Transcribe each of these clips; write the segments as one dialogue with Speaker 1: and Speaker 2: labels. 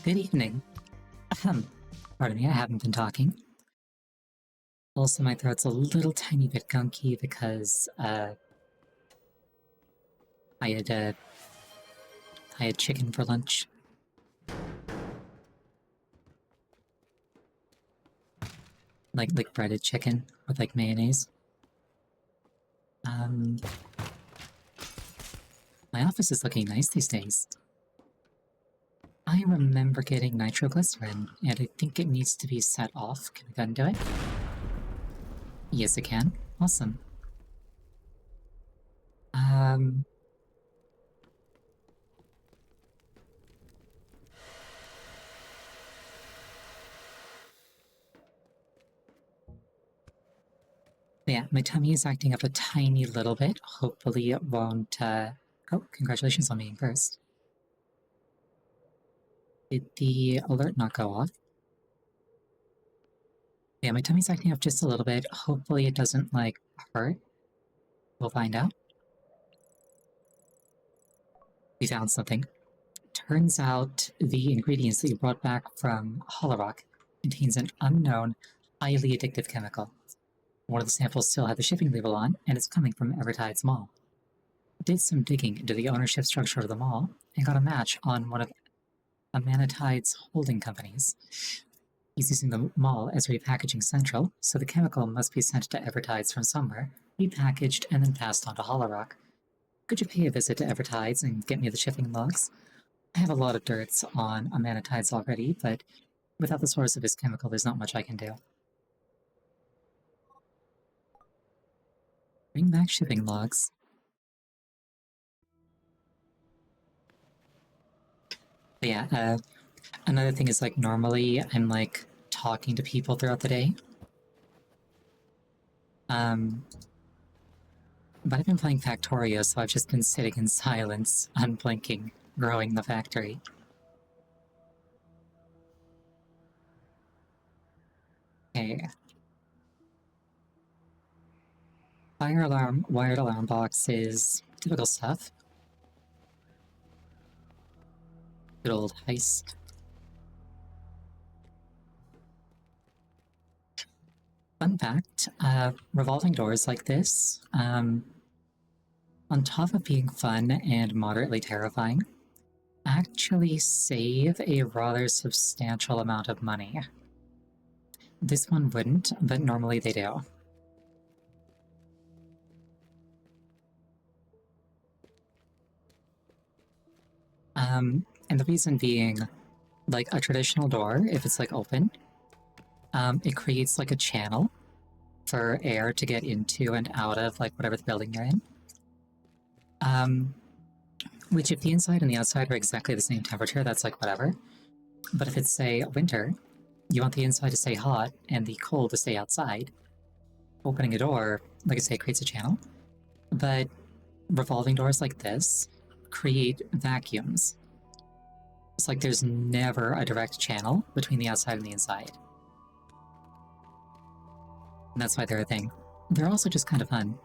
Speaker 1: Good evening. Pardon me, I haven't been talking. Also, my throat's a little tiny bit gunky because, I had chicken for lunch. Like breaded chicken with, like, mayonnaise. My office is looking nice these days. I remember getting nitroglycerin, and I think it needs to be set off. Can we go and do it? Yes, it can. Awesome. Yeah, my tummy is acting up a tiny little bit. Hopefully it won't, Oh, congratulations on being first. Did the alert not go off? Yeah, my tummy's acting up just a little bit. Hopefully it doesn't, like, hurt. We'll find out. We found something. Turns out the ingredients that you brought back from Holorock contains an unknown, highly addictive chemical. One of the samples still had the shipping label on, and it's coming from Evertide's mall. Did some digging into the ownership structure of the mall, and got a match on one of Amanatide's holding companies. He's using the mall as repackaging central, so the chemical must be sent to Evertides from somewhere, repackaged, and then passed on to Holorock. Could you pay a visit to Evertides and get me the shipping logs? I have a lot of dirts on Amanatides already, but without the source of his chemical, there's not much I can do. Bring back shipping logs. But yeah, another thing is, like, normally I'm, like, talking to people throughout the day. But I've been playing Factorio, so I've just been sitting in silence, unblinking, growing the factory. Okay. Fire alarm, wired alarm boxes, typical stuff. Good old heist. Fun fact, revolving doors like this, on top of being fun and moderately terrifying, actually save a rather substantial amount of money. This one wouldn't, but normally they do. And the reason being, like, a traditional door, if it's, like, open, it creates, like, a channel for air to get into and out of, like, whatever the building you're in. Which, if the inside and the outside are exactly the same temperature, that's, like, whatever. But if it's, say, winter, you want the inside to stay hot and the cold to stay outside. Opening a door, like I say, creates a channel. But revolving doors like this create vacuums. It's like there's never a direct channel between the outside and the inside. And that's why they're a thing. They're also just kind of fun.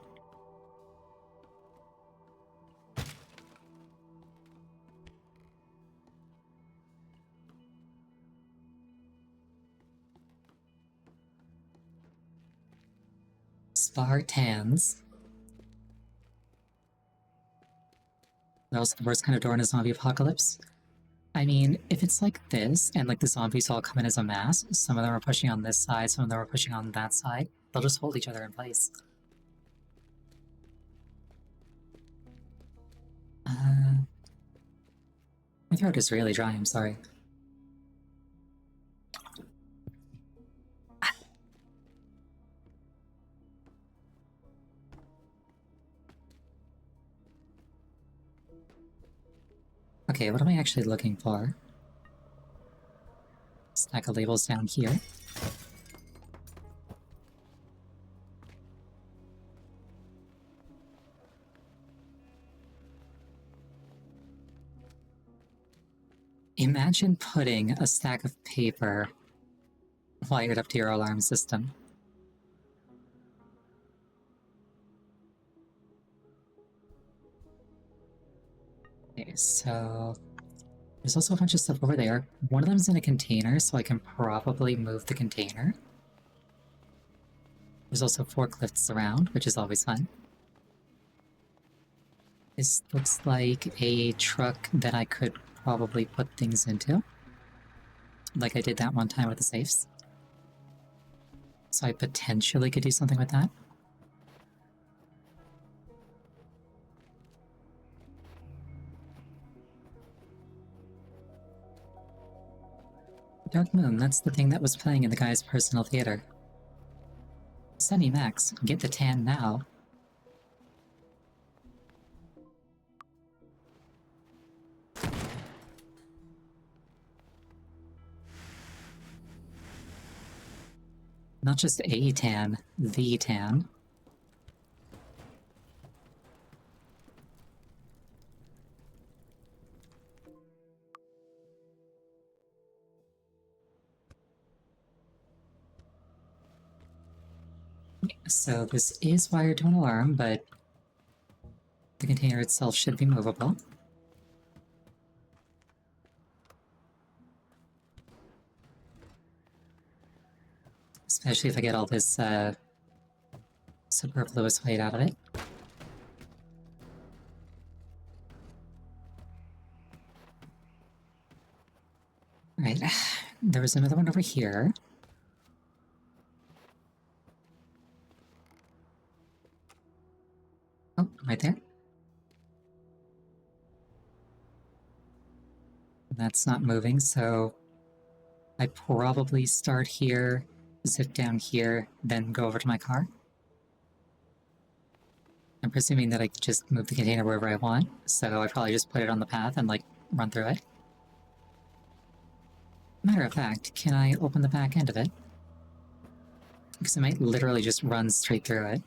Speaker 1: Spartans. They're also the worst kind of door in a zombie apocalypse. I mean, if it's like this, and, like, the zombies all come in as a mass, some of them are pushing on this side, some of them are pushing on that side, they'll just hold each other in place. My throat is really dry, I'm sorry. Okay, what am I actually looking for? Stack of labels down here. Imagine putting a stack of paper wired up to your alarm system. Okay, so There's also a bunch of stuff over there. One of them's in a container, so I can probably move the container. There's also forklifts around, which is always fun. This looks like a truck that I could probably put things into. Like I did that one time with the safes. So I potentially could do something with that. Dark Moon, that's the thing that was playing in the guy's personal theater. Sunny Max, get the tan now. Not just a tan, the tan. So this is wired to an alarm, but the container itself should be movable. Especially if I get all this superfluous weight out of it. Right, there was another one over here. Oh, right there. That's not moving, so I probably start here, zip down here, then go over to my car. I'm presuming that I could just move the container wherever I want, so I probably just put it on the path and, like, run through it. Matter of fact, can I open the back end of it? Because I might literally just run straight through it.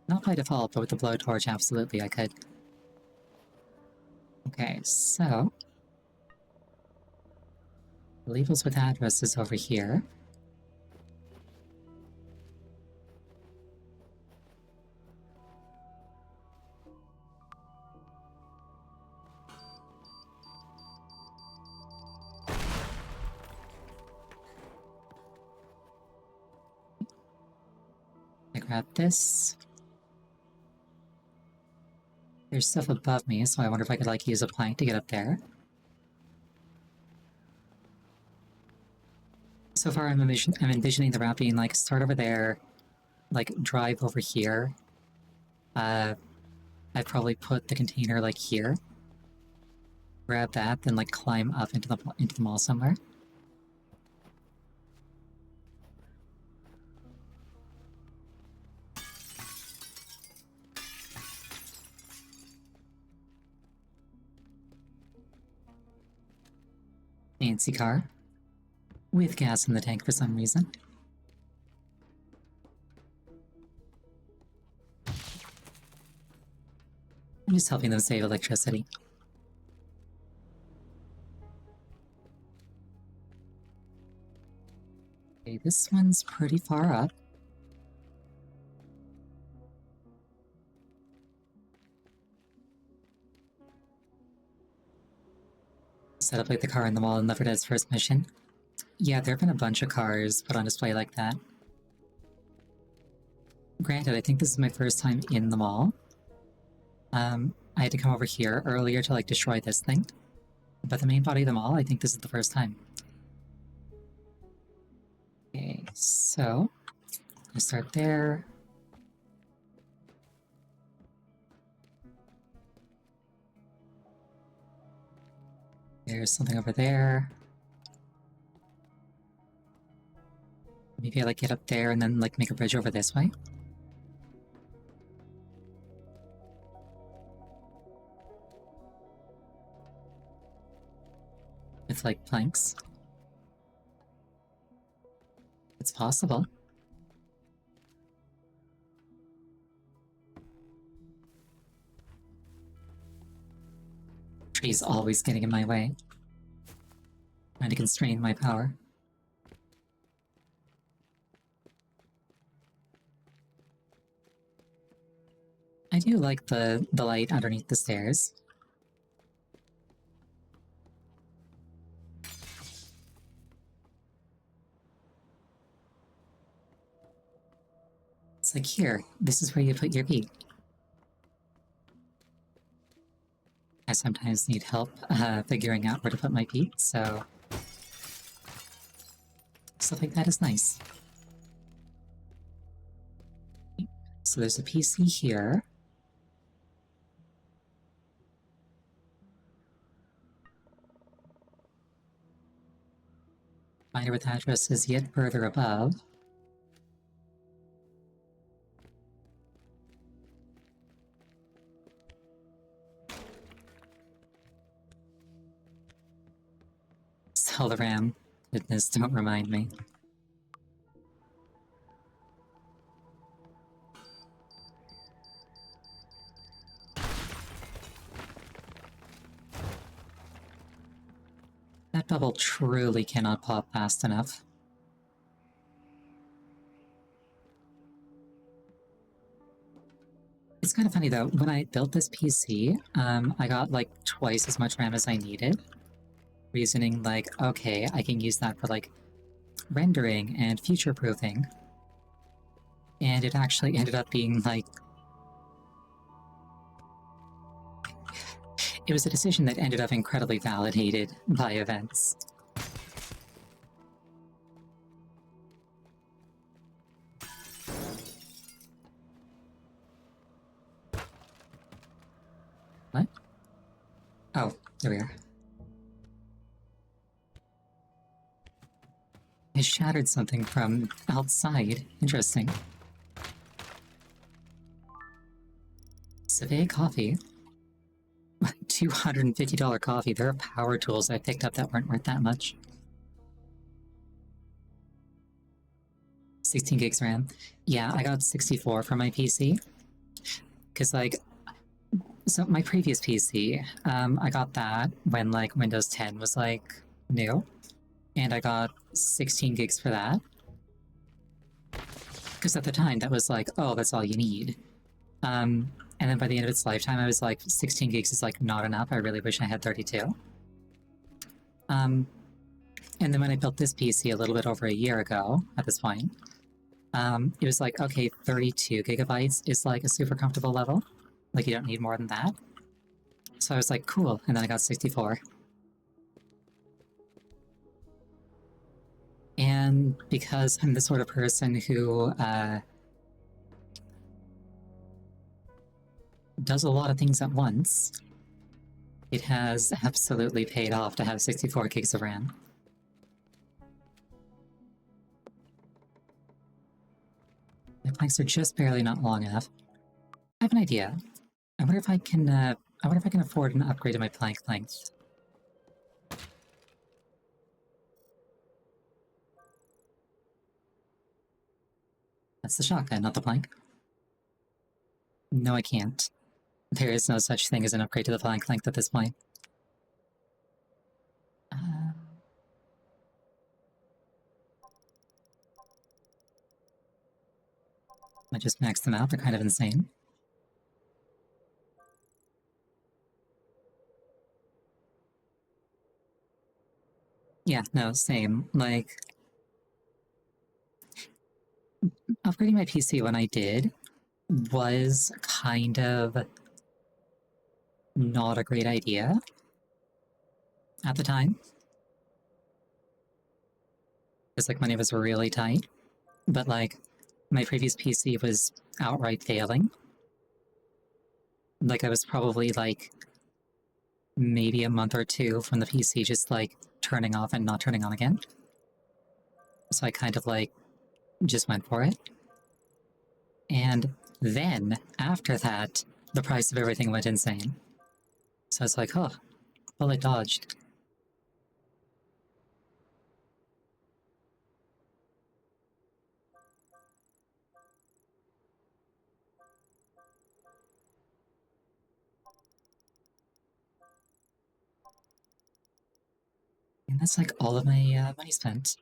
Speaker 1: Not by default, but with the blowtorch, absolutely I could. Okay, so... labels with addresses over here. I grab this. There's stuff above me, so I wonder if I could, like, use a plank to get up there. So far, I'm envisioning the route being, like, start over there, like, drive over here. I'd probably put the container, like, here. Grab that, then, like, climb up into the mall somewhere. Fancy car. With gas in the tank for some reason. I'm just helping them save electricity. Okay, this one's pretty far up. Set up like the car in the mall in Left 4 Dead's first mission. Yeah, there have been a bunch of cars put on display like that. Granted, I think this is my first time in the mall. I had to come over here earlier to, like, destroy this thing. But the main body of the mall, I think this is the first time. Okay, so... I start there. There's something over there. Maybe I, like, get up there and then, like, make a bridge over this way. With, like, planks. It's possible. Tree's always getting in my way. Trying to constrain my power. I do like the light underneath the stairs. It's like, here, this is where you put your key. I sometimes need help figuring out where to put my key, so stuff like that is nice. So there's a PC here. Finder with address is yet further above. Sell the RAM. Goodness, don't remind me. That bubble truly cannot pop fast enough. It's kind of funny though, when I built this PC, I got like twice as much RAM as I needed. Reasoning like, okay, I can use that for like rendering and future-proofing. And it actually ended up being like... It was a decision that ended up incredibly validated by events. What? Oh, there we are. I shattered something from outside. Interesting. Survey coffee. $250 coffee. There are power tools I picked up that weren't worth that much. 16 gigs RAM. Yeah, I got 64 for my PC. Because, like, so my previous PC, I got that when, like, Windows 10 was, like, new. And I got 16 gigs for that. Because at the time, that was like, oh, that's all you need. And then by the end of its lifetime, I was like, 16 gigs is like not enough. I really wish I had 32. And then when I built this PC a little bit over a year ago, at this point, it was like, okay, 32 gigabytes is like a super comfortable level. Like, you don't need more than that. So I was like, cool. And then I got 64. And because I'm the sort of person who, does a lot of things at once, it has absolutely paid off to have 64 gigs of RAM. My planks are just barely not long enough. I have an idea. I wonder if I can afford an upgrade to my plank length. That's the shotgun, not the plank. No, I can't. There is no such thing as an upgrade to the plank length at this point. I just maxed them out, they're kind of insane. Yeah, no, same. Like, upgrading my PC when I did was kind of not a great idea at the time. Because, like, money was really tight. But, like, my previous PC was outright failing. Like, I was probably, like, maybe a month or two from the PC just, like, turning off and not turning on again. So I kind of, like, just went for it. And then, after that, the price of everything went insane. So it's like, oh, bullet dodged. And that's like all of my money spent.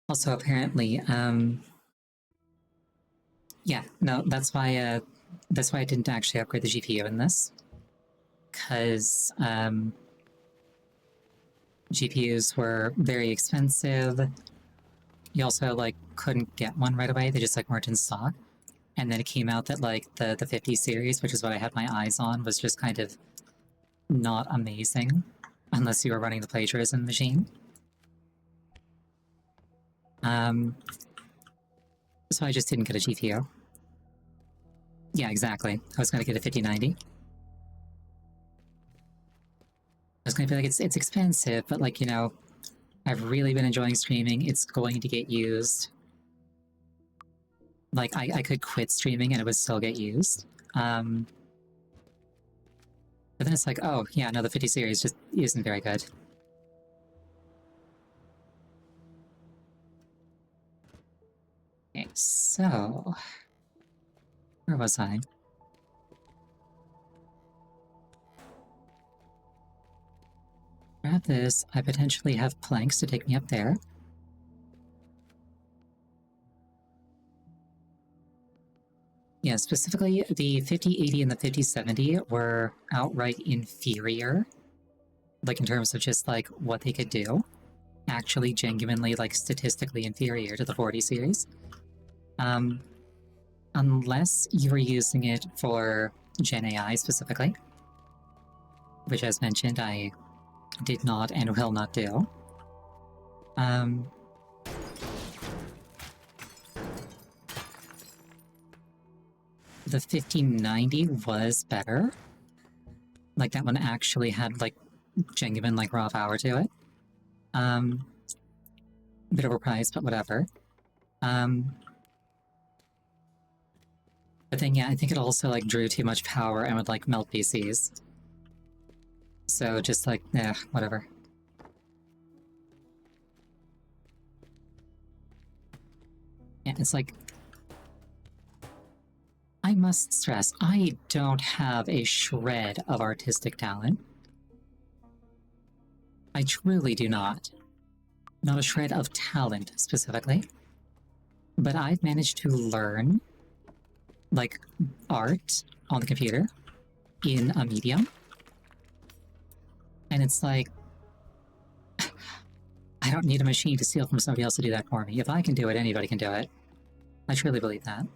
Speaker 1: Also, apparently, yeah, no, that's why I didn't actually upgrade the GPU in this. Because, GPUs were very expensive. You also, like, couldn't get one right away. They just, like, weren't in stock. And then it came out that, like, the 50 series, which is what I had my eyes on, was just kind of not amazing. Unless you were running the plagiarism machine. So I just didn't get a GPU. Yeah, exactly. I was gonna get a 5090. I was gonna be like, it's expensive, but like, you know, I've really been enjoying streaming. It's going to get used. Like, I could quit streaming and it would still get used. But then it's like, oh, yeah, no, the 50 series just isn't very good. Okay, so... where was I? Grab this. I potentially have planks to take me up there. Yeah, specifically, the 5080 and the 5070 were outright inferior. Like, in terms of just, like, what they could do. Actually, genuinely, like, statistically inferior to the 40 series. Unless you were using it for Gen AI specifically. Which, as mentioned, I did not and will not do. The 5090 was better. Like, that one actually had, like, genuine, like, raw power to it. Bit overpriced, but whatever. But then, yeah, I think it also, like, drew too much power and would, like, melt PCs. So, just, like, whatever. Yeah, it's like... I must stress, I don't have a shred of artistic talent. I truly do not. Not a shred of talent, specifically. But I've managed to learn, like, art on the computer in a medium. And it's like... I don't need a machine to steal from somebody else to do that for me. If I can do it, anybody can do it. I truly believe that.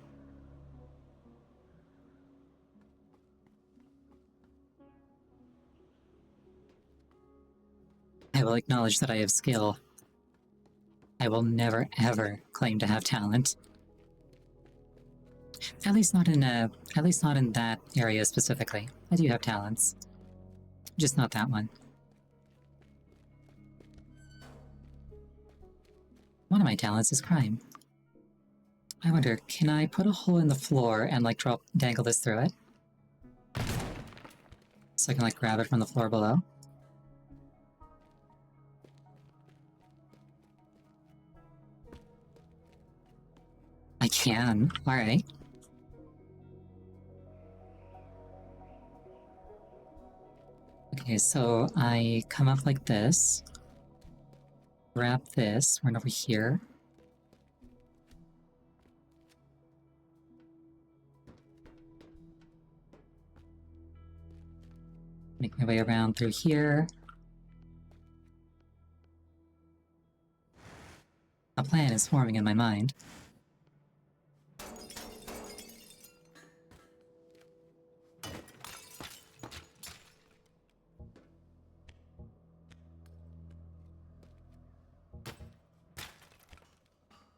Speaker 1: I will acknowledge that I have skill. I will never, ever claim to have talent. At least not in that area specifically. I do have talents. Just not that one. One of my talents is crime. I wonder, can I put a hole in the floor and, like, dangle this through it? So I can, like, grab it from the floor below? I can. Alright. Okay, so I come up like this. Grab this, run over here. Make my way around through here. A plan is forming in my mind.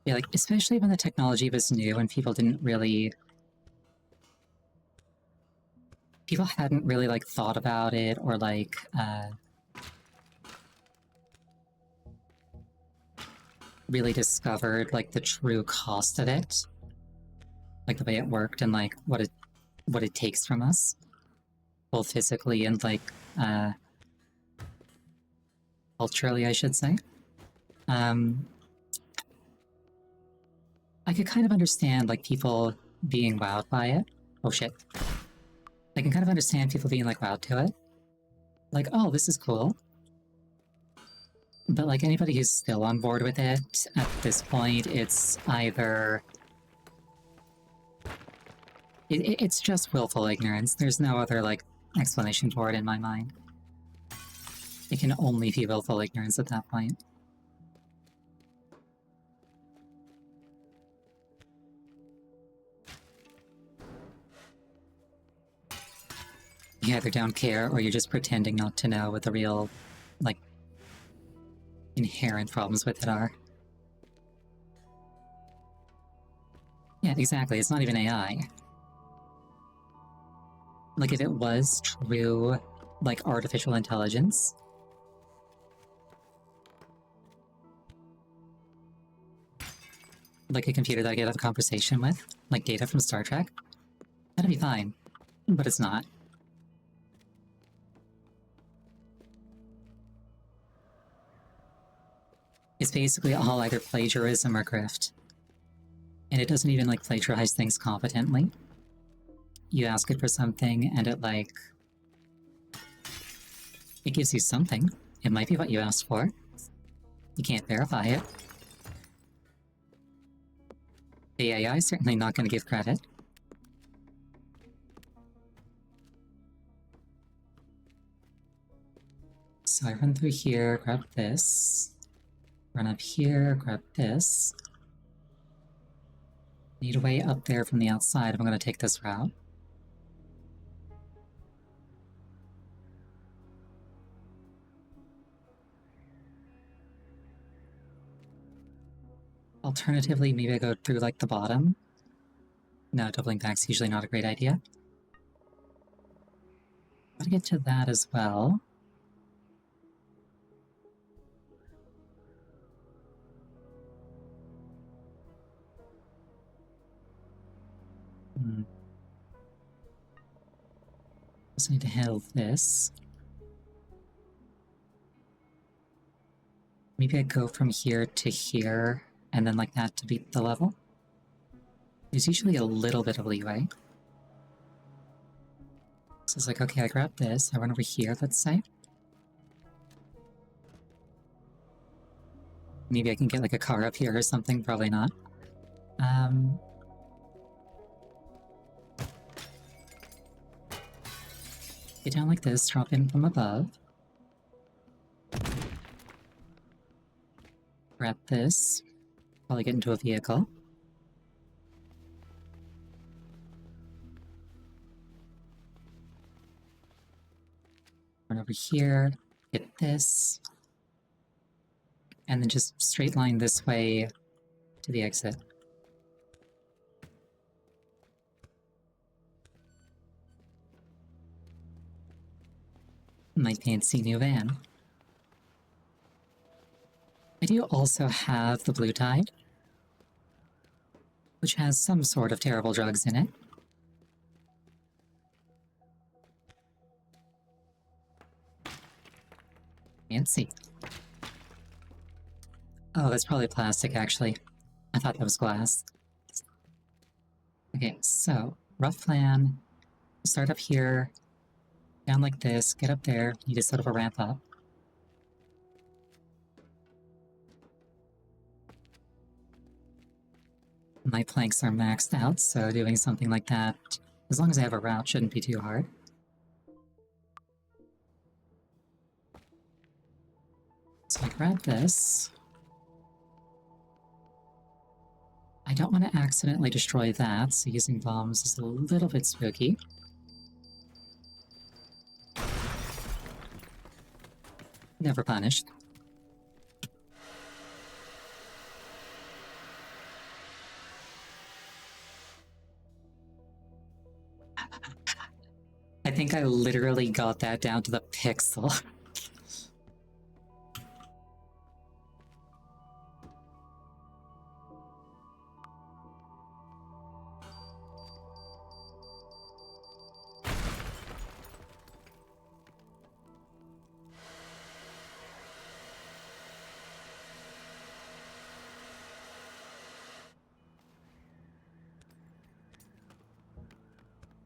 Speaker 1: Yeah, like, especially when the technology was new and people didn't really... people hadn't really, like, thought about it or, like, really discovered, like, the true cost of it. Like, the way it worked and, like, what it takes from us. Both physically and, like, culturally, I should say. I could kind of understand, like, people being wowed by it. Oh shit. I can kind of understand people being, like, wowed to it. Like, oh, this is cool. But, like, anybody who's still on board with it, at this point, it's either... It's just willful ignorance. There's no other, like, explanation for it in my mind. It can only be willful ignorance at that point. You either don't care or you're just pretending not to know what the real, like, inherent problems with it are. Yeah, exactly. It's not even AI. Like, if it was true, like, artificial intelligence, like a computer that I could have a conversation with, like Data from Star Trek, that'd be fine. But it's not. It's basically all either plagiarism or grift. And it doesn't even, like, plagiarize things competently. You ask it for something, and it, like... it gives you something. It might be what you asked for. You can't verify it. The AI is certainly not going to give credit. So I run through here, grab this. Run up here, grab this. Need a way up there from the outside if I'm going to take this route. Alternatively, maybe I go through, like, the bottom. No, doubling back's usually not a great idea. Gotta get to that as well. Also need to handle this. Maybe I go from here to here, and then like that to beat the level. There's usually a little bit of leeway. So it's like, okay, I grab this, I run over here, let's say. Maybe I can get like a car up here or something, probably not. Get down like this, drop in from above. Grab this, probably get into a vehicle. Run over here, get this. And then just straight line this way to the exit. My fancy new van. I do also have the Blue Tide, which has some sort of terrible drugs in it. Fancy. Oh, that's probably plastic, actually. I thought that was glass. Okay, so, rough plan. Start up here, down like this, get up there, need to sort of a ramp up. My planks are maxed out, so doing something like that, as long as I have a route, shouldn't be too hard. So I grab this. I don't want to accidentally destroy that, so using bombs is a little bit spooky. Never punished. I think I literally got that down to the pixel.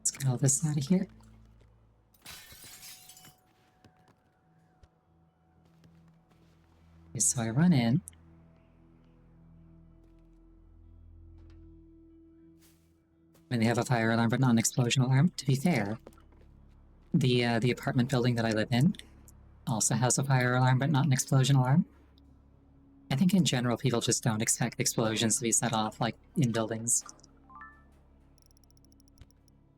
Speaker 1: Let's get all this out of here. Okay, so I run in. And they have a fire alarm but not an explosion alarm. To be fair, the apartment building that I live in also has a fire alarm, but not an explosion alarm. I think in general people just don't expect explosions to be set off, like, in buildings.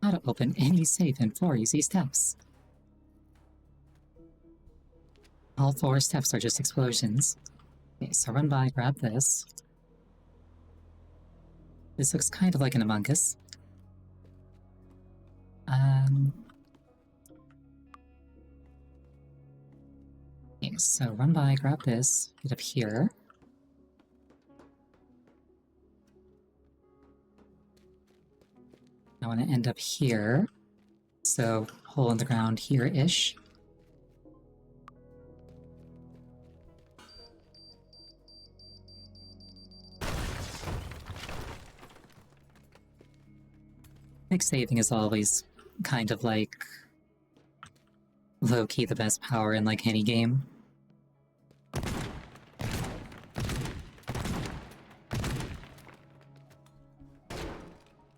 Speaker 1: How to open any safe in 4 easy steps. All 4 steps are just explosions. Okay, so run by, grab this. This looks kind of like an Among Us. Okay, so run by, grab this, get up here. I want to end up here. So, hole in the ground here-ish. Quick saving is always kind of like low-key the best power in like any game.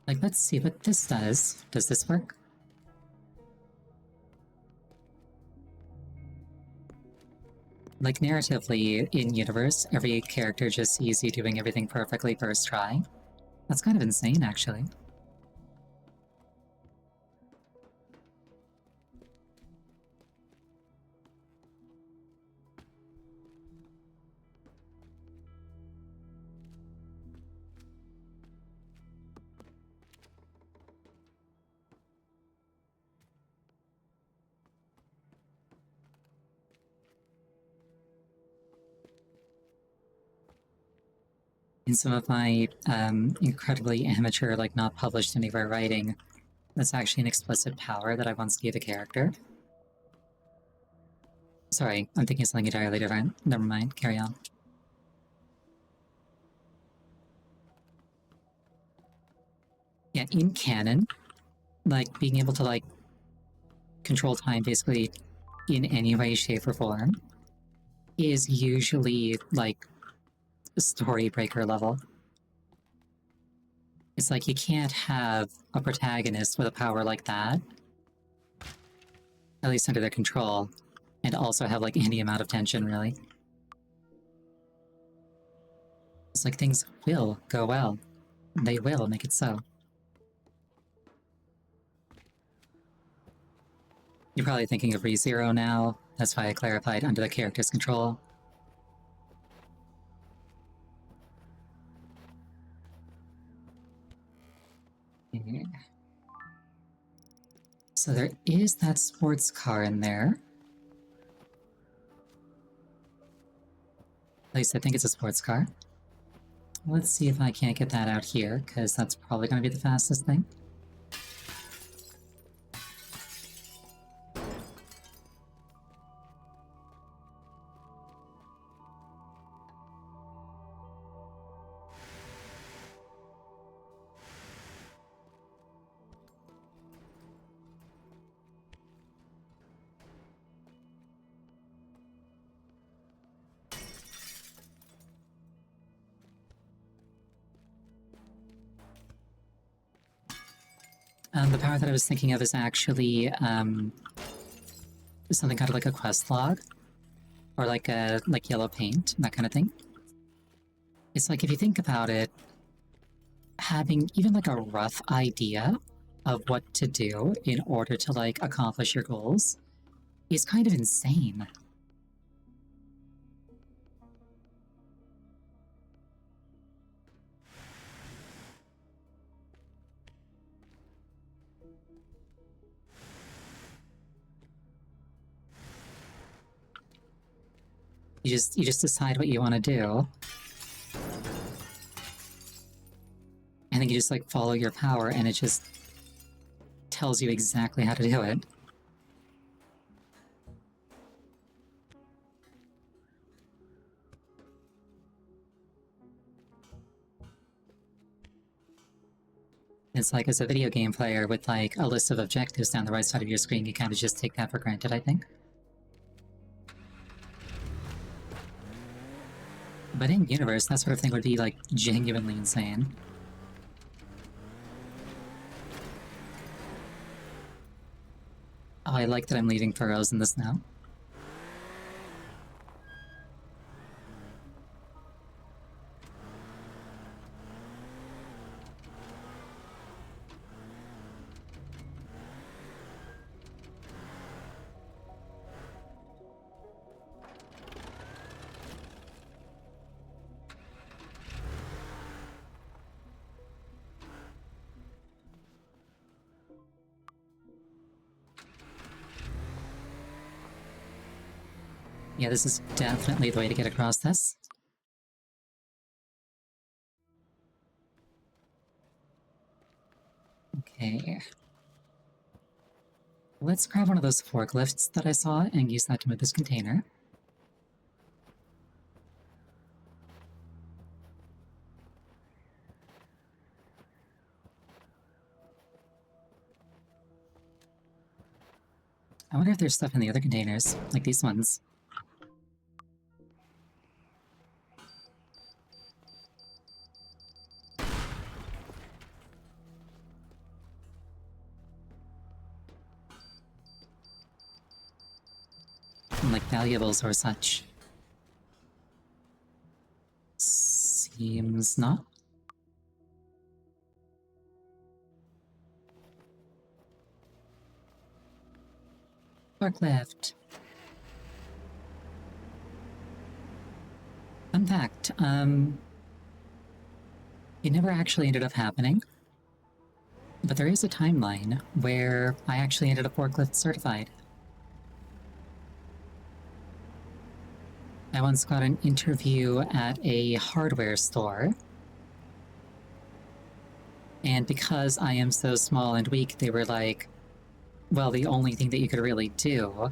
Speaker 1: Like, let's see what this does. Does this work? Like, narratively, in-universe, every character just sees you doing everything perfectly first try. That's kind of insane, actually. In some of my incredibly amateur, like not published anywhere writing, that's actually an explicit power that I once gave a character. Sorry, I'm thinking of something entirely different. Never mind, carry on. Yeah, in canon, like, being able to, like, control time basically in any way, shape, or form is usually, like, story breaker level. It's like you can't have a protagonist with a power like that, at least under their control, and also have like any amount of tension, really. It's like things will go well. They will make it so. You're probably thinking of ReZero now, that's why I clarified under the character's control. Yeah. So there is that sports car in there. At least I think it's a sports car. Let's see if I can't get that out here, because that's probably going to be the fastest thing. The power that I was thinking of is actually something kind of like a quest log, or like yellow paint, that kind of thing. It's like, if you think about it, having even like a rough idea of what to do in order to like accomplish your goals is kind of insane. You just decide what you want to do, and then you just like follow your power, and it just tells you exactly how to do it. It's like, as a video game player with like a list of objectives down the right side of your screen, you kind of just take that for granted, I think. But in universe, that sort of thing would be like genuinely insane. Oh, I like that I'm leaving furrows in this now. Yeah, this is definitely the way to get across this. Okay. Let's grab one of those forklifts that I saw and use that to move this container. I wonder if there's stuff in the other containers, like these ones. Like valuables or such. Seems not. Forklift. Fun fact, it never actually ended up happening. But there is a timeline where I actually ended up forklift certified. I once got an interview at a hardware store, and because I am so small and weak, they were like, well, the only thing that you could really do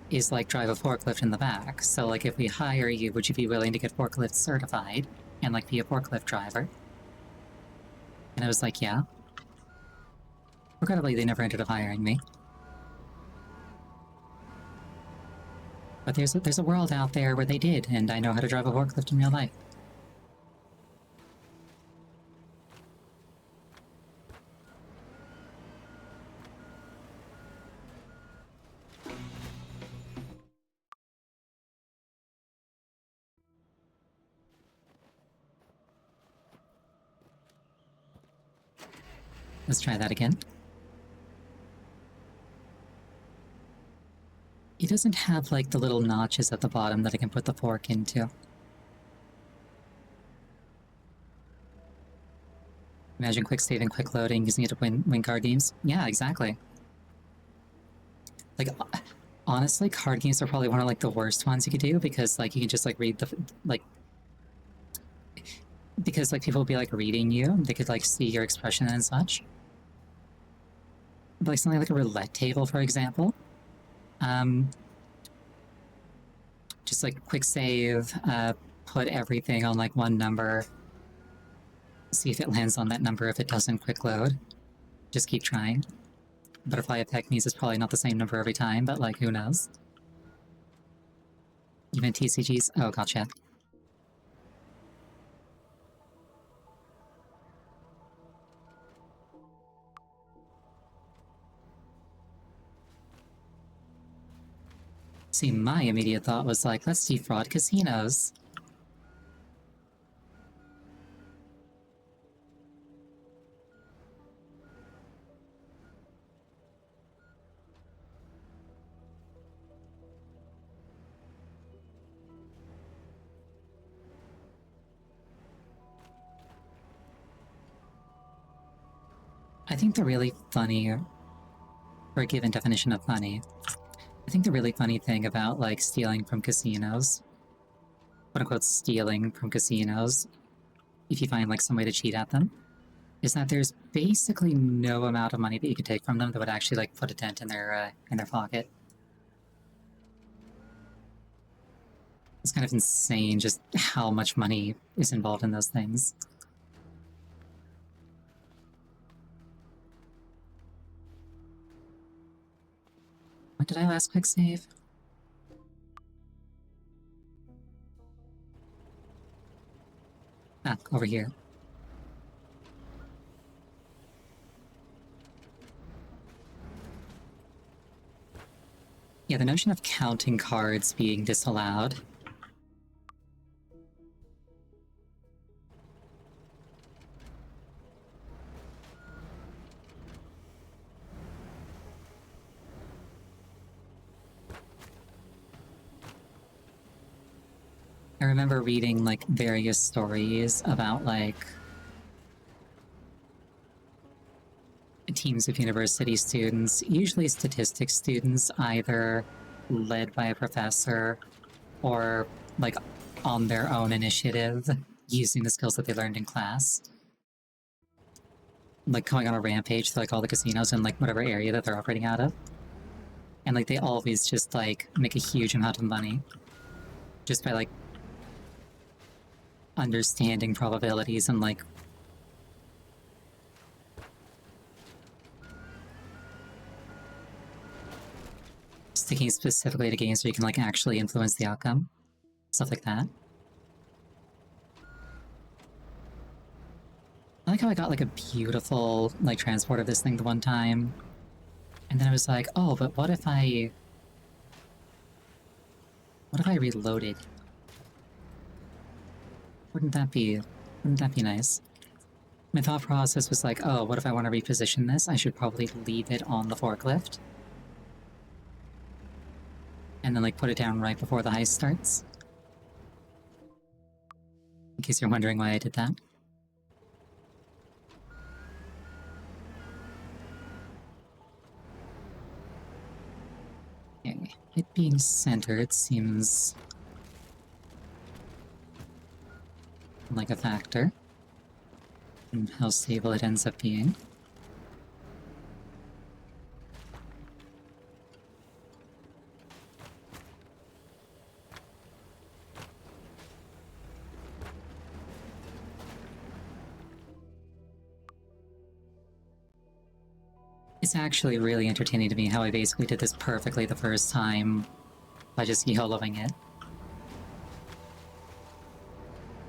Speaker 1: is like drive a forklift in the back. So like if we hire you, would you be willing to get forklift certified and like be a forklift driver? And I was like, yeah. Regrettably, they never ended up hiring me. But there's a world out there where they did, and I know how to drive a forklift in real life. Let's try that again. It doesn't have like the little notches at the bottom that I can put the fork into. Imagine quick save and quick loading using it to win card games. Yeah, exactly. Like, honestly, card games are probably one of like the worst ones you could do because like you can just like read the like because like people will be like reading you, they could like see your expression and such. But, like something like a roulette table, for example. Just like quick save, put everything on like one number, see if it lands on that number. If it doesn't, quick load. Just keep trying. Butterfly effect means it's probably not the same number every time, but like who knows? Even TCGs. Oh, gotcha. See, my immediate thought was like, let's defraud casinos. I think the really funny, for a given definition of funny, I think the really funny thing about like stealing from casinos, quote unquote stealing from casinos, if you find like some way to cheat at them, is that there's basically no amount of money that you could take from them that would actually like put a dent in their pocket. It's kind of insane just how much money is involved in those things. When did I last quick save? Ah, over here. Yeah, the notion of counting cards being disallowed. I remember reading like various stories about like teams of university students, usually statistics students, either led by a professor or like on their own initiative using the skills that they learned in class. Like going on a rampage to like all the casinos in like whatever area that they're operating out of. And like they always just like make a huge amount of money just by like understanding probabilities and like sticking specifically to games where you can like actually influence the outcome. Stuff like that. I like how I got like a beautiful like transport of this thing the one time. And then I was like, oh, but what if I reloaded? Wouldn't that be nice? My thought process was like, oh, what if I want to reposition this? I should probably leave it on the forklift. And then like put it down right before the heist starts. In case you're wondering why I did that. Okay. It being centered seems like a factor in how stable it ends up being. It's actually really entertaining to me how I basically did this perfectly the first time by just YOLOing it.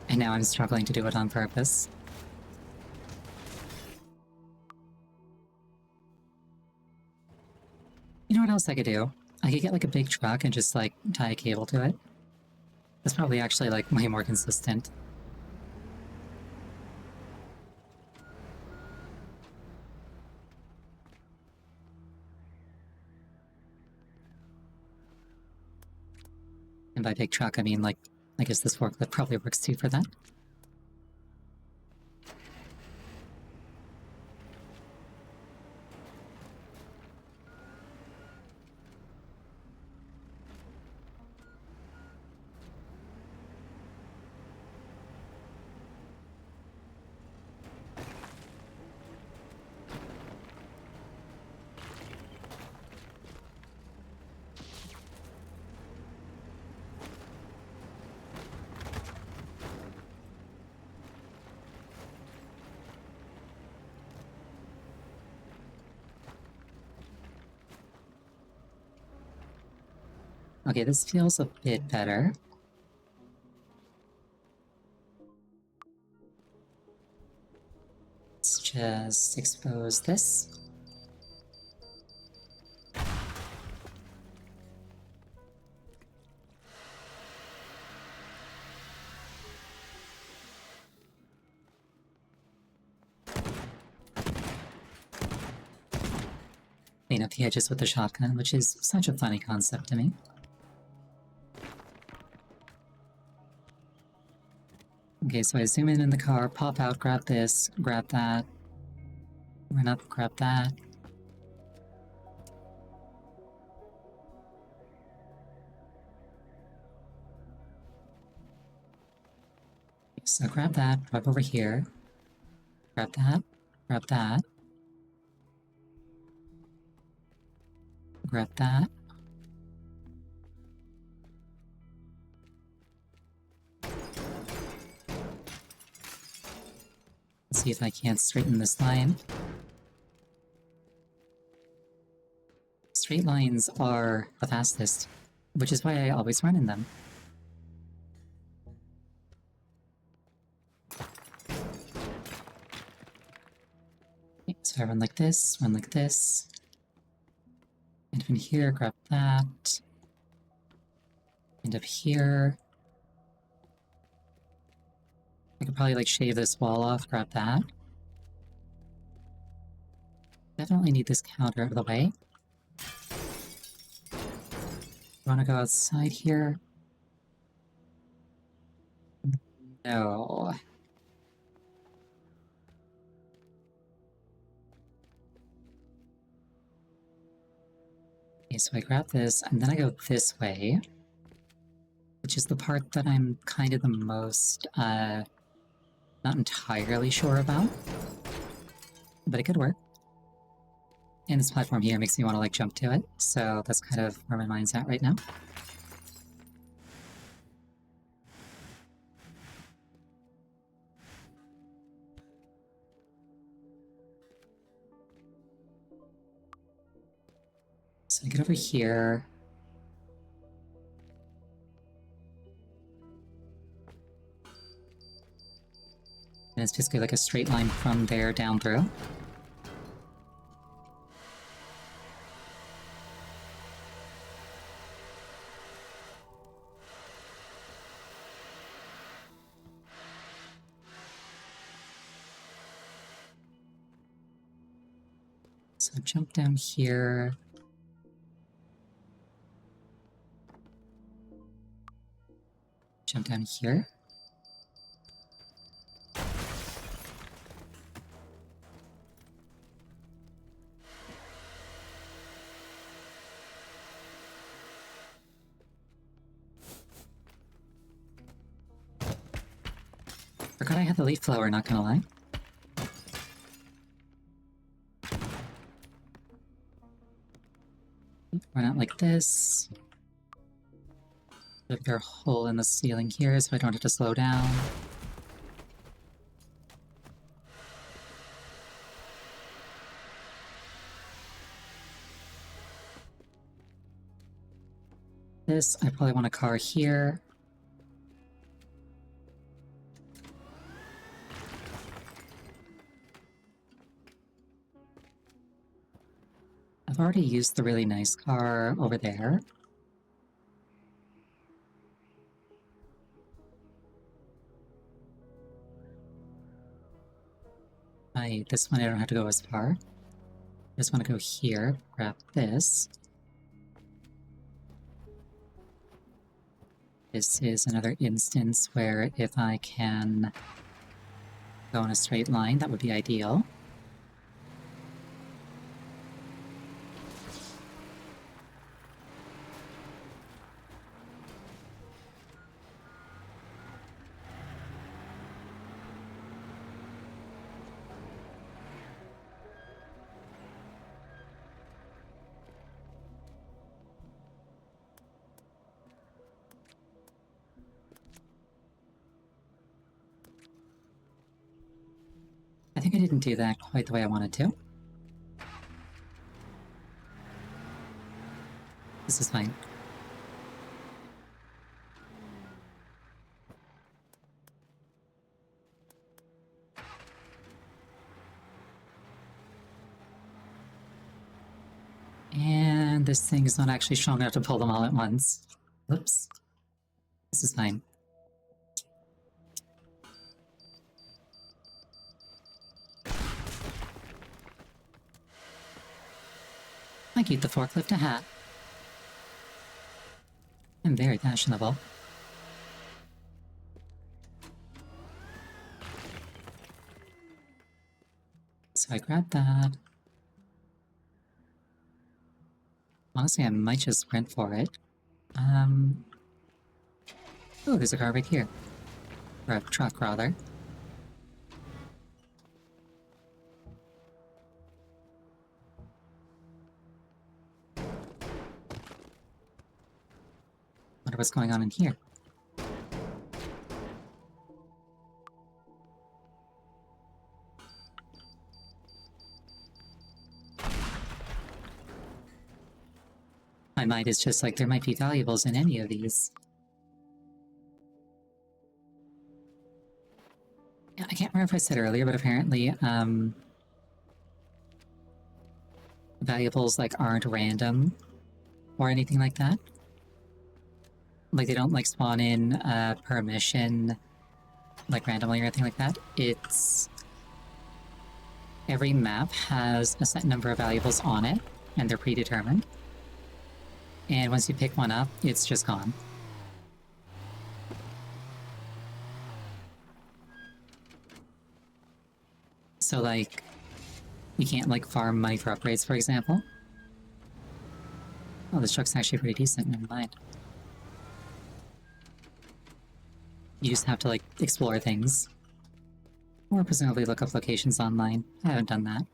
Speaker 1: And now I'm struggling to do it on purpose. You know what else I could do? I could get like a big truck and just like tie a cable to it. That's probably actually like way more consistent. And by big truck, I mean like, I guess this forklift probably works too for that. Okay, this feels a bit better. Let's just expose this. Clean up the edges with the shotgun, which is such a funny concept to me. Okay, so I zoom in the car, pop out, grab this, grab that, run up, grab that. So grab that, drive over here, grab that, grab that, grab that. Let's see if I can't straighten this line. Straight lines are the fastest, which is why I always run in them. Okay, so I run like this, and from here, grab that. And up here. I could probably like shave this wall off, grab that. Definitely need this counter out of the way. Wanna go outside here? No. Okay, so I grab this, and then I go this way, which is the part that I'm kind of the most, not entirely sure about. But it could work. And this platform here makes me want to, like, jump to it, so that's kind of where my mind's at right now. So I get over here. And it's basically like a straight line from there down through. So jump down here. Jump down here. Forgot I had the leaf flower, not gonna lie. Run out like this. Put a hole in the ceiling here so I don't have to slow down. This, I probably want a car here. I've already used the really nice car over there. This one I don't have to go as far. I just want to go here, grab this. This is another instance where if I can go in a straight line, that would be ideal. I think I didn't do that quite the way I wanted to. This is fine. And this thing is not actually strong enough to pull them all at once. Whoops. This is fine. I keep the forklift a hat. I'm very fashionable. So I grab that. Honestly, I might just sprint for it. Oh, there's a car right here. Or a truck, rather. Wonder what's going on in here. My mind is just like, there might be valuables in any of these. Yeah, I can't remember if I said earlier, but apparently, valuables, like, aren't random or anything like that. Like, they don't, like, spawn in, per mission, like, randomly or anything like that. It's... Every map has a set number of valuables on it, and they're predetermined. And once you pick one up, it's just gone. So, like, you can't, like, farm money for upgrades, for example. Oh, this truck's actually pretty decent, never mind. You just have to, like, explore things. Or presumably look up locations online. I haven't done that.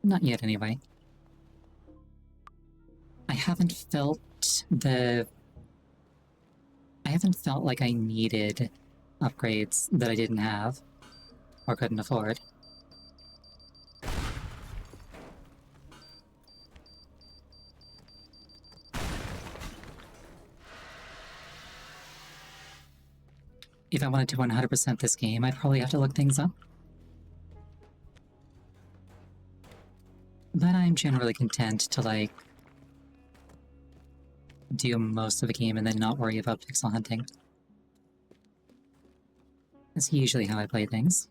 Speaker 1: Not yet, anyway. I haven't felt like I needed upgrades that I didn't have or couldn't afford. If I wanted to 100% this game, I'd probably have to look things up. But I'm generally content to, like, do most of the game and then not worry about pixel hunting. That's usually how I play things.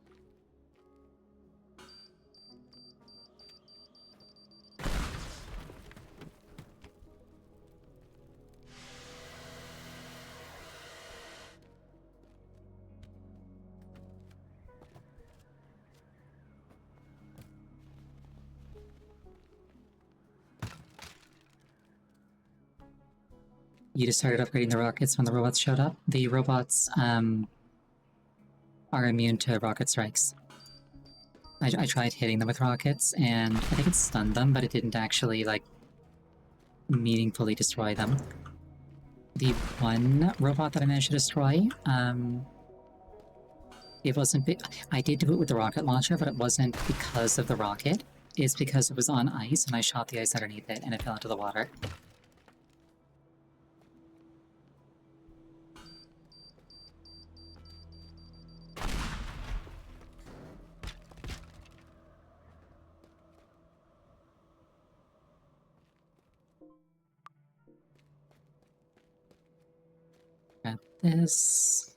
Speaker 1: You just started upgrading the rockets when the robots showed up? The robots, are immune to rocket strikes. I tried hitting them with rockets, and I think it stunned them, but it didn't actually, like, meaningfully destroy them. The one robot that I managed to destroy, it wasn't I did do it with the rocket launcher, but it wasn't because of the rocket. It's because it was on ice, and I shot the ice underneath it, and it fell into the water. Grab this.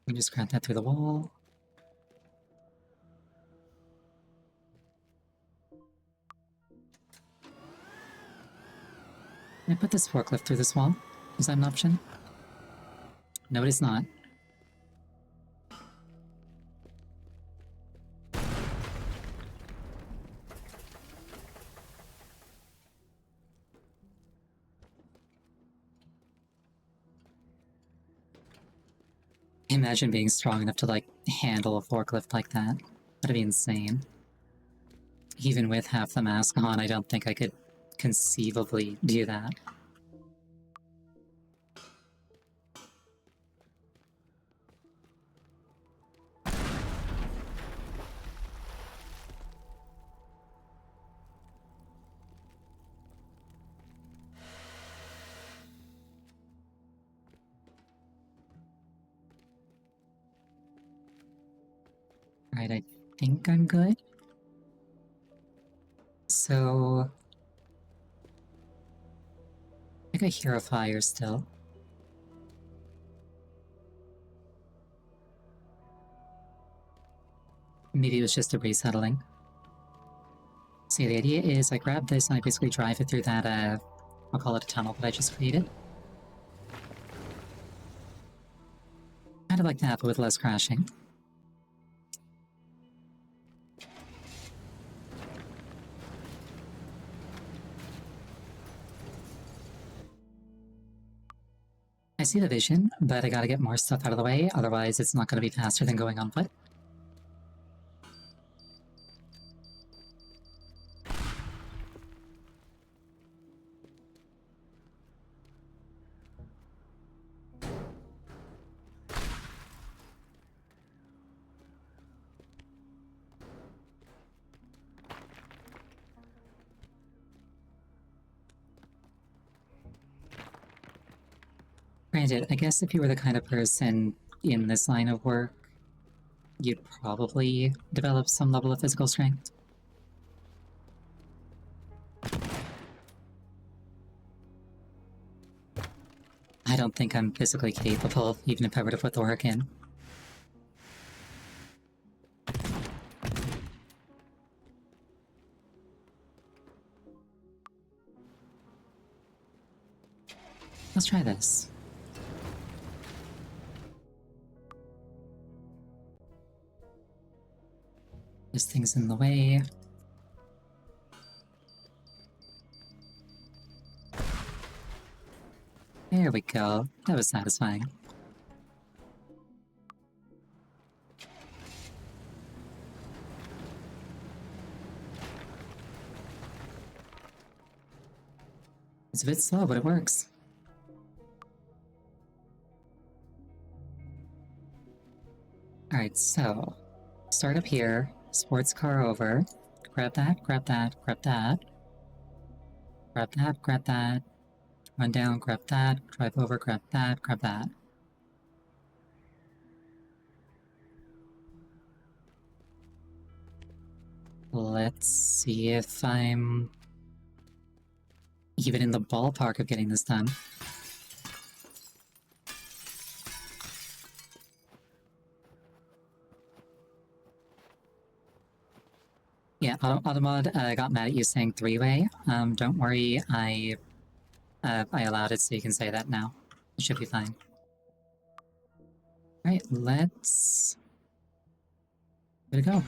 Speaker 1: We just grab that through the wall. Can I put this forklift through this wall? Is that an option? No, it is not. Imagine being strong enough to, like, handle a forklift like that. That'd be insane. Even with half the mask on, I don't think I could conceivably do that. Alright, I think I'm good. So... I think I hear a fire still. Maybe it was just a resettling. See, the idea is I grab this and I basically drive it through that, I'll call it a tunnel that I just created. Kind of like that, but with less crashing. I see the vision, but I gotta get more stuff out of the way, otherwise it's not gonna be faster than going on foot. Granted, I guess if you were the kind of person in this line of work, you'd probably develop some level of physical strength. I don't think I'm physically capable, even if I were to put the work in. Let's try this. things in the way. There we go. That was satisfying. It's a bit slow, but it works. Alright, so start up here, sports car over, grab that, grab that, grab that, grab that, grab that, run down, grab that, drive over, grab that, grab that. Let's see if I'm even in the ballpark of getting this done. Yeah, Automod got mad at you saying three-way. Don't worry, I allowed it so you can say that now. It should be fine. Alright, let's give it a go.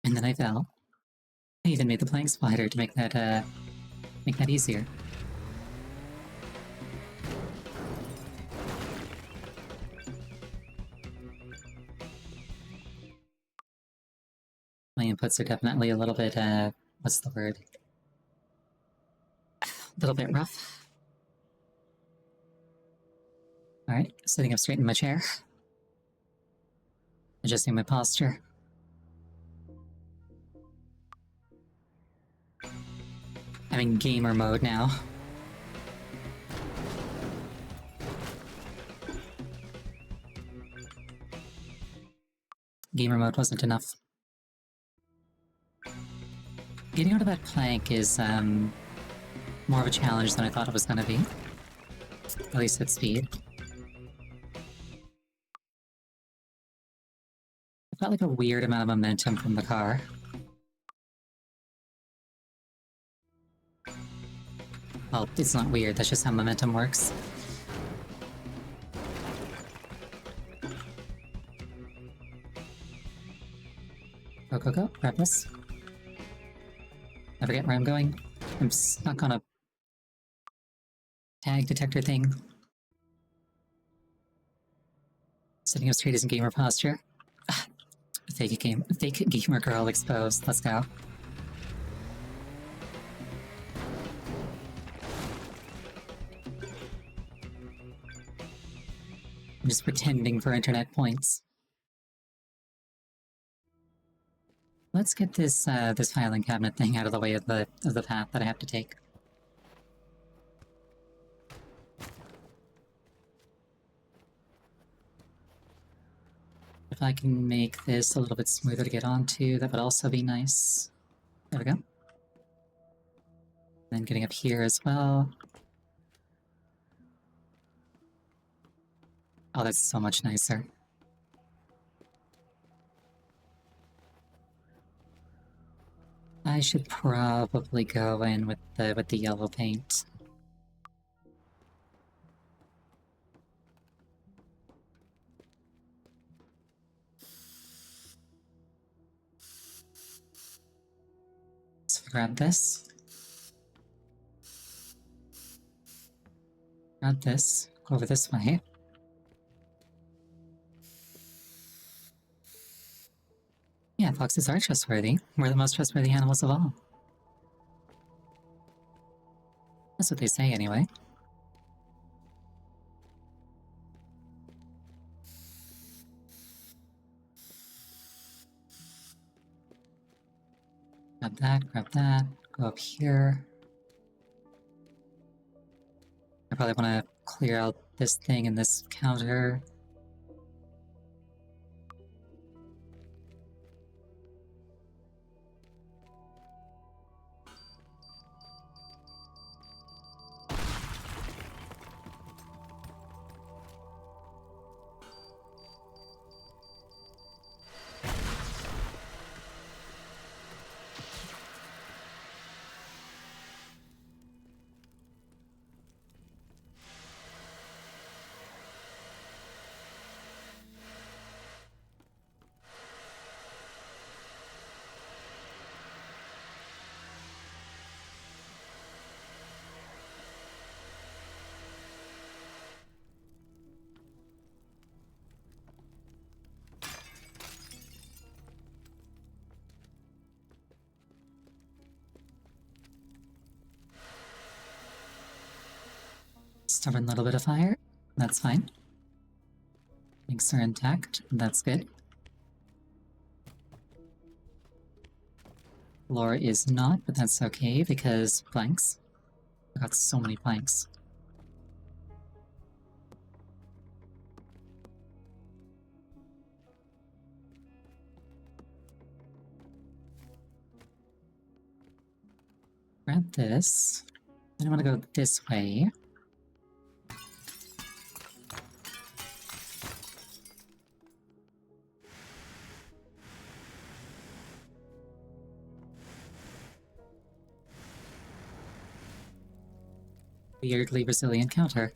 Speaker 1: And then I fell. I even made the plank slider to make that easier. My inputs are definitely a little bit, what's the word? A little bit rough. Alright, sitting up straight in my chair. Adjusting my posture. I'm in gamer mode now. Gamer mode wasn't enough. Getting out of that plank is, more of a challenge than I thought it was gonna be. At least at speed. I felt like a weird amount of momentum from the car. Well, it's not weird, that's just how momentum works. Go, go, go, grab this. I forget where I'm going. I'm stuck on a tag detector thing. Sitting up straight isn't gamer posture. Fake gamer girl exposed. Let's go. I'm just pretending for internet points. Let's get this this filing cabinet thing out of the way of the path that I have to take. If I can make this a little bit smoother to get onto, that would also be nice. There we go. Then getting up here as well. Oh, that's so much nicer. I should probably go in with the yellow paint. So grab this. Grab this. Go over this way. Yeah, foxes are trustworthy. We're the most trustworthy animals of all. That's what they say, anyway. Grab that, go up here. I probably want to clear out this thing and this counter. Stubborn little bit of fire. That's fine. Links are intact. That's good. Floor is not, but that's okay because planks. I got so many planks. Grab this. Then I want to go this way. Weirdly resilient counter.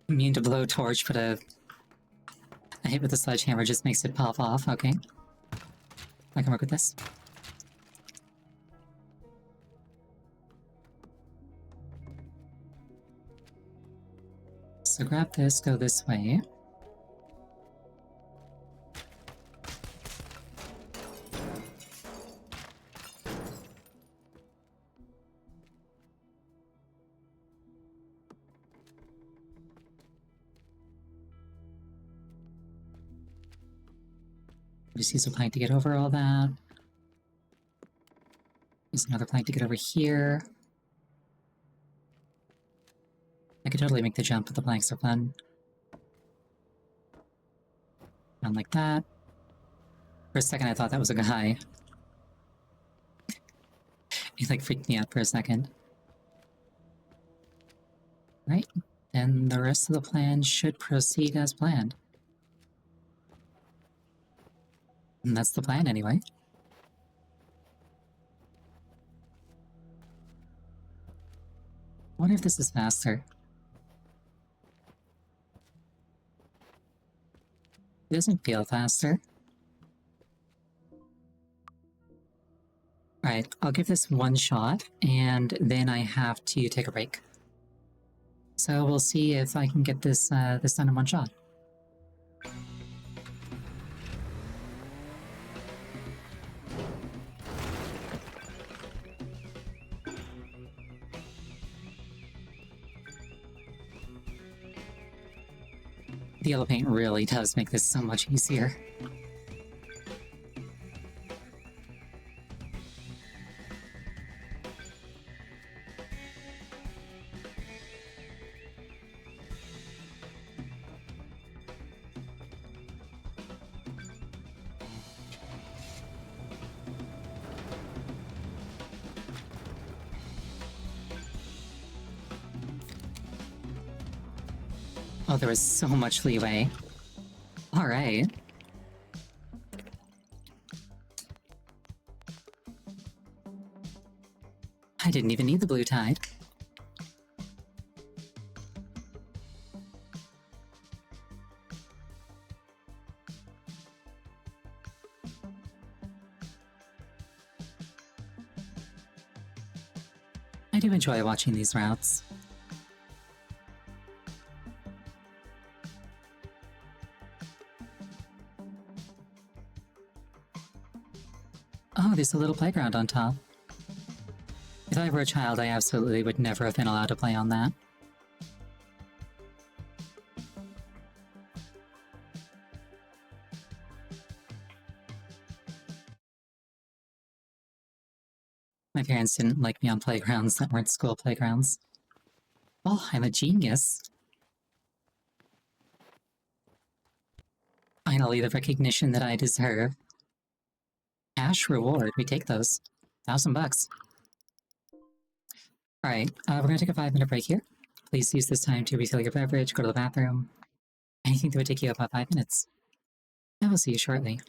Speaker 1: Immune to blowtorch, but a hit with the sledgehammer just makes it pop off. Okay. I can work with this. So grab this, go this way. Just use a plank to get over all that. Use another plank to get over here. I could totally make the jump, but the planks are fun. Down like that. For a second I thought that was a guy. It like freaked me out for a second. Right, and the rest of the plan should proceed as planned. And that's the plan anyway. I wonder if this is faster. It doesn't feel faster. Alright, I'll give this one shot, and then I have to take a break. So we'll see if I can get this this done in one shot. The yellow paint really does make this so much easier. Oh, there was so much leeway. Alright. I didn't even need the blue tide. I do enjoy watching these routes. Oh, there's a little playground on top. If I were a child, I absolutely would never have been allowed to play on that. My parents didn't like me on playgrounds that weren't school playgrounds. Oh, I'm a genius. Finally, the recognition that I deserve. Cash reward, we take those. $1,000. Alright, we're gonna take a 5-minute break here. Please use this time to refill your beverage, go to the bathroom. Anything that would take you about 5 minutes. I will see you shortly.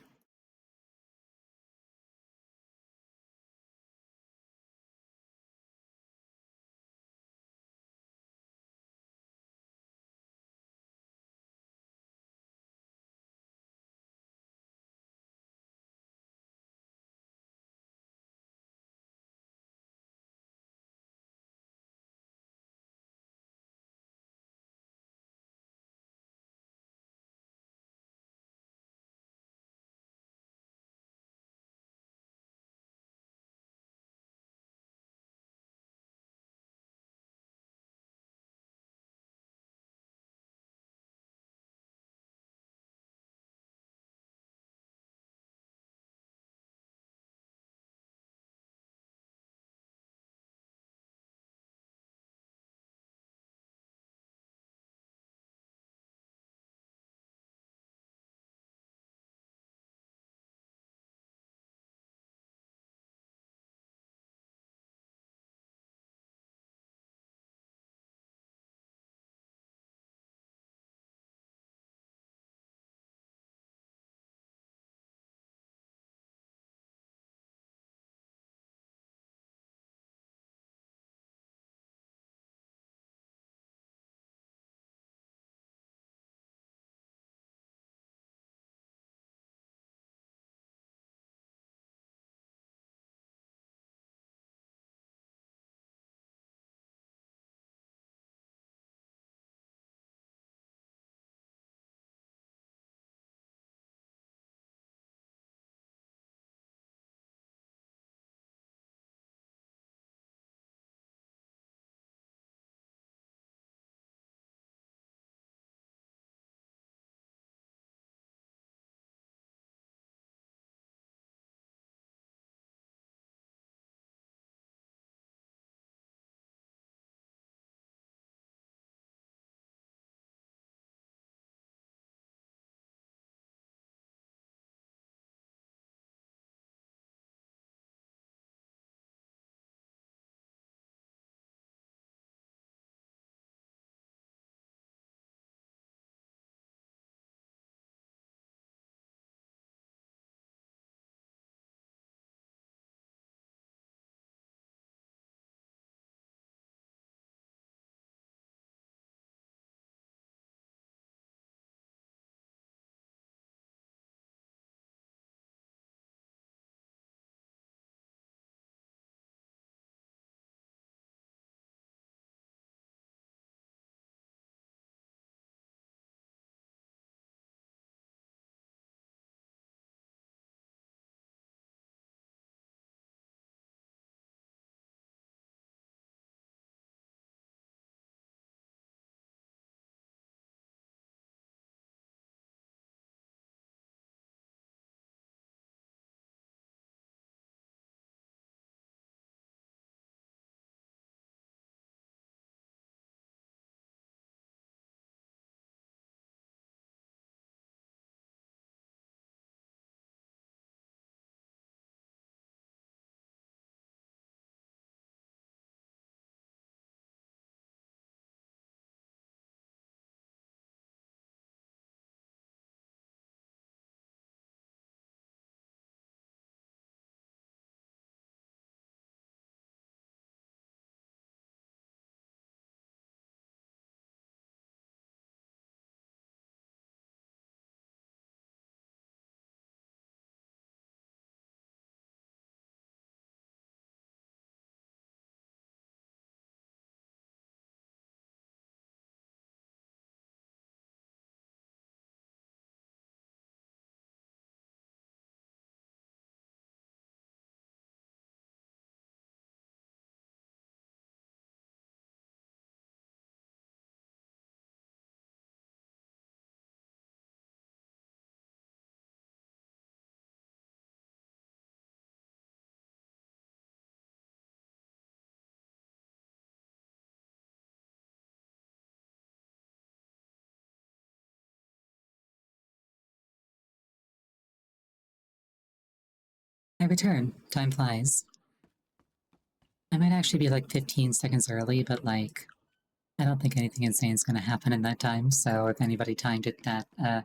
Speaker 1: return. Time flies. I might actually be like 15 seconds early, but like, I don't think anything insane is going to happen in that time, so if anybody timed it that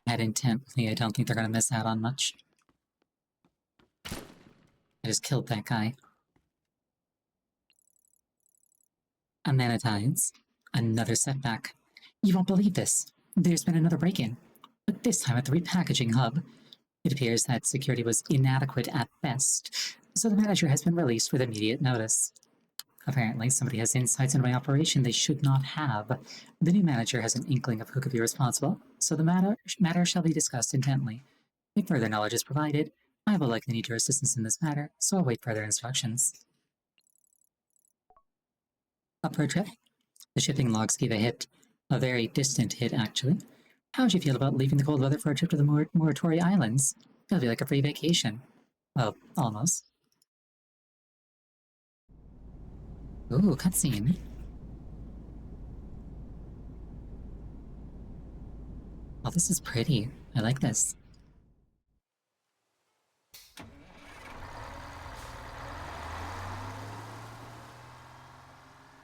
Speaker 1: intently, I don't think they're going to miss out on much. I just killed that guy. Amanatides. Another setback. You won't believe this. There's been another break-in, but this time at the repackaging hub. It appears that security was inadequate at best, so the manager has been released with immediate notice. Apparently, somebody has insights into my operation they should not have. The new manager has an inkling of who could be responsible, so the matter shall be discussed intently. If further knowledge is provided, I will likely need your assistance in this matter, so I'll wait further instructions. Up for a trip? The shipping logs gave a hit. A very distant hit, actually. How'd you feel about leaving the cold weather for a trip to the Moratori Islands? It'll be like a free vacation. Well, almost. Ooh, cutscene. Oh, this is pretty. I like this.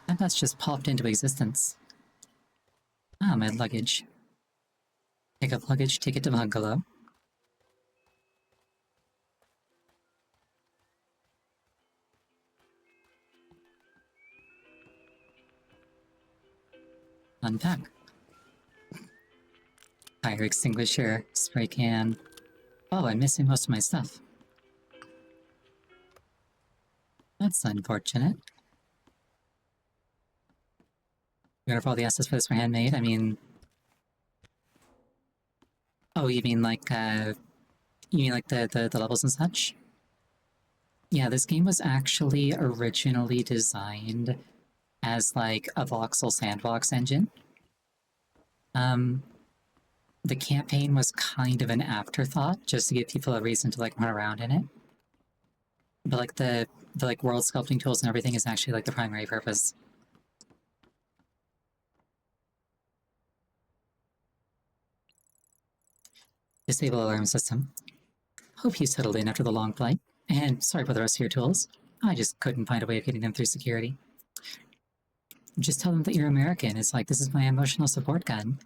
Speaker 1: That bus just popped into existence. Ah, my luggage. Pick up luggage, take it to bungalow. Unpack. Fire extinguisher, spray can. Oh, I'm missing most of my stuff. That's unfortunate. You got all the assets for this were handmade? I mean... Oh, you mean like, the levels and such? Yeah, this game was actually originally designed as, like, a voxel sandbox engine. The campaign was kind of an afterthought, just to give people a reason to, like, run around in it. But, like, the world sculpting tools and everything is actually, like, the primary purpose. Disable alarm system. Hope you settled in after the long flight. And sorry for the rest of your tools. I just couldn't find a way of getting them through security. Just tell them that you're American. It's like, this is my emotional support gun.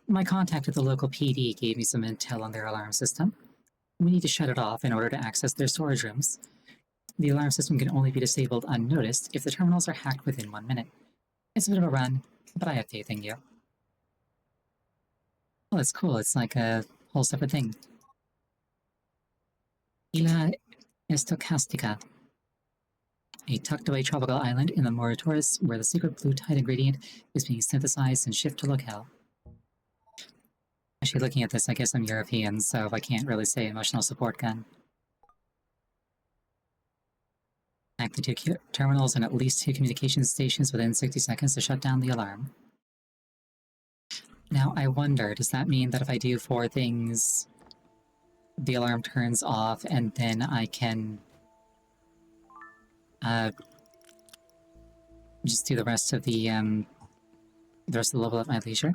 Speaker 1: My contact at the local PD gave me some intel on their alarm system. We need to shut it off in order to access their storage rooms. The alarm system can only be disabled unnoticed if the terminals are hacked within 1 minute. It's a bit of a run, but I have faith in you. Well, it's cool. It's like a whole separate thing. Isla Estocastica. A tucked-away tropical island in the Moratoris where the secret blue tide ingredient is being synthesized and shipped to locale. Actually, looking at this, I guess I'm European, so I can't really say emotional support gun. Hack the 2 terminals and at least 2 communications stations within 60 seconds to shut down the alarm. Now, I wonder, does that mean that if I do 4 things, the alarm turns off and then I can just do the rest of the level at my leisure?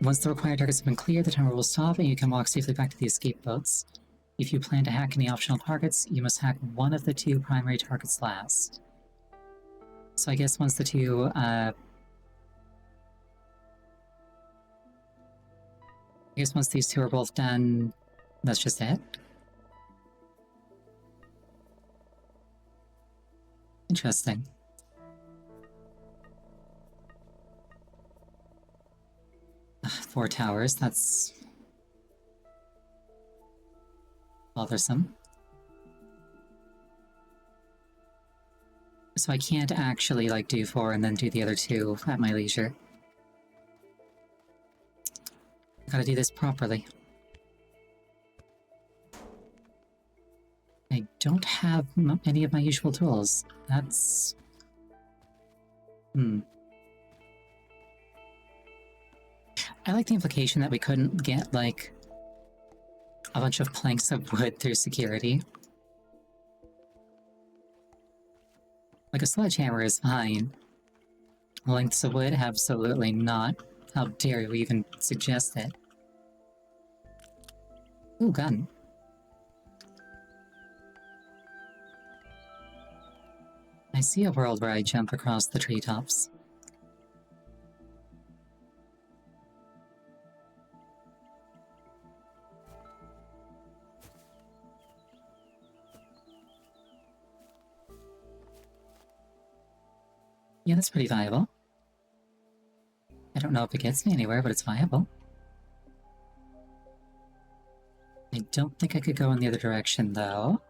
Speaker 1: Once the required targets have been cleared, the timer will stop and you can walk safely back to the escape boats. If you plan to hack any optional targets, you must hack one of the 2 primary targets last. So I guess once the 2, once these 2 are both done, that's just it? Interesting. Ugh, 4 towers, that's bothersome. So I can't actually, like, do 4 and then do the other 2 at my leisure. I gotta do this properly. I don't have any of my usual tools. That's... I like the implication that we couldn't get, like, a bunch of planks of wood through security. Like, a sledgehammer is fine. Lengths of wood? Absolutely not. How dare you even suggest it? Ooh, gun. I see a world where I jump across the treetops. Yeah, that's pretty viable. I don't know if it gets me anywhere, but it's viable. I don't think I could go in the other direction, though.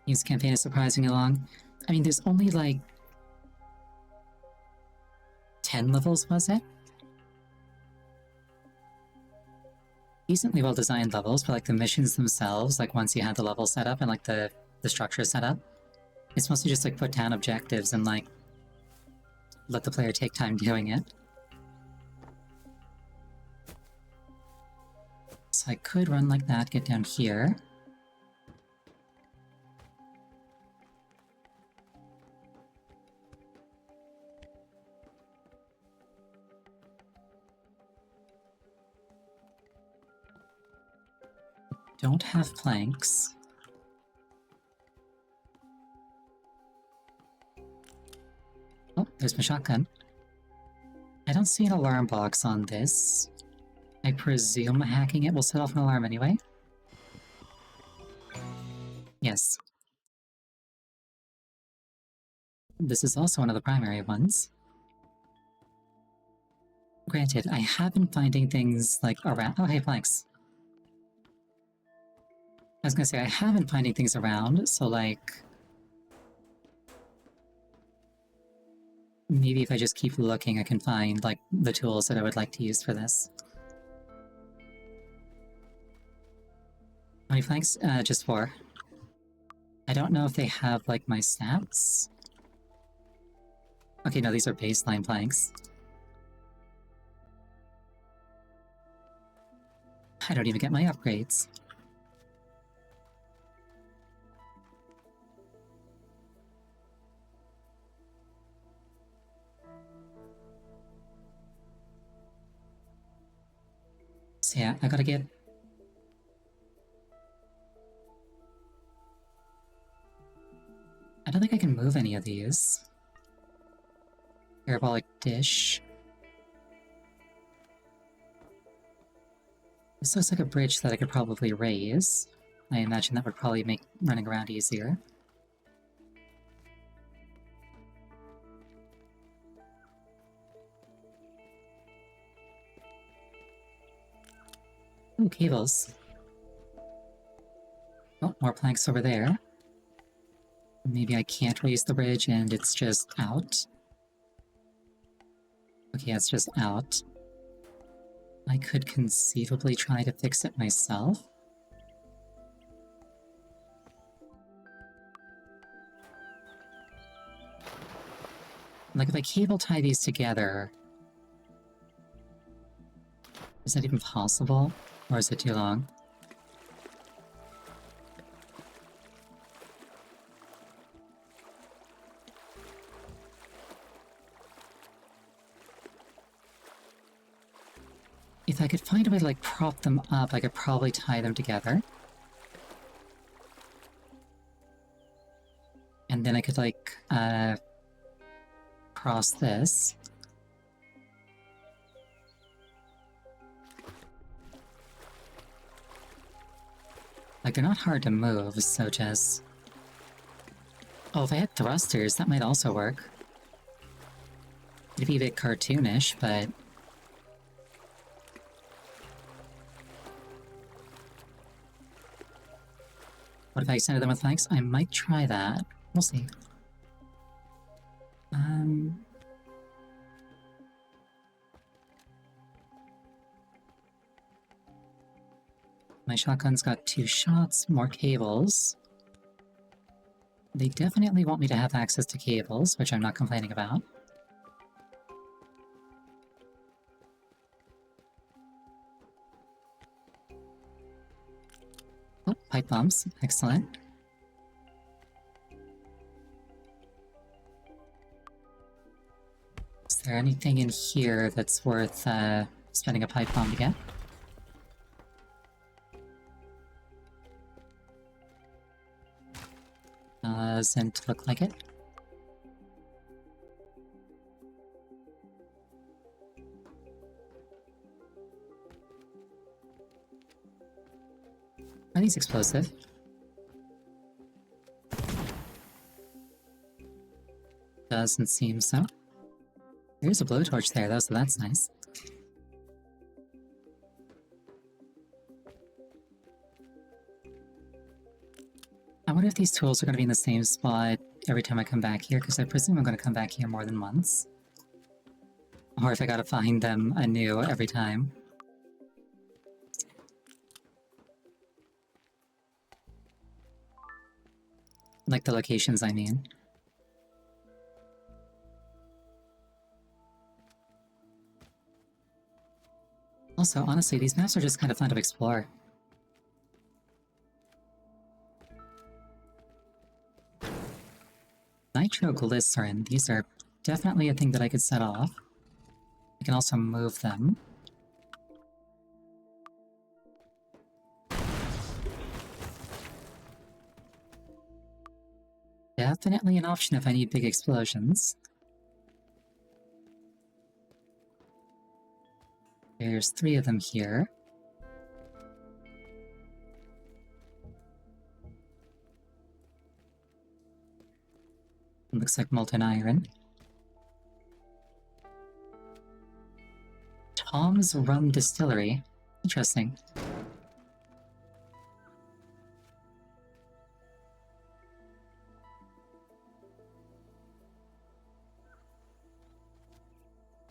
Speaker 1: This campaign is surprisingly long. I mean, there's only like 10 levels, was it? Decently well-designed levels, but like the missions themselves, like once you had the level set up and like the structure set up, it's mostly just like put down objectives and like let the player take time doing it. So I could run like that, get down here. Don't have planks. Oh, there's my shotgun. I don't see an alarm box on this. I presume hacking it will set off an alarm anyway. Yes. This is also one of the primary ones. Granted, I have been finding things like around— oh hey, planks. I was gonna say, I have been finding things around, so like... maybe if I just keep looking, I can find, like, the tools that I would like to use for this. How many planks? Just 4. I don't know if they have, like, my stats. Okay, no, these are baseline planks. I don't even get my upgrades. So yeah, I gotta get... I don't think I can move any of these. Parabolic dish. This looks like a bridge that I could probably raise. I imagine that would probably make running around easier. Ooh, cables. Oh, more planks over there. Maybe I can't raise the bridge and it's just out. Okay, it's just out. I could conceivably try to fix it myself. Like, if I cable tie these together... is that even possible? Or is it too long? If I could find a way to, like, prop them up, I could probably tie them together. And then I could, like, cross this. Like, they're not hard to move, so just... oh, if I had thrusters, that might also work. It'd be a bit cartoonish, but... what if I extended them with flanks? I might try that. We'll see. My shotgun's got 2 shots, more cables. They definitely want me to have access to cables, which I'm not complaining about. Oh, pipe bombs. Excellent. Is there anything in here that's worth spending a pipe bomb to get? Doesn't look like it. Are these explosive? Doesn't seem so. There's a blowtorch there though, so that's nice. I wonder if these tools are going to be in the same spot every time I come back here, because I presume I'm going to come back here more than once. Or if I gotta find them anew every time. Like the locations, I mean. Also, honestly, these maps are just kind of fun to explore. Nitroglycerin, these are definitely a thing that I could set off. I can also move them. Definitely an option if I need big explosions. There's 3 of them here. Looks like molten iron. Tom's Rum Distillery. Interesting.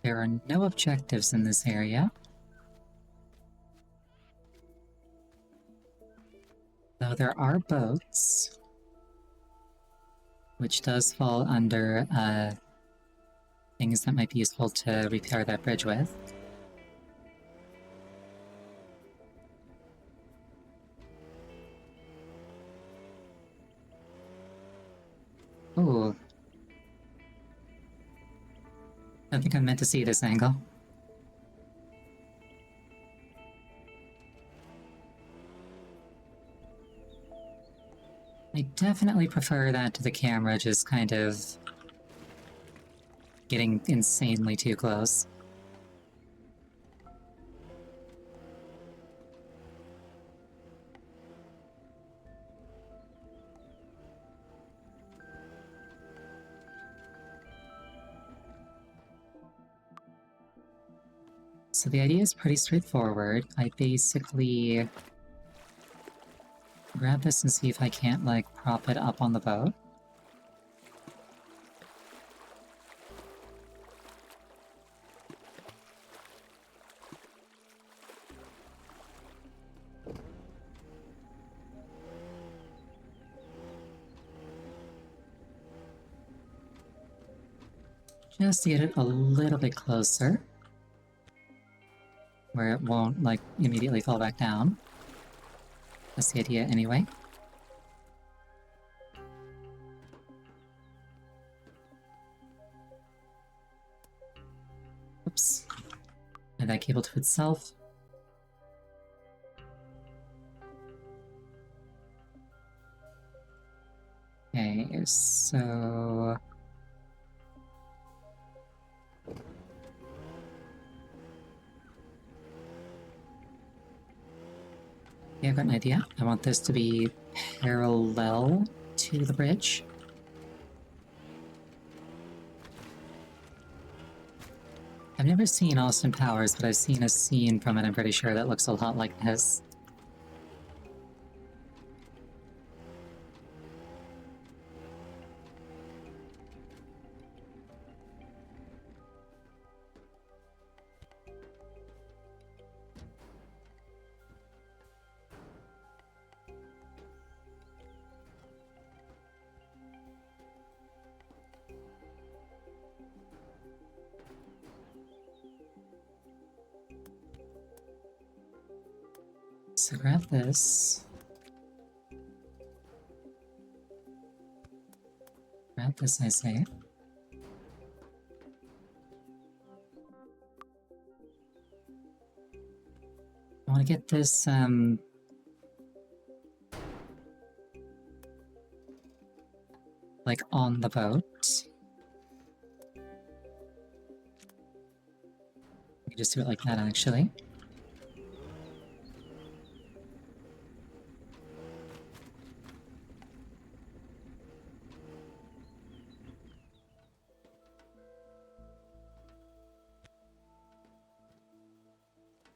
Speaker 1: There are no objectives in this area. Though there are boats, which does fall under things that might be useful to repair that bridge with. Ooh. I think I meant to see this angle. I definitely prefer that to the camera just kind of getting insanely too close. So the idea is pretty straightforward. I basically grab this and see if I can't, like, prop it up on the boat. Just to get it a little bit closer, where it won't, like, immediately fall back down. That's the idea anyway. Oops. And that cable to itself. Okay, so... yeah, I've got an idea. I want this to be parallel to the bridge. I've never seen Austin Powers, but I've seen a scene from it, I'm pretty sure, that looks a lot like this. So grab this. about this, I say. I want to get this, like, on the boat. We can just do it like that, actually.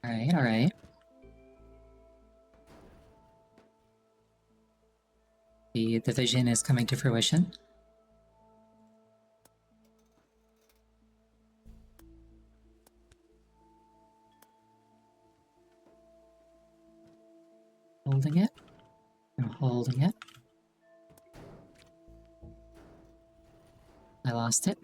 Speaker 1: Alright, alright. The vision is coming to fruition. Holding it. I'm holding it. I lost it.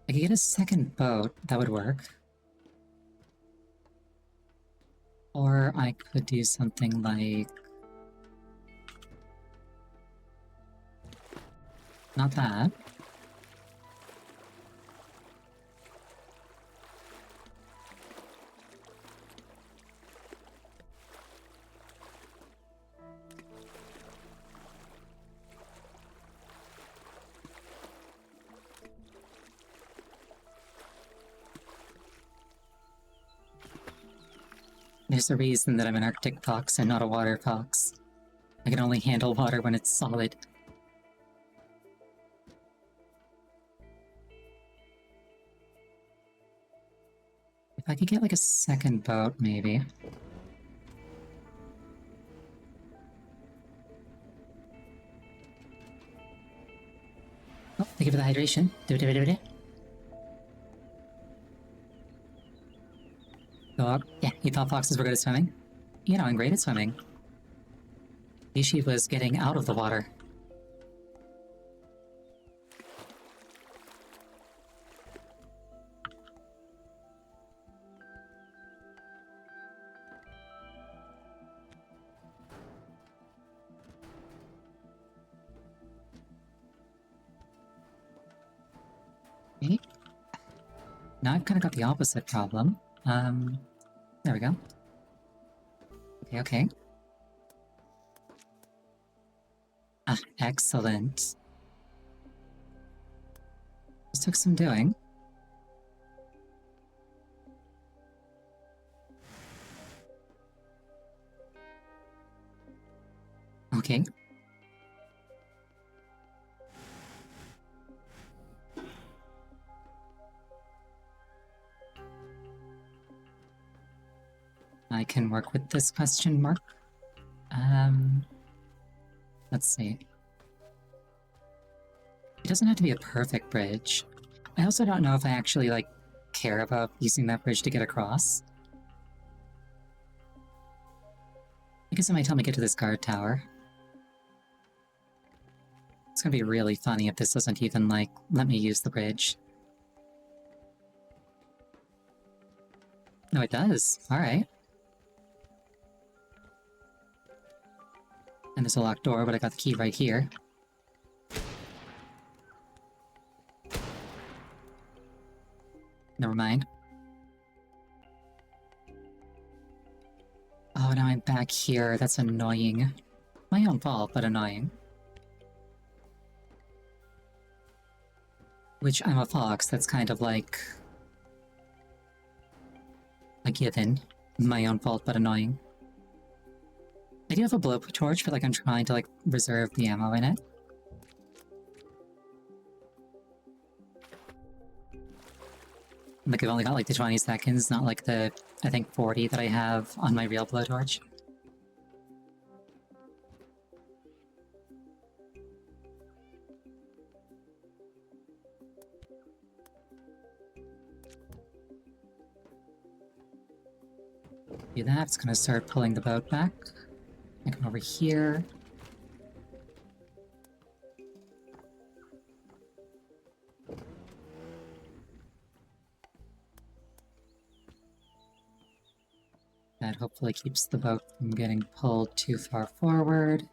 Speaker 1: I could get a second boat, that would work. Or I could do something like... Not that. There's a reason that I'm an Arctic fox and not a water fox. I can only handle water when it's solid. If I could get like a second boat, maybe. Oh, thank you for the hydration. Dog. Yeah, you thought foxes were good at swimming? You know, I'm great at swimming. Ishi was getting out of the water. Okay. Now I've kind of got the opposite problem. There we go. Okay, okay. Ah, excellent. This took some doing. Okay. I can work with this question mark. Let's see. It doesn't have to be a perfect bridge. I also don't know if I actually, like, care about using that bridge to get across. I guess it might help me get to this guard tower. It's gonna be really funny if this doesn't even, like, let me use the bridge. No, it does. Alright. And there's a locked door, but I got the key right here. Never mind. Oh, now I'm back here. That's annoying. My own fault, but annoying. Which, I'm a fox, that's kind of like... a given. My own fault, but annoying. I do have a blowtorch, but like I'm trying to like reserve the ammo in it. Like I've only got like the 20 seconds, not like the, I think 40 that I have on my real blowtorch. Do that, it's gonna start pulling the boat back. I come over here. That hopefully keeps the boat from getting pulled too far forward.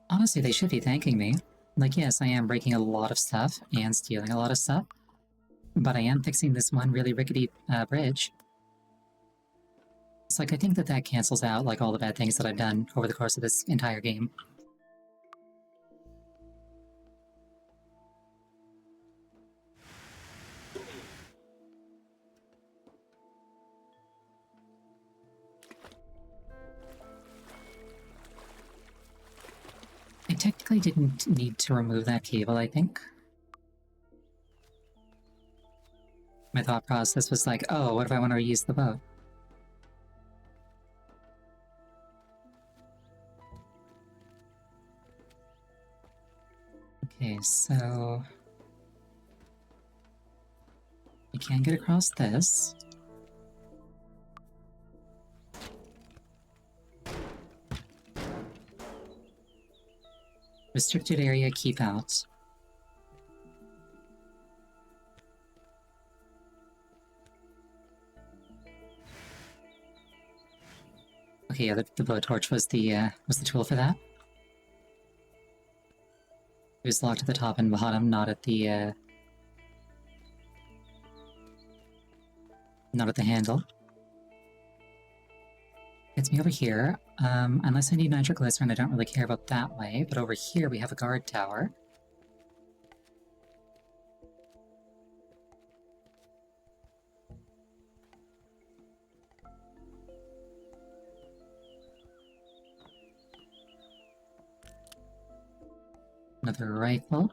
Speaker 1: Honestly, they should be thanking me. Like, yes, I am breaking a lot of stuff and stealing a lot of stuff, but I am fixing this one really rickety bridge. It's like, I think that that cancels out, like, all the bad things that I've done over the course of this entire game. I technically didn't need to remove that cable, I think. My thought process was like, oh, what if I want to reuse the boat? Okay, so... you can get across this. Restricted area, keep out. Okay, yeah, the blowtorch was the tool for that. It was locked at the top and bottom, not at the handle. Gets me over here. Unless I need nitroglycerin, I don't really care about that way, but over here we have a guard tower. Another rifle.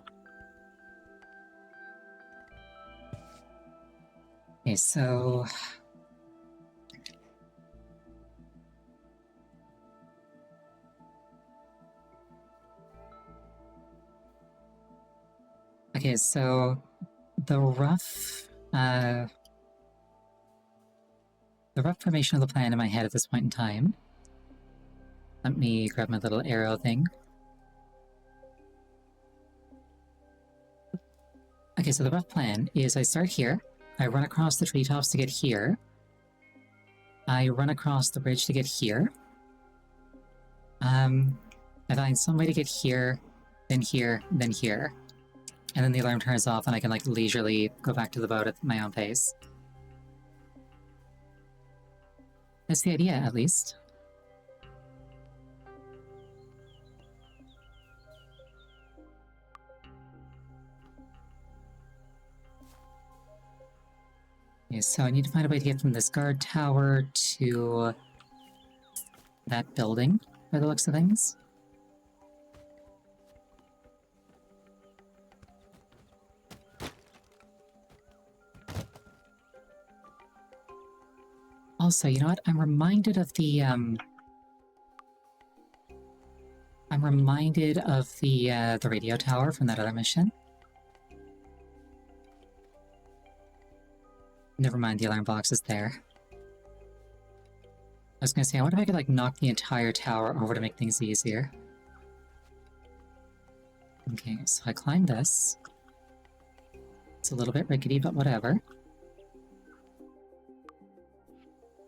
Speaker 1: Okay, so... okay, so... the rough formation of the plan in my head at this point in time. Let me grab my little arrow thing. Okay, so the rough plan is I start here, I run across the treetops to get here, I run across the bridge to get here, I find some way to get here, then here, then here, and then the alarm turns off and I can like leisurely go back to the boat at my own pace. That's the idea, at least. Okay, so I need to find a way to get from this guard tower to that building, by the looks of things. Also, you know what? I'm reminded of the radio tower from that other mission. Never mind, the alarm box is there. I was gonna say, I wonder if I could like knock the entire tower over to make things easier. Okay, so I climb this. It's a little bit rickety, but whatever.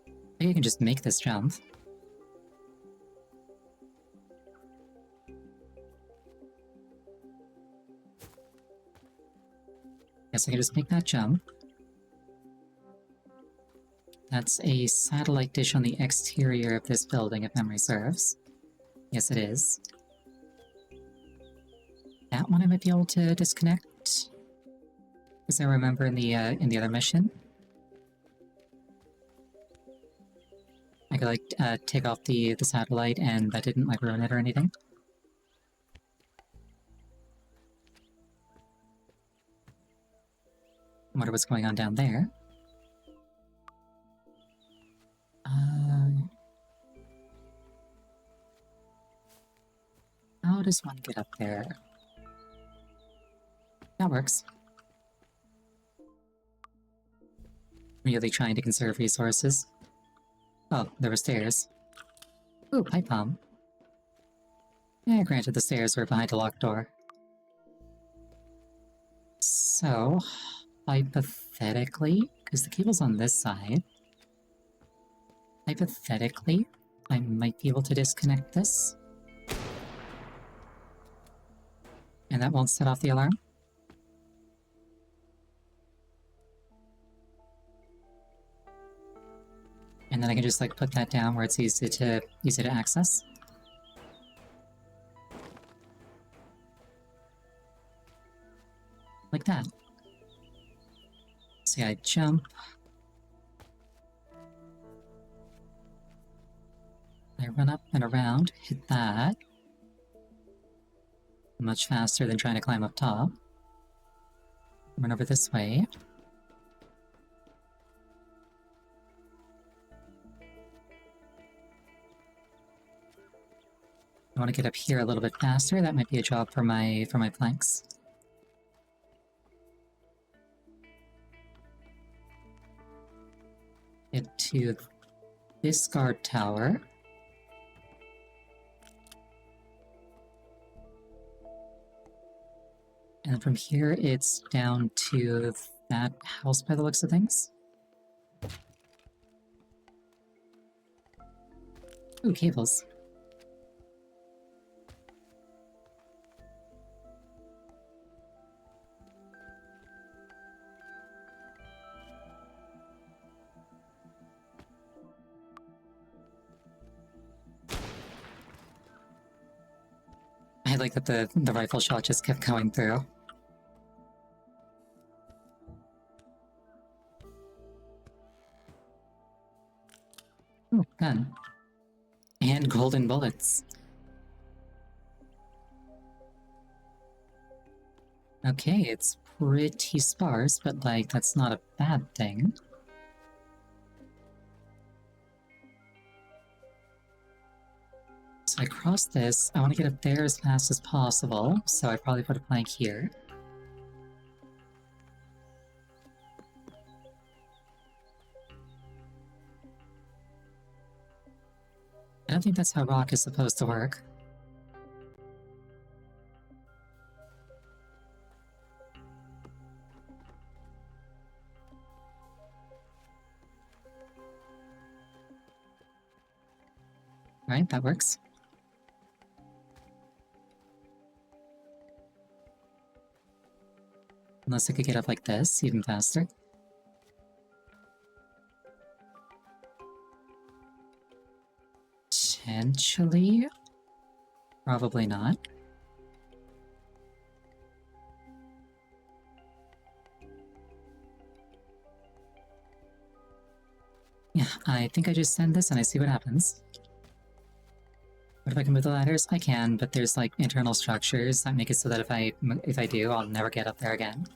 Speaker 1: I think I can just make this jump. Yes, I can just make that jump. That's a satellite dish on the exterior of this building, if memory serves. Yes, it is. That one I might be able to disconnect, as I remember in the other mission. I could like take off the satellite, and that didn't like ruin it or anything. I wonder what's going on down there. How does one get up there? That works. Really trying to conserve resources. Oh, there were stairs. Ooh, pipe bomb. Yeah, granted the stairs were behind a locked door. So, hypothetically, because the cable's on this side, hypothetically, I might be able to disconnect this. And that won't set off the alarm. And then I can just like put that down where it's easy to access. Like that. See, I jump. I run up and around, hit that. Much faster than trying to climb up top. Run over this way. I want to get up here a little bit faster. That might be a job for my planks. Get to this guard tower. And then from here, it's down to that house by the looks of things. Ooh, cables. I like that the rifle shot just kept going through. Ooh, gun. And golden bullets. Okay, it's pretty sparse, but like, that's not a bad thing. So I cross this, I want to get up there as fast as possible, so I probably put a plank here. I don't think that's how rock is supposed to work. Right, that works. Unless I could get up like this, even faster. Potentially? Probably not. Yeah, I think I just send this and I see what happens. What if I can move the ladders? I can, but there's like internal structures that make it so that if I do, I'll never get up there again.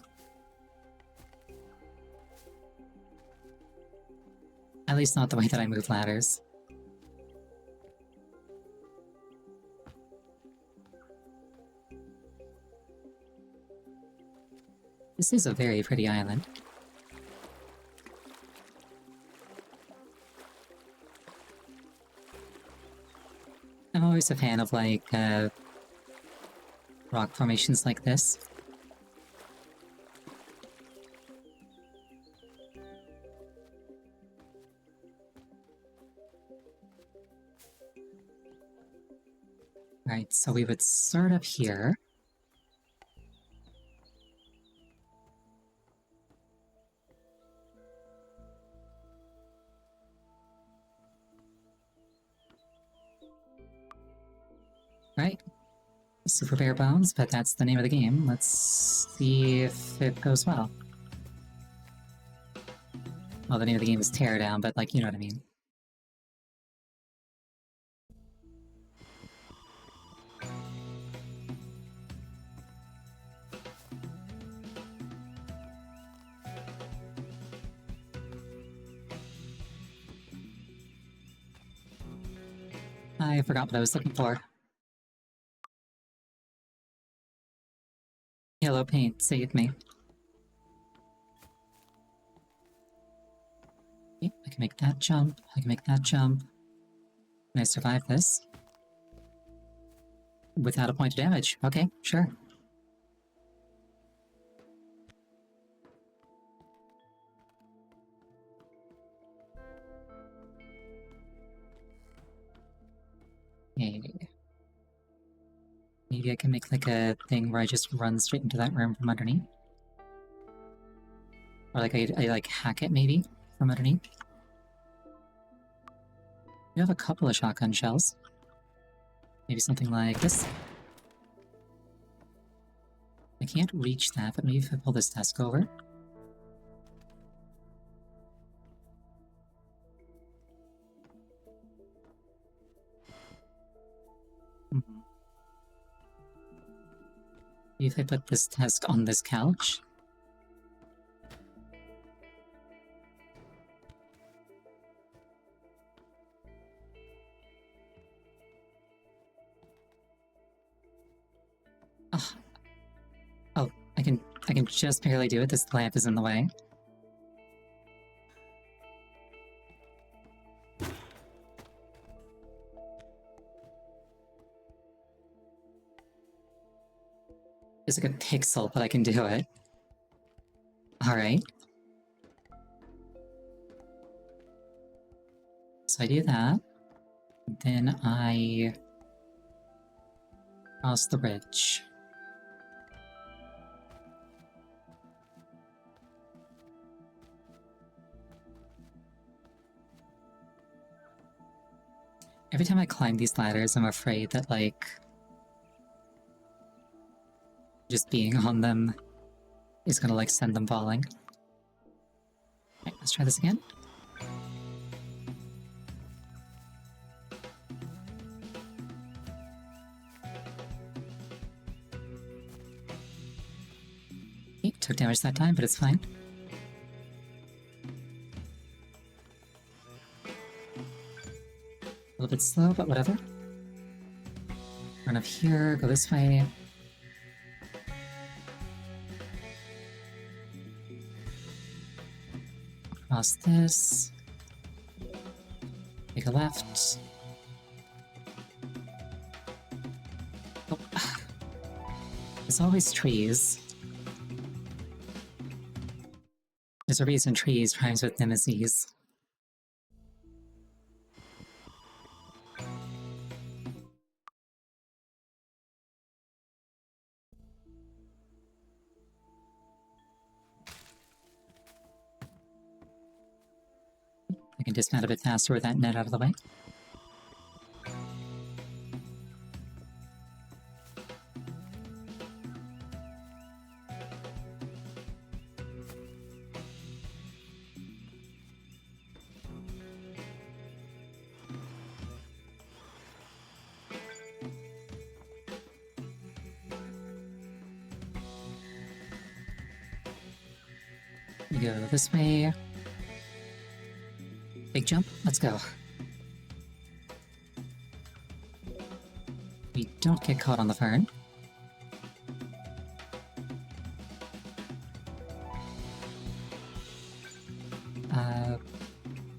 Speaker 1: At least not the way that I move ladders. This is a very pretty island. I'm always a fan of like rock formations like this. Right, so we would start up here. Right? Super bare bones, but that's the name of the game. Let's see if it goes well. Well, the name of the game is Teardown, but like, you know what I mean. I forgot what I was looking for. Yellow paint saved me. Okay, I can make that jump. I can make that jump. Can I survive this? Without a point of damage. Okay, sure. Maybe I can make like a thing where I just run straight into that room from underneath. Or like I like hack it maybe from underneath. You have a couple of shotgun shells. Maybe something like this. I can't reach that, but maybe if I pull this desk over. Maybe if I put this desk on this couch. Oh, I can just barely do it. This lamp is in the way. It's like a pixel, but I can do it. Alright. So I do that. Then I cross the bridge. Every time I climb these ladders, I'm afraid that, like, just being on them is gonna, like, send them falling. Alright, let's try this again. Okay, took damage that time, but it's fine. A little bit slow, but whatever. Run up here, go this way. Cross this. Take a left. Oh. There's always trees. There's a reason trees rhymes with nemesis. I can dismount a bit faster with that net out of the way. We go this way. Big jump, let's go. We don't get caught on the fern.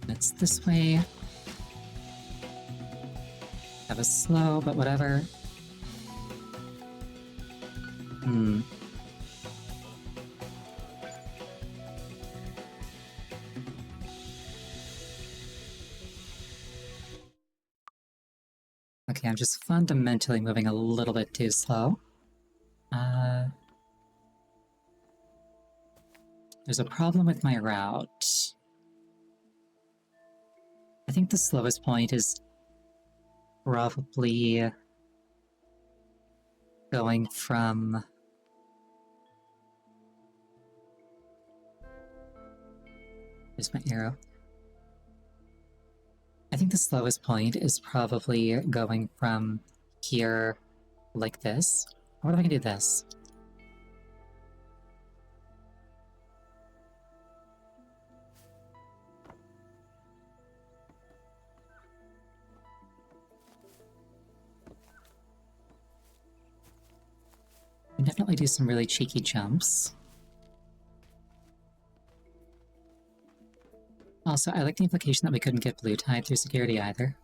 Speaker 1: It's this way. That was slow, but whatever. Okay, I'm just fundamentally moving a little bit too slow. There's a problem with my route. I think the slowest point is probably going from... There's my arrow. I think the slowest point is probably going from here like this. What if I can do this? I can definitely do some really cheeky jumps. Also, I like the implication that we couldn't get blue tied through security either.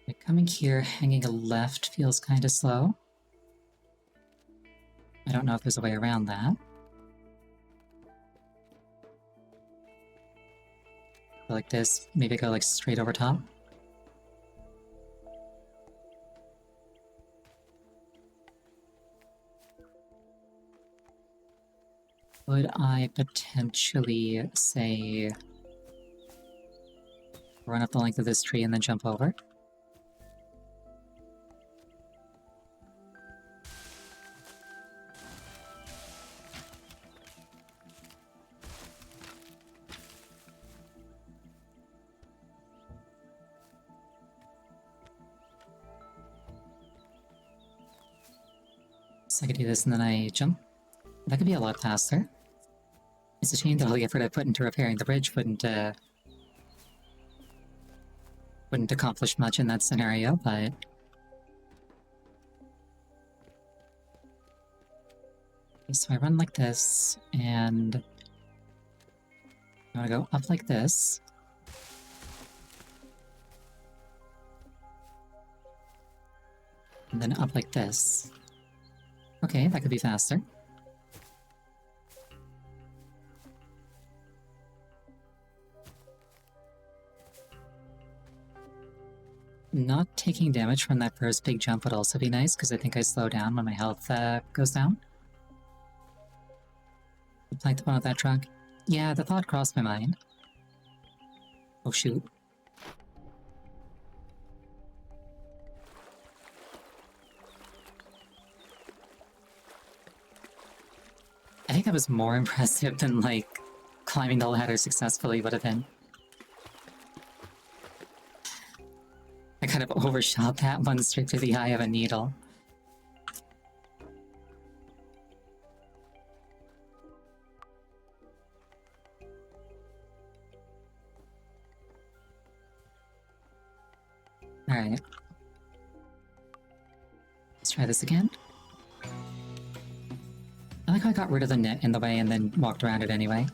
Speaker 1: Like, coming here, hanging a left feels kind of slow. I don't know if there's a way around that. Go like this. Maybe go like straight over top. Would I potentially say run up the length of this tree and then jump over? So I could do this and then I jump. That could be a lot faster. It's a shame that all the effort I put into repairing the bridge wouldn't accomplish much in that scenario, but... So I run like this, and... I want to go up like this. And then up like this. Okay, that could be faster. Not taking damage from that first big jump would also be nice, because I think I slow down when my health goes down. Plank the bottom of that trunk. Yeah, the thought crossed my mind. Oh shoot. I think that was more impressive than, like, climbing the ladder successfully would have been. I kind of overshot that one straight through the eye of a needle. Alright. Let's try this again. I like how I got rid of the net in the way and then walked around it anyway.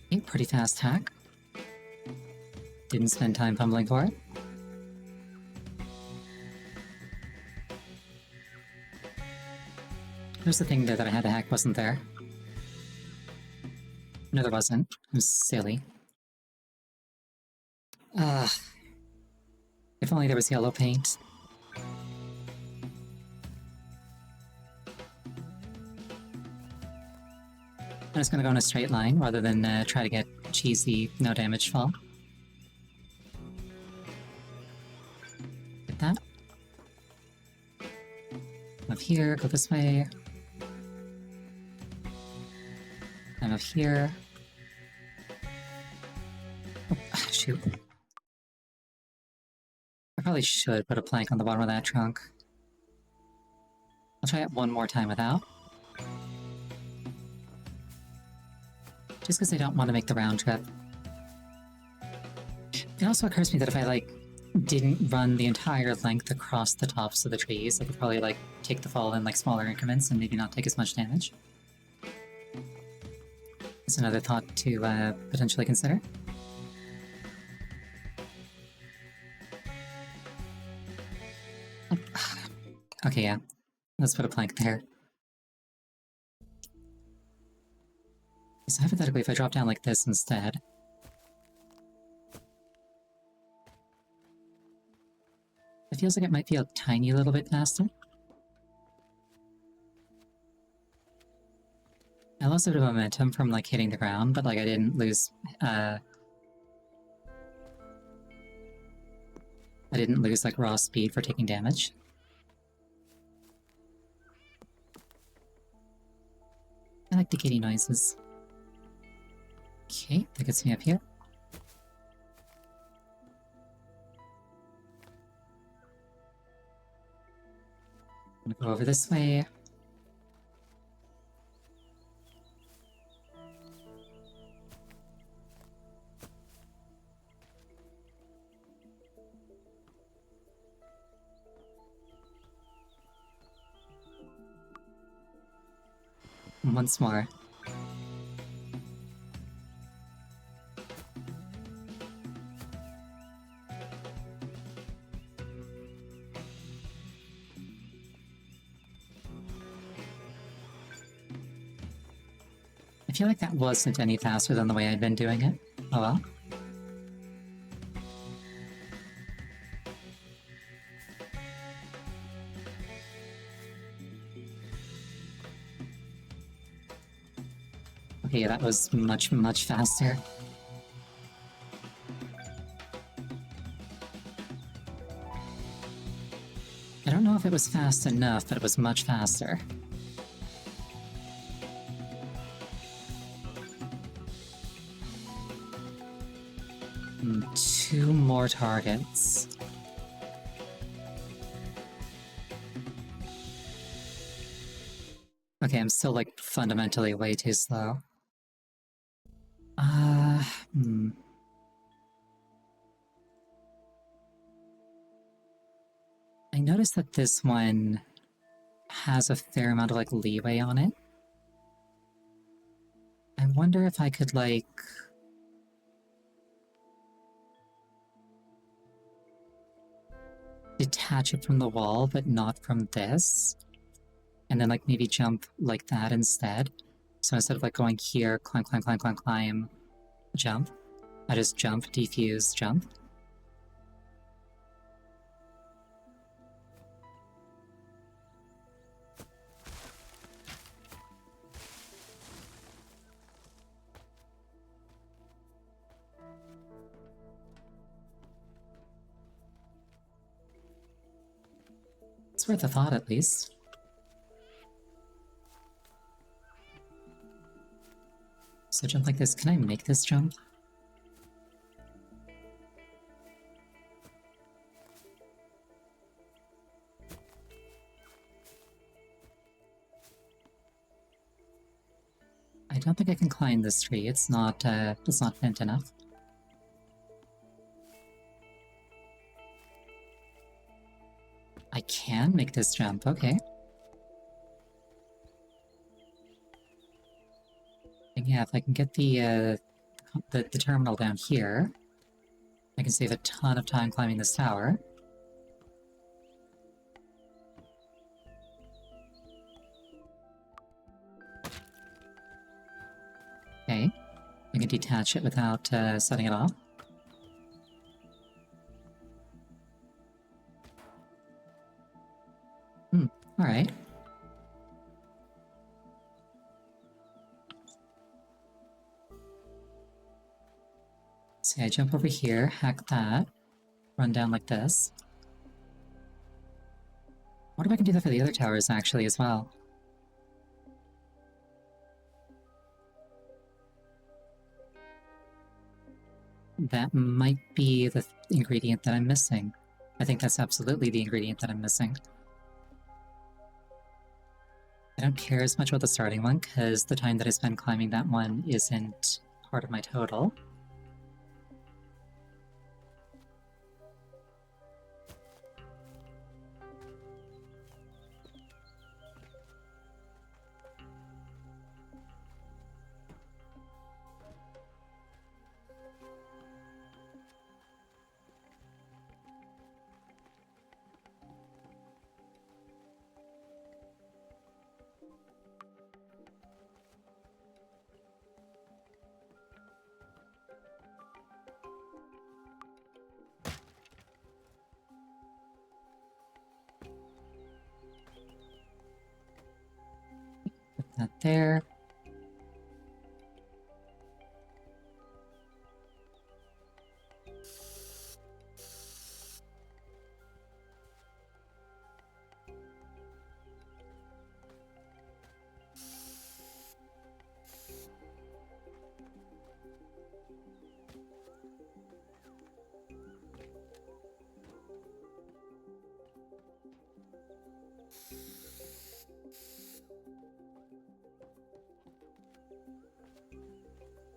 Speaker 1: Okay, pretty fast hack. Didn't spend time fumbling for it. There's the thing there that I had to hack wasn't there. No, there wasn't. It was silly. If only there was yellow paint. I'm just gonna go in a straight line rather than try to get cheesy, no damage fall. Get that. Up here, go this way. And up here. Oh, shoot. I probably should put a plank on the bottom of that trunk. I'll try it one more time without. Just because I don't want to make the round trip. It also occurs to me that if I, like, didn't run the entire length across the tops of the trees, I could probably, like, take the fall in, like, smaller increments and maybe not take as much damage. That's another thought to potentially consider. Okay, yeah. Let's put a plank there. So hypothetically, if I drop down like this instead... It feels like it might be a tiny little bit faster. I lost a bit of momentum from, like, hitting the ground, but, like, I didn't lose, I didn't lose, like, raw speed for taking damage. I like the kitty noises. Okay, that gets me up here. I'm gonna go over this way. Once more. feel like that wasn't any faster than the way I'd been doing it. Oh well. Okay, that was much, much faster. I don't know if it was fast enough, but it was much faster. Two more targets. Okay, I'm still, like, fundamentally way too slow. I noticed that this one has a fair amount of, like, leeway on it. I wonder if I could, like... detach it from the wall, but not from this. And then, like, maybe jump like that instead. So instead of, like, going here, climb, climb, climb, climb, climb, jump, I just jump, defuse, jump. It's worth a thought, at least. So jump like this. Can I make this jump? I don't think I can climb this tree. It's not bent enough. I can make this jump, okay. And yeah, if I can get the terminal down here, I can save a ton of time climbing this tower. Okay, I can detach it without setting it off. Alright. See, I jump over here, hack that, run down like this. What if I can do that for the other towers, actually, as well? That might be the ingredient that I'm missing. I think that's absolutely the ingredient that I'm missing. I don't care as much about the starting one, because the time that I spend climbing that one isn't part of my total. Put that there.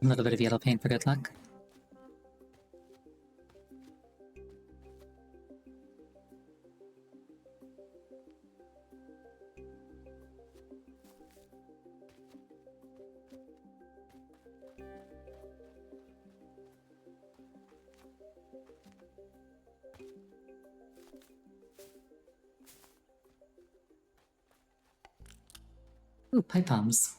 Speaker 1: A little bit of yellow paint for good luck. Ooh, pipe bombs.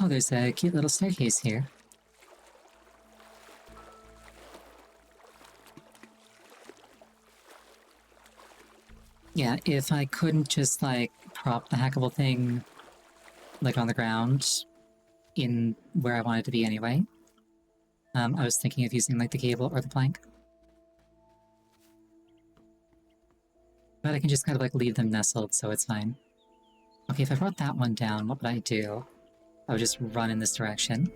Speaker 1: Oh, there's a cute little staircase here. Yeah, if I couldn't just, like, prop the hackable thing, like, on the ground in where I want it to be anyway, I was thinking of using, like, the cable or the plank. But I can just kind of, like, leave them nestled, so it's fine. Okay, if I brought that one down, what would I do? I would just run in this direction.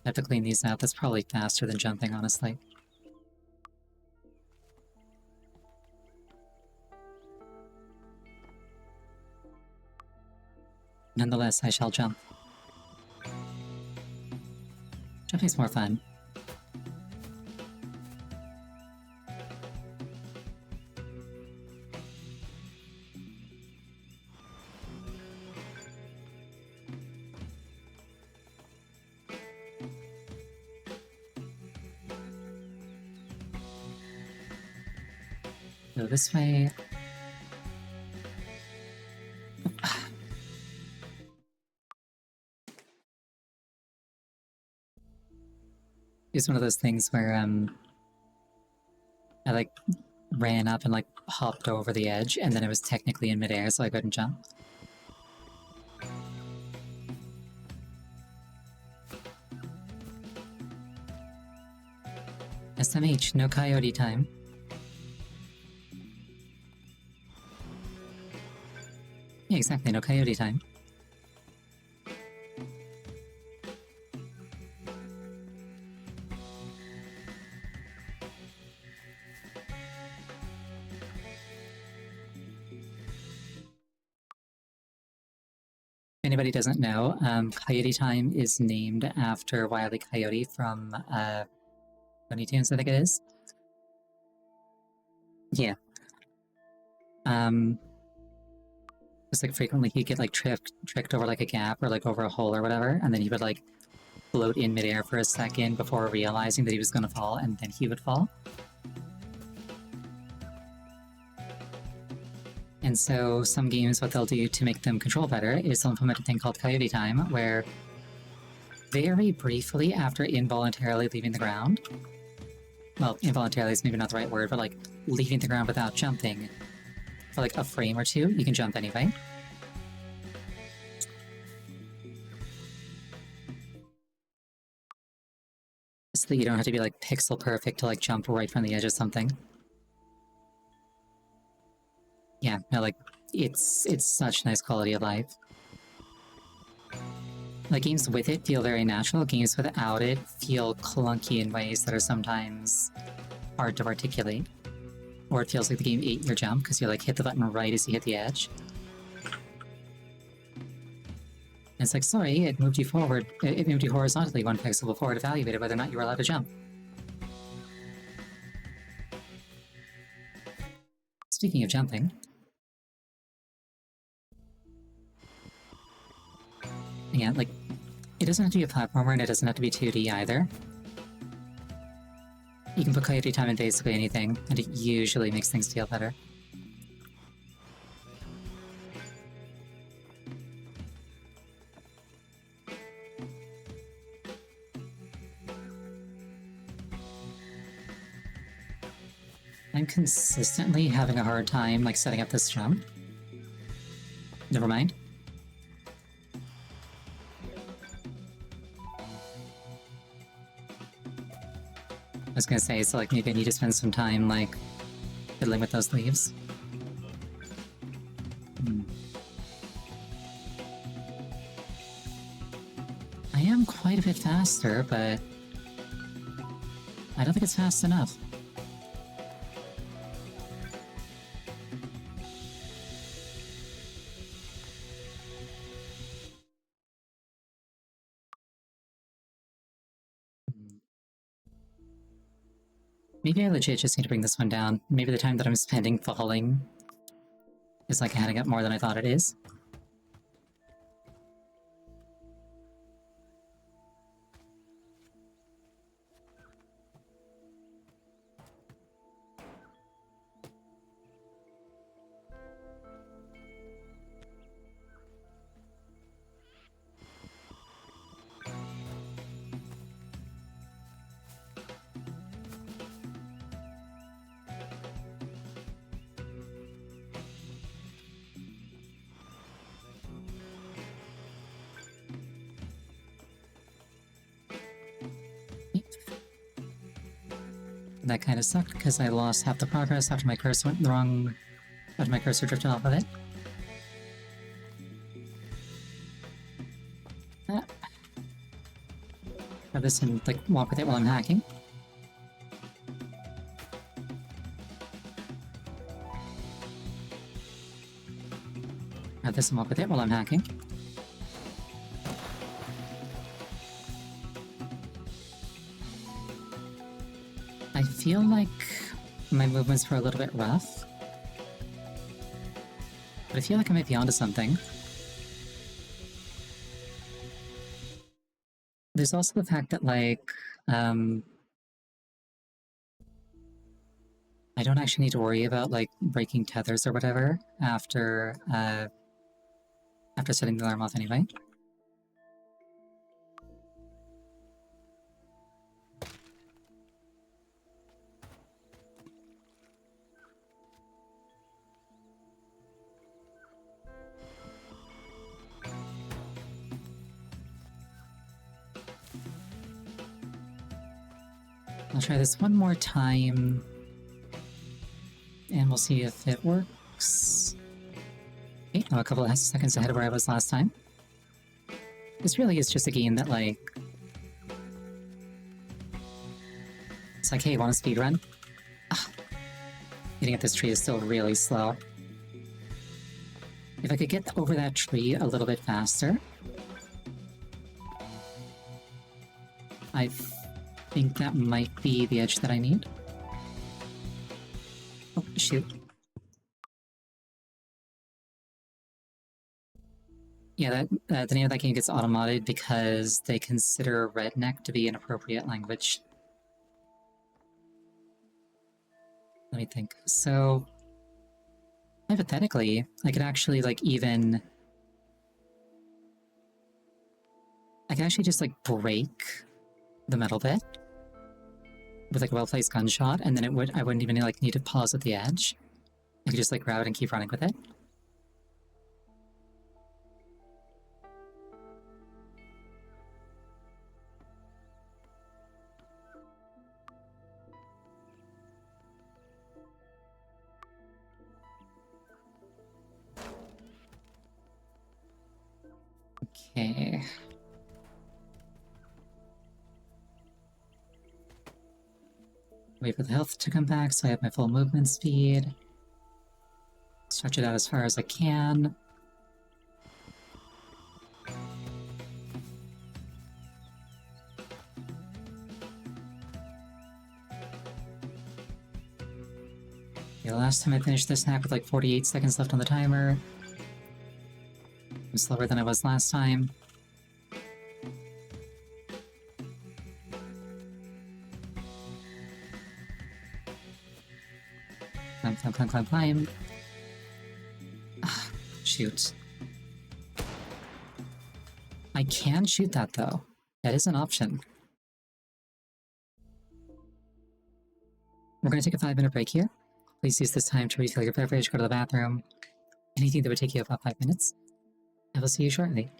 Speaker 1: I have to clean these out. That's probably faster than jumping, honestly. Nonetheless, I shall jump. Jumping's more fun. Go this way. It's one of those things where, I, like, ran up and, like, hopped over the edge, and then it was technically in midair, so I couldn't jump. SMH, no coyote time. Yeah, exactly, no coyote time. If anybody doesn't know, Coyote Time is named after Wile E. Coyote from Looney Tunes, I think it is. Yeah. Just like frequently he'd get like tricked over like a gap or like over a hole or whatever, and then he would like float in midair for a second before realizing that he was gonna fall, and then he would fall. And so some games, what they'll do to make them control better is they'll implement a thing called Coyote Time, where very briefly after involuntarily leaving the ground, well, involuntarily is maybe not the right word, but like leaving the ground without jumping for like a frame or two, you can jump anyway. So that you don't have to be like pixel perfect to like jump right from the edge of something. Yeah, no, like it's such nice quality of life. Like games with it feel very natural, games without it feel clunky in ways that are sometimes hard to articulate. Or it feels like the game ate your jump because you like hit the button right as you hit the edge. And it's like, sorry, it moved you forward. It moved you horizontally 1 pixel before it evaluated whether or not you were allowed to jump. Speaking of jumping, yeah, like, it doesn't have to be a platformer and it doesn't have to be 2D either. You can put Coyote Time in basically anything, and it usually makes things feel better. I'm consistently having a hard time, like, setting up this jump. Never mind. I was gonna say, so, like, maybe I need to spend some time, like, fiddling with those leaves. I am quite a bit faster, but I don't think it's fast enough. Maybe I legit just need to bring this one down. Maybe the time that I'm spending falling is like adding up more than I thought it is. That kind of sucked because I lost half the progress after my cursor went the wrong. After my cursor drifted off of it. Grab this and like walk with it while I'm hacking. Grab this and walk with it while I'm hacking. I feel like my movements were a little bit rough. But I feel like I might be onto something. There's also the fact that, like, I don't actually need to worry about, like, breaking tethers or whatever after setting the alarm off anyway. I'll try this one more time, and we'll see if it works. Okay, I'm a couple of seconds ahead of where I was last time. This really is just a game that, like... It's like, hey, want a speedrun? Getting at this tree is still really slow. If I could get over that tree a little bit faster... I think that might be the edge that I need. Oh, shoot. Yeah, the name of that game gets automodded because they consider redneck to be an appropriate language. Let me think. So, hypothetically, I could actually, like, even... I could actually just, like, break the metal bit with, like, a well-placed gunshot, and then I wouldn't even, like, need to pause at the edge. I could just, like, grab it and keep running with it. Okay. Wait for the health to come back so I have my full movement speed. Stretch it out as far as I can. Okay, last time I finished this hack with like 48 seconds left on the timer. I'm slower than I was last time. Climb, climb, climb, climb, climb. Ah, shoot. I can shoot that though. That is an option. We're gonna take a 5-minute break here. Please use this time to refill your beverage, go to the bathroom. Anything that would take you about 5 minutes. I will see you shortly.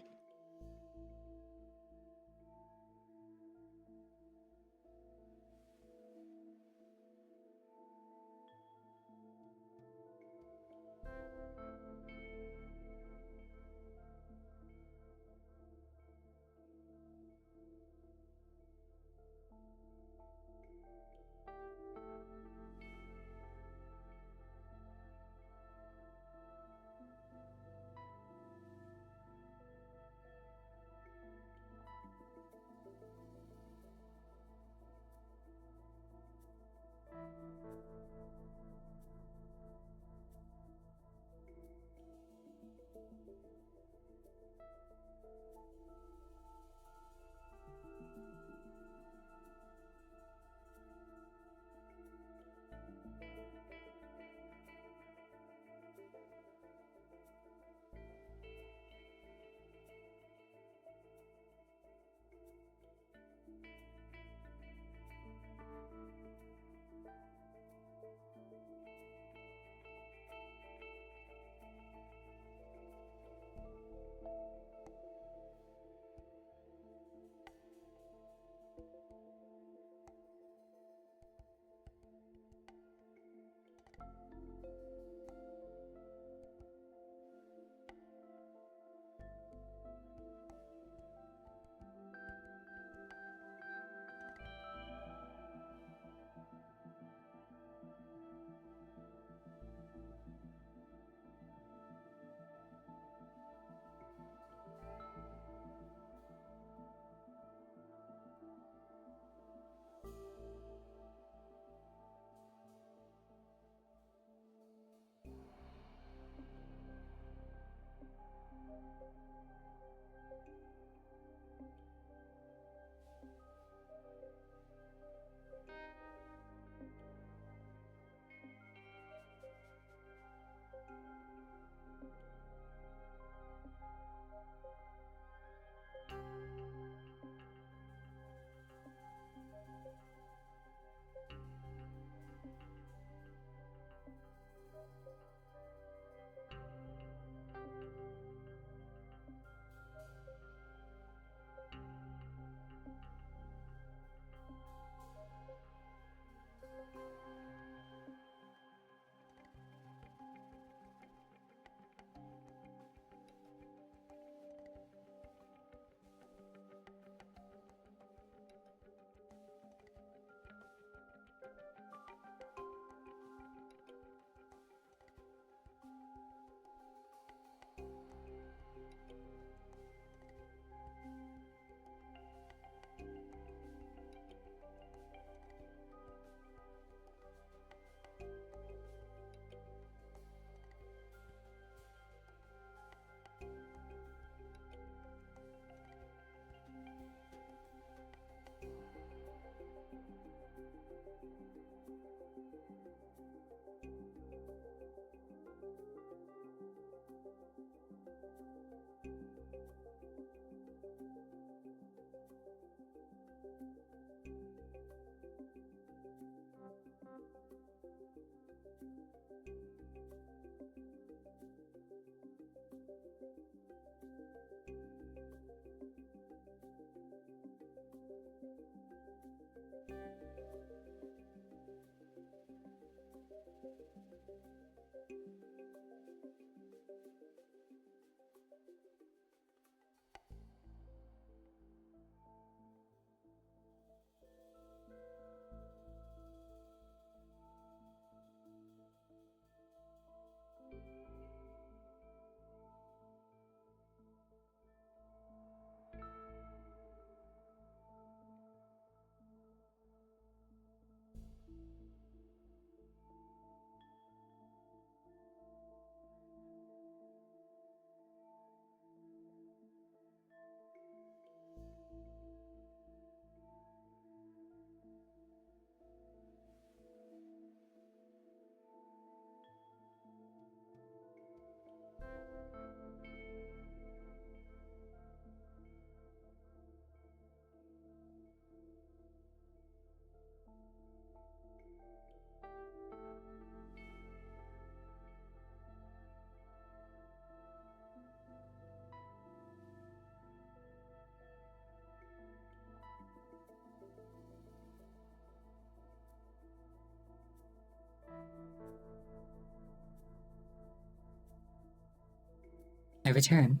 Speaker 1: I return,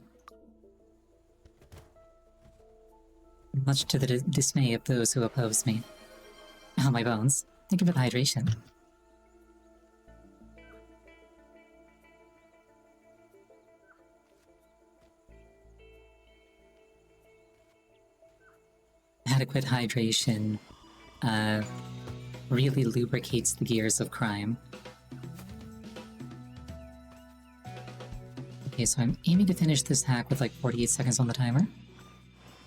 Speaker 1: much to the dismay of those who oppose me. Oh, my bones. Thank you for the hydration. Adequate hydration really lubricates the gears of crime. Okay, so I'm aiming to finish this hack with like 48 seconds on the timer.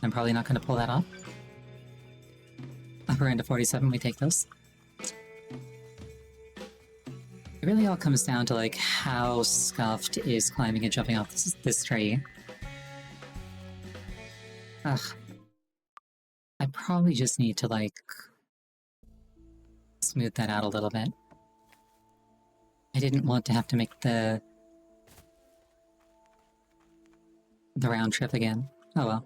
Speaker 1: I'm probably not going to pull that off. Upper end of 47, we take those. It really all comes down to like how scuffed is climbing and jumping off this tree. Ugh. I probably just need to like smooth that out a little bit. I didn't want to have to make the round trip again. Oh well.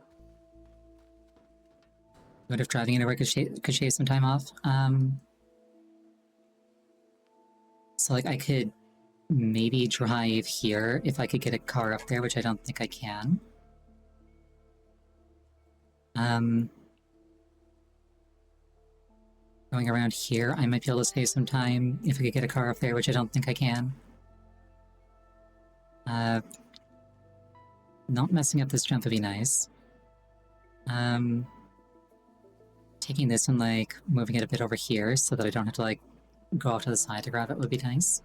Speaker 1: What if driving into work could shave some time off? So like I could maybe drive here if I could get a car up there, which I don't think I can. Going around here, I might be able to save some time if I could get a car up there, which I don't think I can. Not messing up this jump would be nice. Taking this and like moving it a bit over here so that I don't have to like go off to the side to grab it would be nice.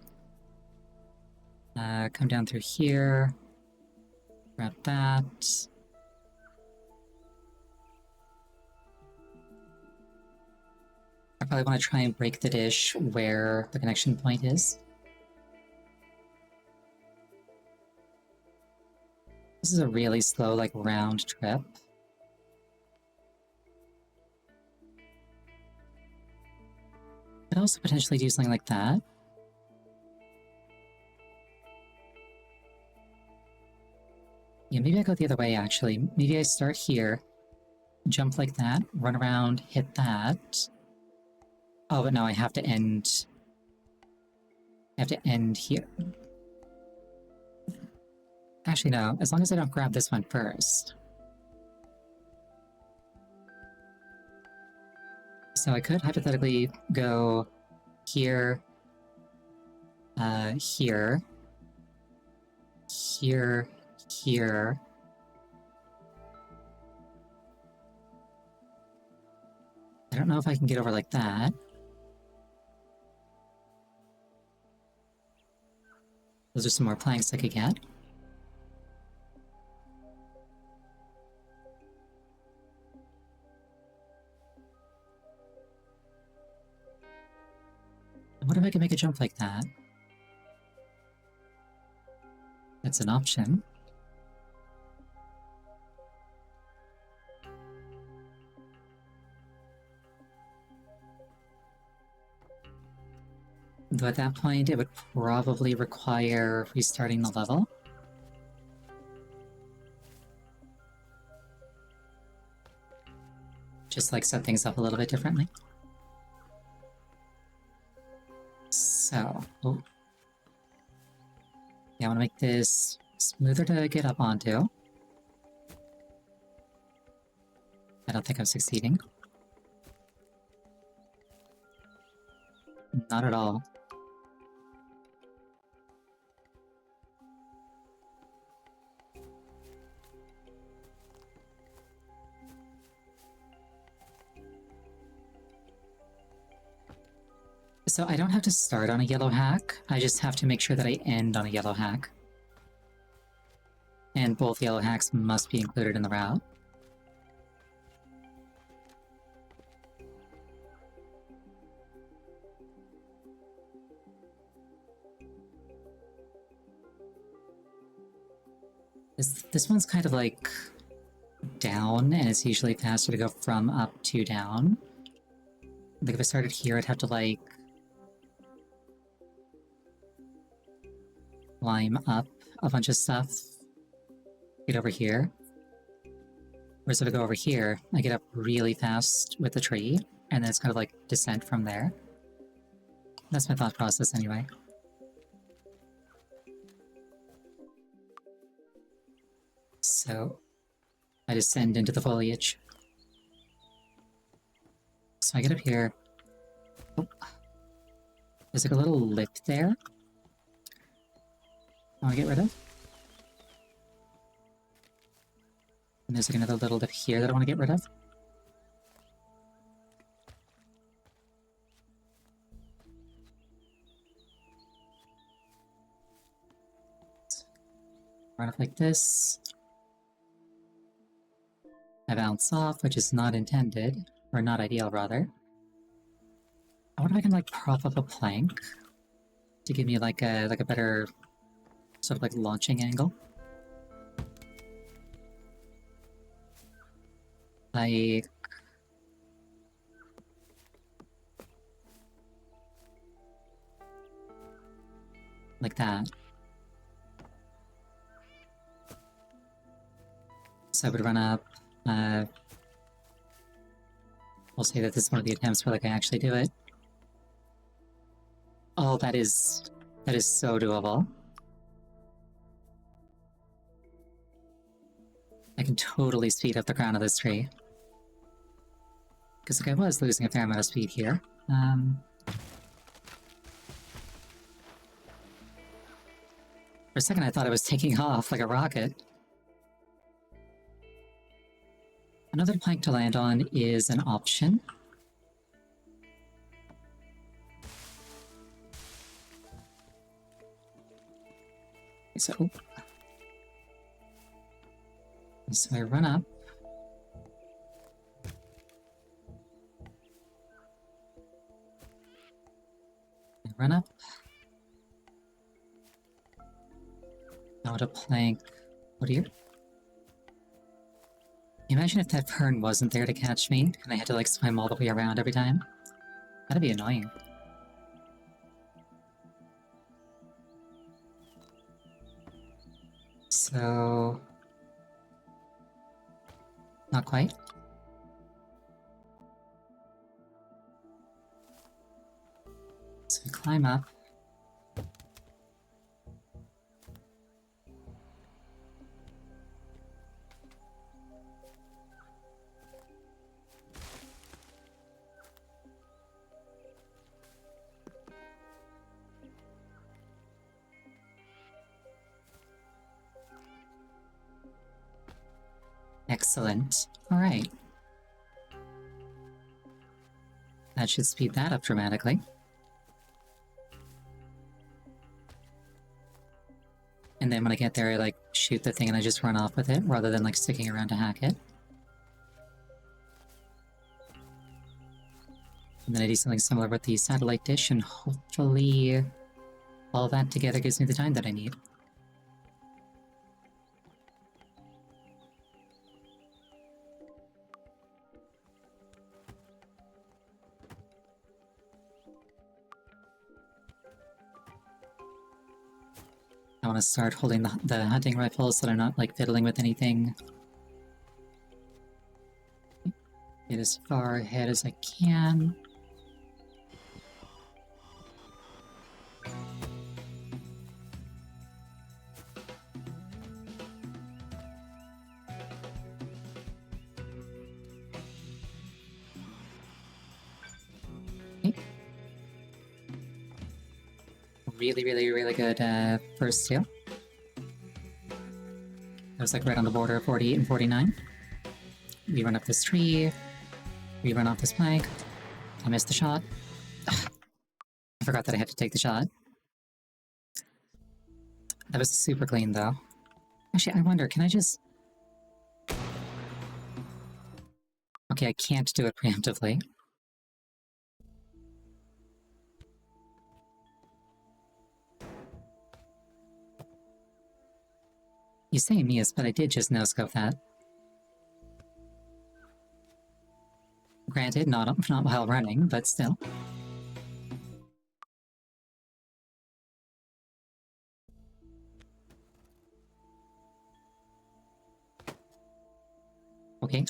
Speaker 1: Come down through here. Grab that. I probably want to try and break the dish where the connection point is. This is a really slow, like, round trip. Could also potentially do something like that. Yeah, maybe I go the other way, actually. Maybe I start here, jump like that, run around, hit that. Oh, but no, I have to end... I have to end here. Actually, no. As long as I don't grab this one first. So I could hypothetically go here, here, here, here. I don't know if I can get over like that. Those are some more planks I could get. What if I can make a jump like that? That's an option. Though at that point, it would probably require restarting the level. Just like set things up a little bit differently. Oh. Yeah, I want to make this smoother to get up onto. I don't think I'm succeeding. Not at all. So I don't have to start on a yellow hack, I just have to make sure that I end on a yellow hack. And both yellow hacks must be included in the route. This one's kind of like down, and it's usually faster to go from up to down. Like if I started here, I'd have to like climb up a bunch of stuff, get over here. Whereas if I go over here, I get up really fast with the tree, and then it's kind of like descent from there. That's my thought process anyway. So I descend into the foliage. So I get up here. Oh. There's like a little lip there I want to get rid of. And there's like another little lip here that I want to get rid of. Run up like this. I bounce off, which is not intended, or not ideal rather. I wonder if I can like prop up a plank to give me like a better sort of like launching angle. Like that. So I would run up, we'll say that this is one of the attempts where like I actually do it. Oh, that is so doable. I can totally speed up the crown of this tree. Because like I was losing a fair amount of speed here. For a second I thought I was taking off like a rocket. Another plank to land on is an option. So I run up. I run up. Now to plank. What are you? Imagine if that fern wasn't there to catch me, and I had to like swim all the way around every time. That'd be annoying. So... not quite. So we climb up. Excellent. Alright. That should speed that up dramatically. And then when I get there, I like shoot the thing and I just run off with it, rather than like sticking around to hack it. And then I do something similar with the satellite dish, and hopefully all that together gives me the time that I need. I want to start holding the hunting rifle so that I'm not like fiddling with anything. Get as far ahead as I can. Okay. Really, really, really good first two. That was like right on the border of 48 and 49. We run up this tree. We run off this plank. I missed the shot. I forgot that I had to take the shot. That was super clean, though. Actually, I wonder, can I just... Okay, I can't do it preemptively. You say miss, but I did just no-scope that. Granted, not while running, but still. Okay.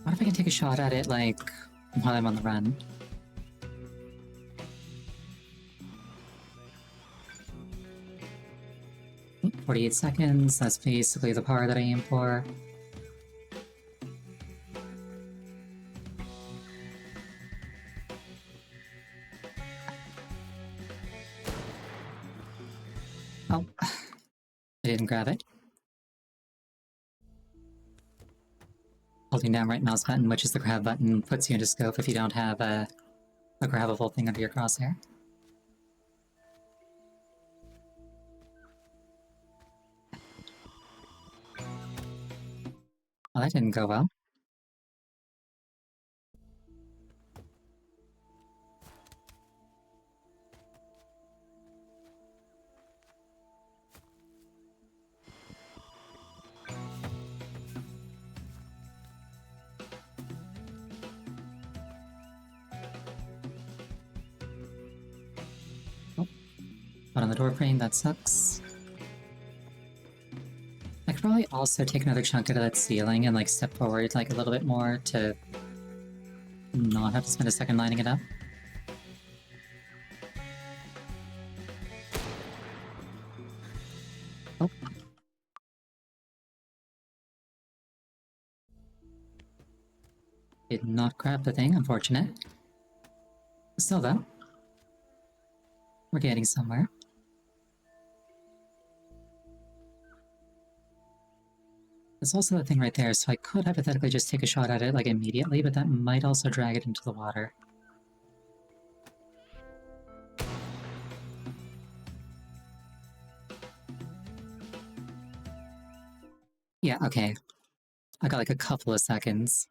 Speaker 1: What if I can take a shot at it, like, while I'm on the run? 48 seconds, that's basically the par that I aim for. Oh, I didn't grab it. Holding down right mouse button, which is the grab button, puts you into scope if you don't have a grabbable thing under your crosshair. Well, that didn't go well. Oh, but on the door frame, that sucks. I could probably also take another chunk out of that ceiling and like step forward like a little bit more to not have to spend a second lining it up. Oh. Did not grab the thing, unfortunate. Still though, we're getting somewhere. There's also that thing right there, so I could hypothetically just take a shot at it like immediately, but that might also drag it into the water. Yeah, okay. I got like a couple of seconds.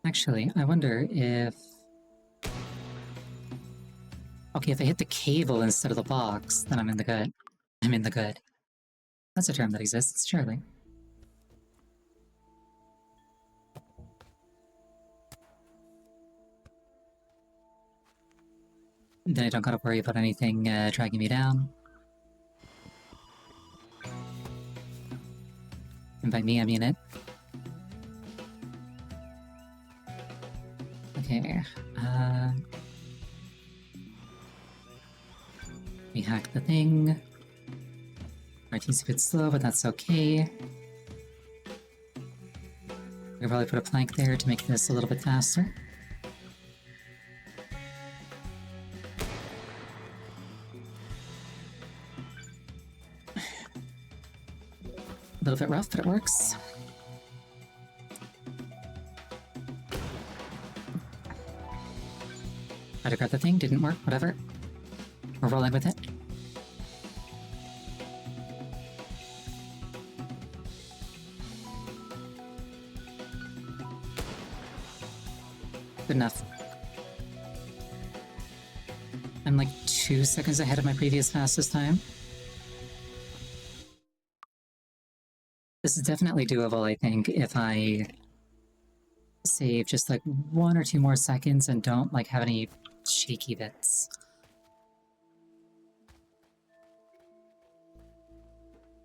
Speaker 1: Actually, I wonder if... Okay, if I hit the cable instead of the box, then I'm in the good. I'm in the good. That's a term that exists, surely. Then I don't gotta worry about anything dragging me down. And by me, I mean it. Okay, we hack the thing. RT's a bit slow, but that's okay. We can probably put a plank there to make this a little bit faster. A little bit rough, but it works. Tried to grab the thing, didn't work, whatever. We're rolling with it. Good enough. I'm like 2 seconds ahead of my previous fastest time. This is definitely doable, I think, if I save just like 1 or 2 more seconds and don't like have any shaky bits.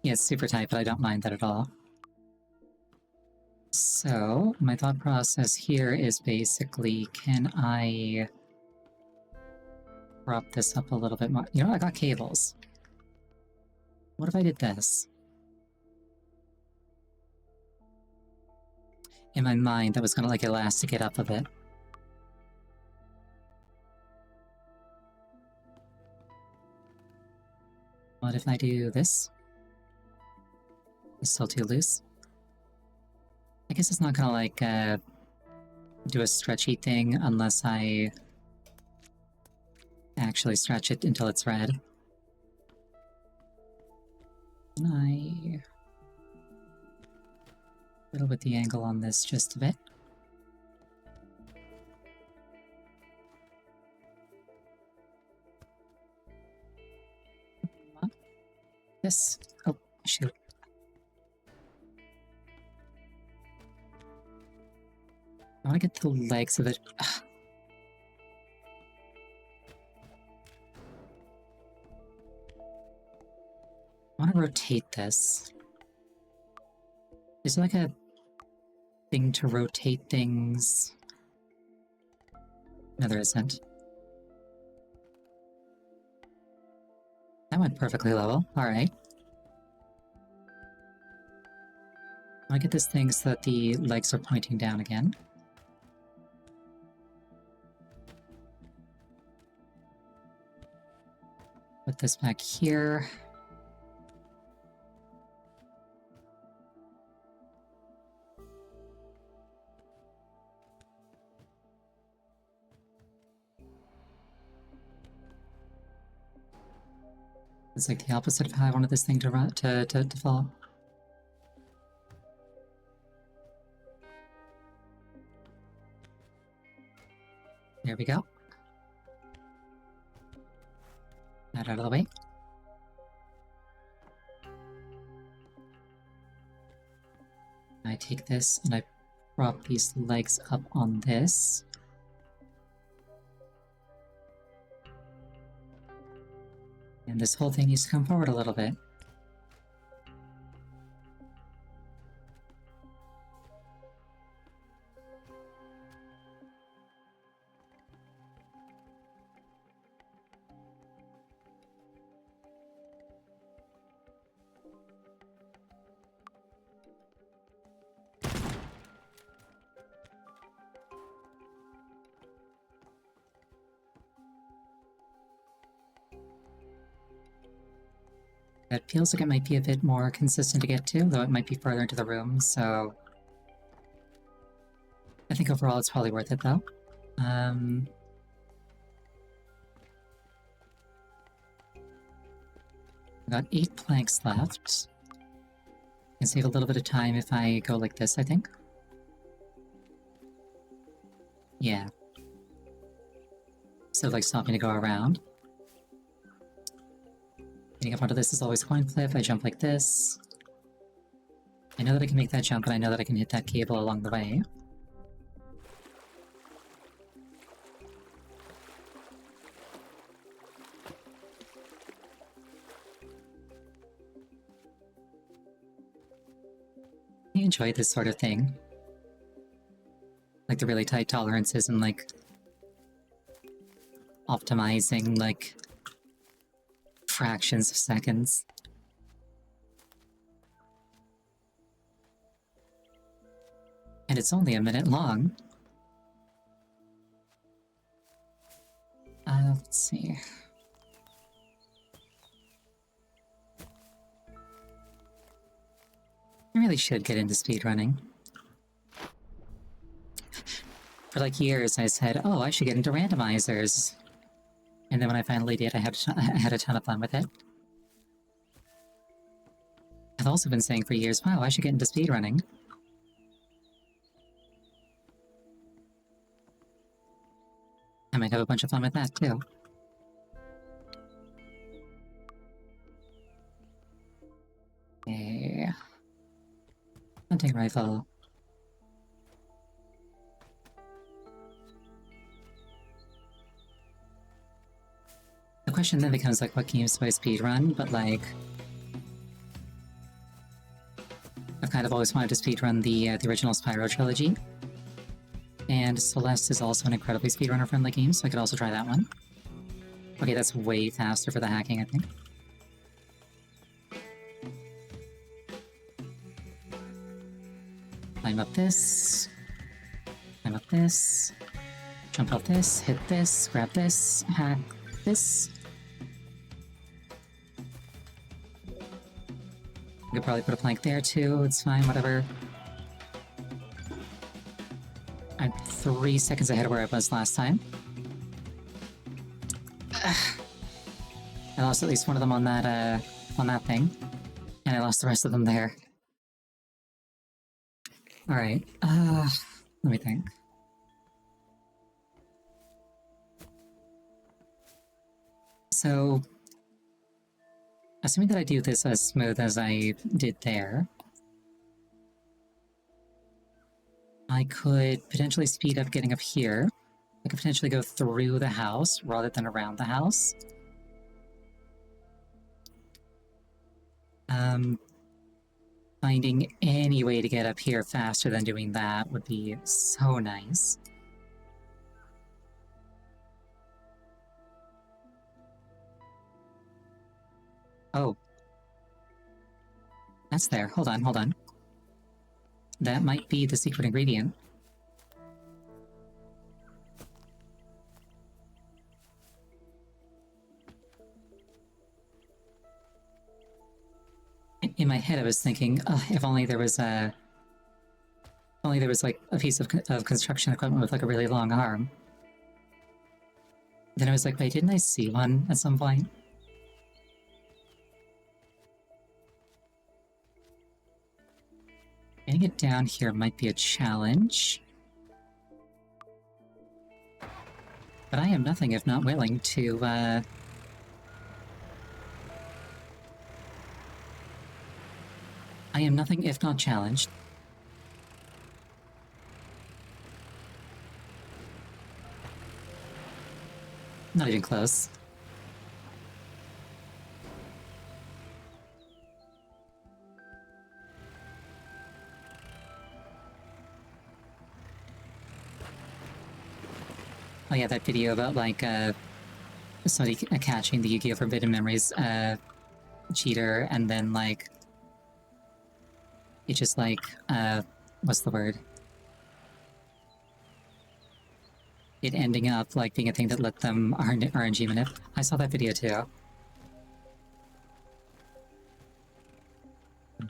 Speaker 1: Yeah, it's super tight, but I don't mind that at all. So, my thought process here is basically, can I prop this up a little bit more. You know, I got cables. What if I did this? In my mind, that was gonna like elastic it up a bit. What if I do this? It's still too loose. I guess it's not gonna like do a stretchy thing unless I actually stretch it until it's red. Can I fiddle with the angle on this just a bit? This. Oh, shoot. I want to get the legs of it. Ugh. I want to rotate this. Is there like a thing to rotate things? No, there isn't. That went perfectly level. Alright. I want to get this thing so that the legs are pointing down again. Put this back here. It's like the opposite of how I wanted this thing to run, to fall. There we go. That out of the way. I take this and I prop these legs up on this. And this whole thing needs to come forward a little bit. It feels like it might be a bit more consistent to get to, though it might be further into the room, so... I think overall it's probably worth it, though. I've got 8 planks left. I can save a little bit of time if I go like this, I think. Yeah. So like stopping to go around. Getting up onto this is always a coin flip. I jump like this. I know that I can make that jump, and I know that I can hit that cable along the way. I enjoy this sort of thing. Like the really tight tolerances and like optimizing like fractions of seconds. And it's only a minute long. Let's see. I really should get into speedrunning. For like years I said, oh, I should get into randomizers. And then when I finally did, I had a ton of fun with it. I've also been saying for years, wow, I should get into speedrunning. I might have a bunch of fun with that, too. Okay. Hunting rifle. The question then becomes, like, what games do I speedrun? But, like... I've kind of always wanted to speedrun the original Spyro trilogy. And Celeste is also an incredibly speedrunner-friendly game, so I could also try that one. Okay, that's way faster for the hacking, I think. Climb up this. Climb up this. Jump up this. Hit this. Grab this. Hack this. I could probably put a plank there too. It's fine, whatever. I'm 3 seconds ahead of where I was last time. I lost at least one of them on that thing. And I lost the rest of them there. Alright, let me think. So, assuming that I do this as smooth as I did there, I could potentially speed up getting up here. I could potentially go through the house rather than around the house. Finding any way to get up here faster than doing that would be so nice. Oh. That's there. Hold on, hold on. That might be the secret ingredient. In my head, I was thinking, if only there was a... If only there was, like, a piece of construction equipment with, like, a really long arm. Then I was like, wait, didn't I see one at some point? Getting it down here might be a challenge. But I am nothing if not willing to, I am nothing if not challenged. Not even close. Oh yeah, that video about, like, somebody catching the Yu-Gi-Oh! Forbidden Memories, cheater, and then, like... It just, like, what's the word? It ending up, like, being a thing that let them RNG manip. I saw that video too.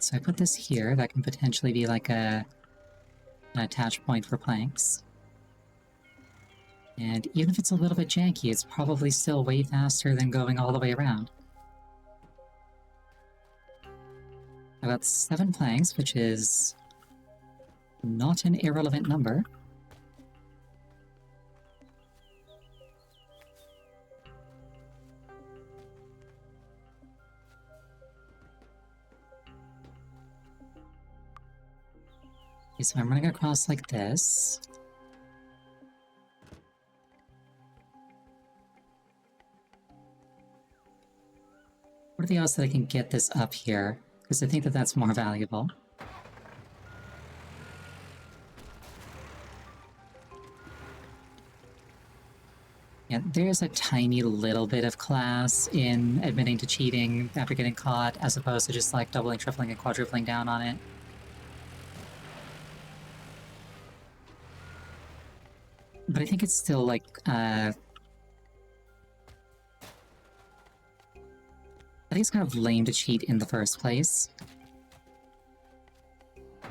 Speaker 1: So I put this here, that can potentially be like an attach point for planks. And even if it's a little bit janky, it's probably still way faster than going all the way around. I got 7 planks, which is not an irrelevant number. Okay, so I'm running across like this. What are the odds that I can get this up here? Because I think that that's more valuable. Yeah, there's a tiny little bit of class in admitting to cheating after getting caught, as opposed to just like doubling, tripling, and quadrupling down on it. But I think it's still like, I think it's kind of lame to cheat in the first place.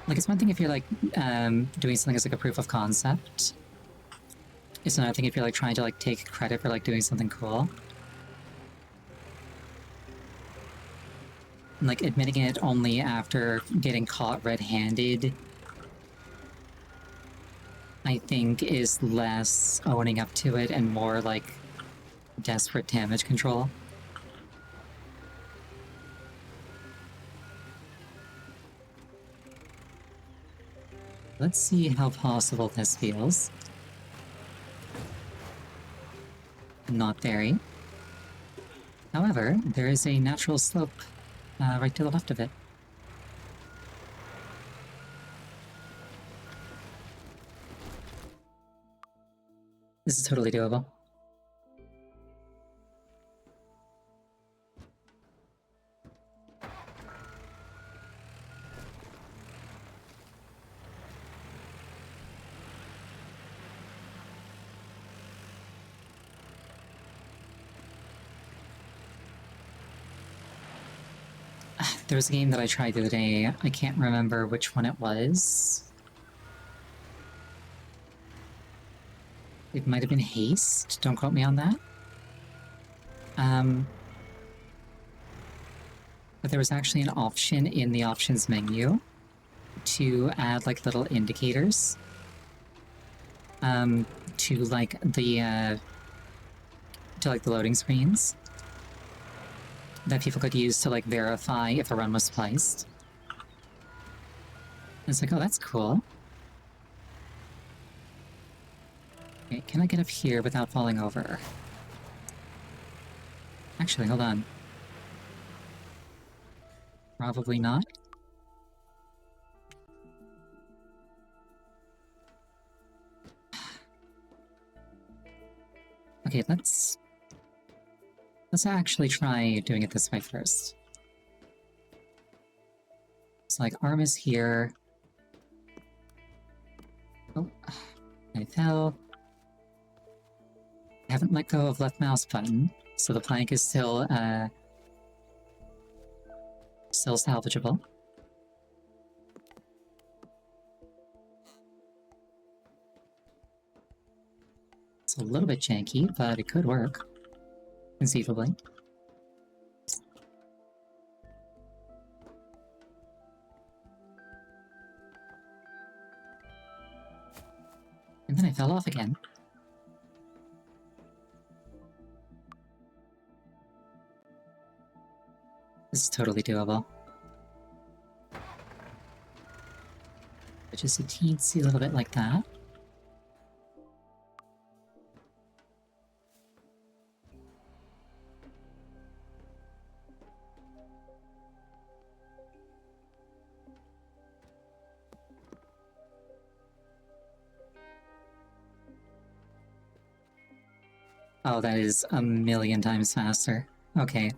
Speaker 1: Like, it's one thing if you're like, doing something as like a proof of concept. It's another thing if you're like trying to like take credit for like doing something cool. And, like, admitting it only after getting caught red-handed, I think, is less owning up to it and more like desperate damage control. Let's see how possible this feels. Not very. However, there is a natural slope right to the left of it. This is totally doable. There was a game that I tried the other day. I can't remember which one it was. It might have been Haste. Don't quote me on that. But there was actually an option in the options menu to add like little indicators to like the loading screens that people could use to like verify if a run was spliced. It's like, oh, that's cool. Okay, can I get up here without falling over? Actually, hold on. Probably not. Okay, let's actually try doing it this way first. So like arm is here. Oh, I fell. I haven't let go of left mouse button, so the plank is still salvageable. It's a little bit janky, but it could work, conceivably. And then I fell off again. This is totally doable. But just a teensy little bit like that. Oh, that is a million times faster. Okay.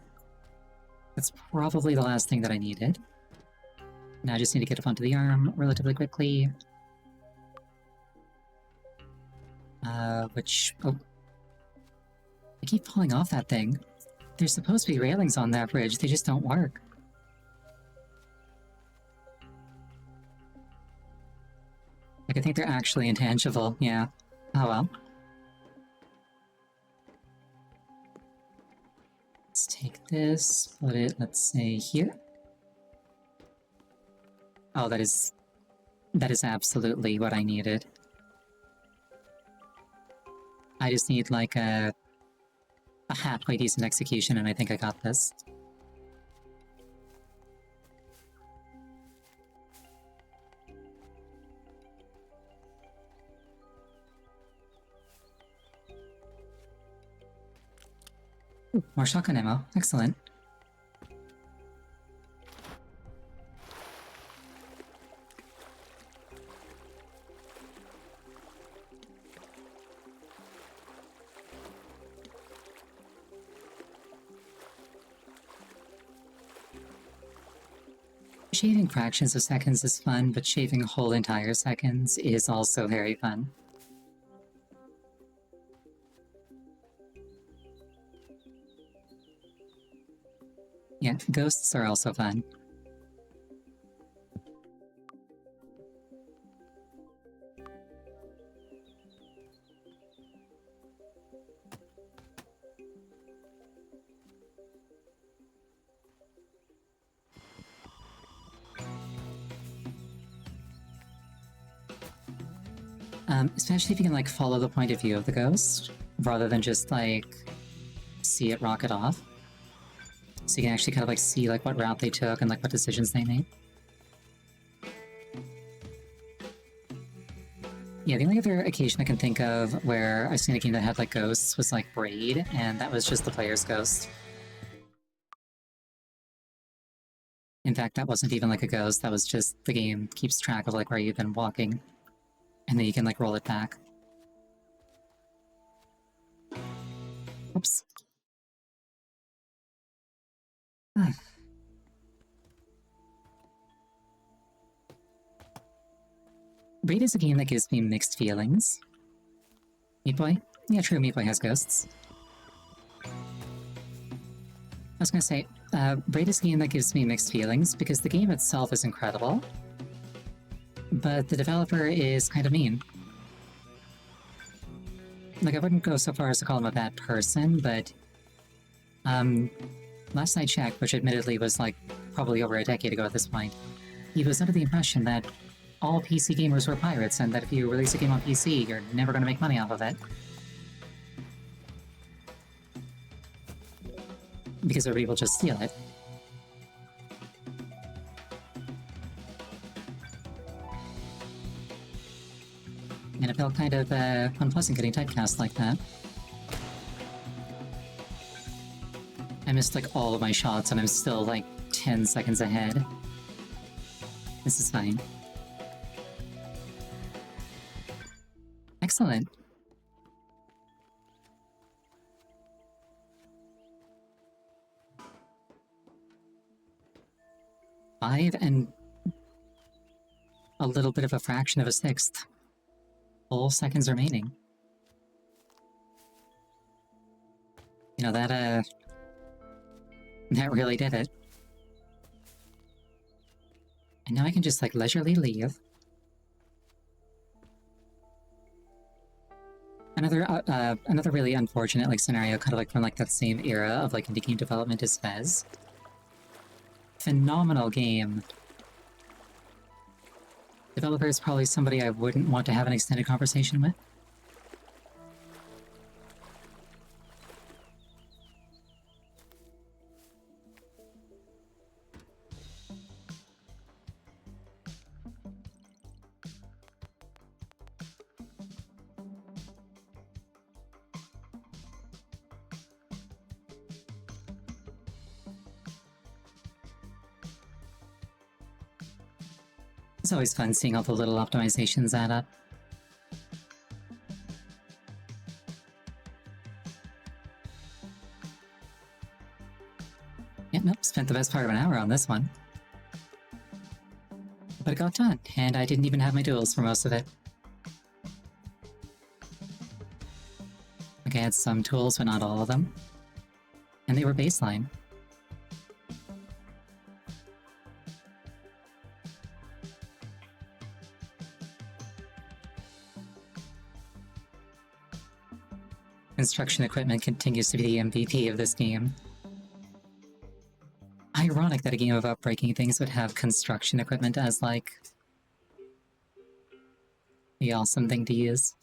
Speaker 1: That's probably the last thing that I needed. Now I just need to get up onto the arm relatively quickly. Oh. I keep falling off that thing. There's supposed to be railings on that bridge, they just don't work. Like, I think they're actually intangible, yeah. Oh well. Let's take this, put it, let's say, here. Oh, that is absolutely what I needed. I just need, like, a halfway decent execution, and I think I got this. Ooh, more shotgun ammo. Excellent. Shaving fractions of seconds is fun, but shaving whole entire seconds is also very fun. Yeah, ghosts are also fun. Especially if you can, like, follow the point of view of the ghost, rather than just, like, see it rocket off. So you can actually kind of, like, see, like, what route they took and, like, what decisions they made. Yeah, the only other occasion I can think of where I've seen a game that had, like, ghosts was, like, Braid, and that was just the player's ghost. In fact, that wasn't even, like, a ghost, that was just the game keeps track of, like, where you've been walking. And then you can, like, roll it back. Oops. Braid is a game that gives me mixed feelings. Meat Boy? Yeah, true, Meat Boy has ghosts. I was gonna say, Braid is a game that gives me mixed feelings because the game itself is incredible, but the developer is kind of mean. Like, I wouldn't go so far as to call him a bad person, but last I checked, which admittedly was like probably over a decade ago at this point, he was under the impression that all PC gamers were pirates and that if you release a game on PC, you're never going to make money off of it. Because everybody will just steal it. And it felt kind of unpleasant getting typecast like that. I missed like all of my shots and I'm still like 10 seconds ahead. This is fine. Excellent. Five and a little bit of a fraction of a sixth. Full seconds remaining. You know, that really did it. And now I can just, like, leisurely leave. Another really unfortunate, like, scenario, kind of like from, like, that same era of, like, indie game development is Fez. Phenomenal game. Developer is probably somebody I wouldn't want to have an extended conversation with. It's always fun seeing all the little optimizations add up. Yep, nope, spent the best part of an hour on this one. But it got done, and I didn't even have my duels for most of it. Like, I had some tools, but not all of them. And they were baseline. Construction equipment continues to be the MVP of this game. Ironic that a game about breaking things would have construction equipment as, like, the awesome thing to use.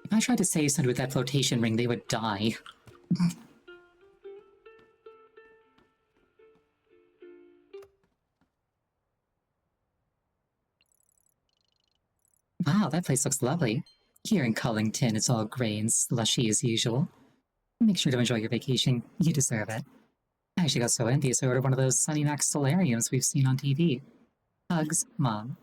Speaker 1: If I tried to save somebody with that flotation ring, they would die. Wow, that place looks lovely. Here in Cullington, it's all grey and slushy as usual. Make sure to enjoy your vacation. You deserve it. I actually got so envious I ordered one of those Sunny Max solariums we've seen on TV. Hugs, Mom.